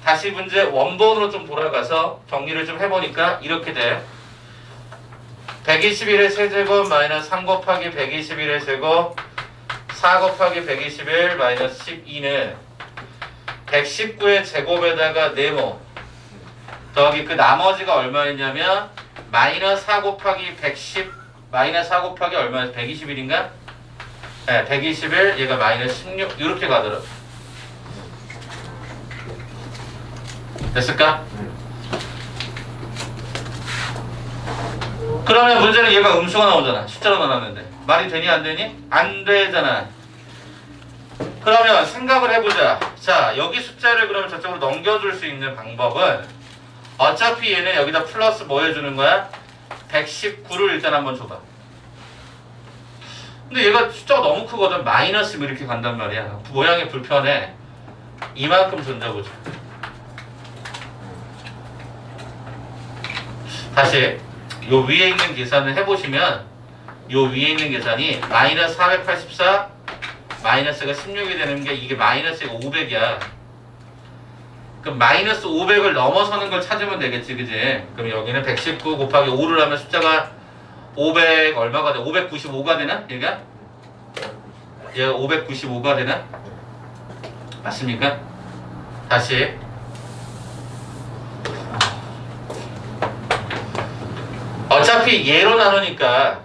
Speaker 1: 다시 문제 원본으로 좀 돌아가서 정리를 좀 해보니까 이렇게 돼요. 121의 세제곱 마이너스 3 곱하기 121의 제곱 4 곱하기 121 마이너스 12는 119의 제곱에다가 네모 더하기 그 나머지가 얼마였냐면 마이너스 4 곱하기 110 마이너스 4 곱하기 얼마였어? 121인가? 네, 121 얘가 마이너스 16 이렇게 가더라고. 됐을까? 그러면 문제는 얘가 음수가 나오잖아. 숫자로 나왔는데 말이 되니 안 되니? 안 되잖아. 그러면 생각을 해보자. 자, 여기 숫자를 그러면 저쪽으로 넘겨줄 수 있는 방법은 어차피 얘는 여기다 플러스 뭐 해주는 거야? 119를 일단 한번 줘봐. 근데 얘가 숫자가 너무 크거든. 마이너스면 이렇게 간단 말이야. 모양이 불편해. 이만큼 던져보자. 다시 요 위에 있는 계산을 해보시면 요 위에 있는 계산이 마이너스 484 마이너스가 16이 되는 게 이게 마이너스가 500이야. 그럼 마이너스 500을 넘어서는 걸 찾으면 되겠지, 그지? 그럼 여기는 119 곱하기 5를 하면 숫자가 500 얼마가 돼? 595가 되나? 얘가? 얘가 595가 되나? 맞습니까? 다시 어차피 얘로 나누니까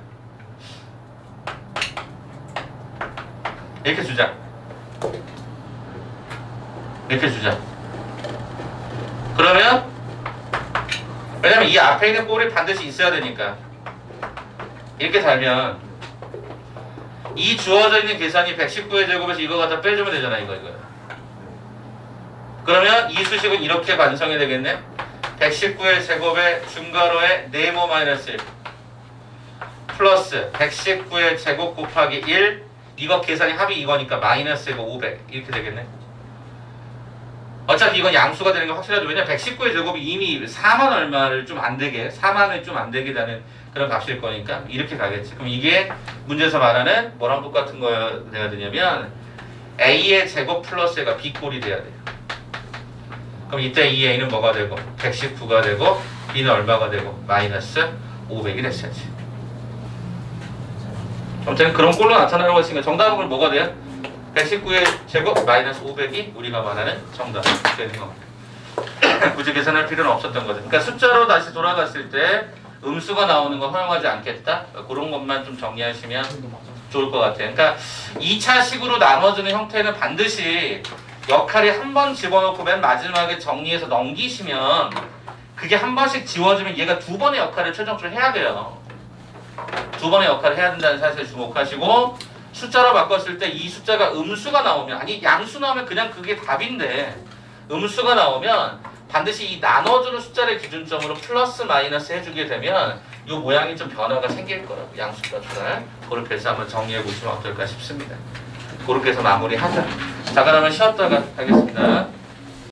Speaker 1: 이렇게 주자. 이렇게 주자. 그러면 왜냐면 이 앞에 있는 꼴이 반드시 있어야 되니까 이렇게 달면 이 주어져 있는 계산이 119의 제곱에서 이거 갖다 빼주면 되잖아. 이거 그러면 이 수식은 이렇게 반성이 되겠네. 119의 제곱에 중괄호에 네모 마이너스 1 플러스 119의 제곱 곱하기 1 이거 계산이 합이 이거니까 마이너스 이거 500 이렇게 되겠네. 어차피 이건 양수가 되는 게 확실하죠. 왜냐면 119의 제곱이 이미 4만 얼마를 좀 안 되게 4만을 좀 안 되게 되는 그런 값일 거니까 이렇게 가겠지. 그럼 이게 문제에서 말하는 뭐랑 똑같은 거야 돼야 되냐면 A의 제곱 플러스 A가 B꼴이 돼야 돼요. 그럼 이때 이 A는 뭐가 되고 119가 되고 B는 얼마가 되고 마이너스 500이 됐어야지. 아무튼 그런 꼴로 나타나는 것이니까 정답은 뭐가 돼요? 119의 제곱 마이너스 500이 우리가 말하는 정답 되는 겁니다. 굳이 계산할 필요는 없었던 거죠. 그러니까 숫자로 다시 돌아갔을 때 음수가 나오는 거 허용하지 않겠다. 그런 것만 좀 정리하시면 좋을 것 같아요. 그러니까 2차식으로 나눠주는 형태는 반드시 역할이 한 번 집어넣고 맨 마지막에 정리해서 넘기시면 그게 한 번씩 지워지면 얘가 두 번의 역할을 최종적으로 해야 돼요. 두 번의 역할을 해야 된다는 사실에 주목하시고 숫자로 바꿨을 때 이 숫자가 음수가 나오면 아니 양수 나오면 그냥 그게 답인데 음수가 나오면 반드시 이 나눠주는 숫자를 기준점으로 플러스 마이너스 해주게 되면 이 모양이 좀 변화가 생길 거라고 양수값을 그렇게 해서 한번 정리해 보시면 어떨까 싶습니다. 그렇게 해서 마무리하자. 자 그러면 쉬었다가 하겠습니다.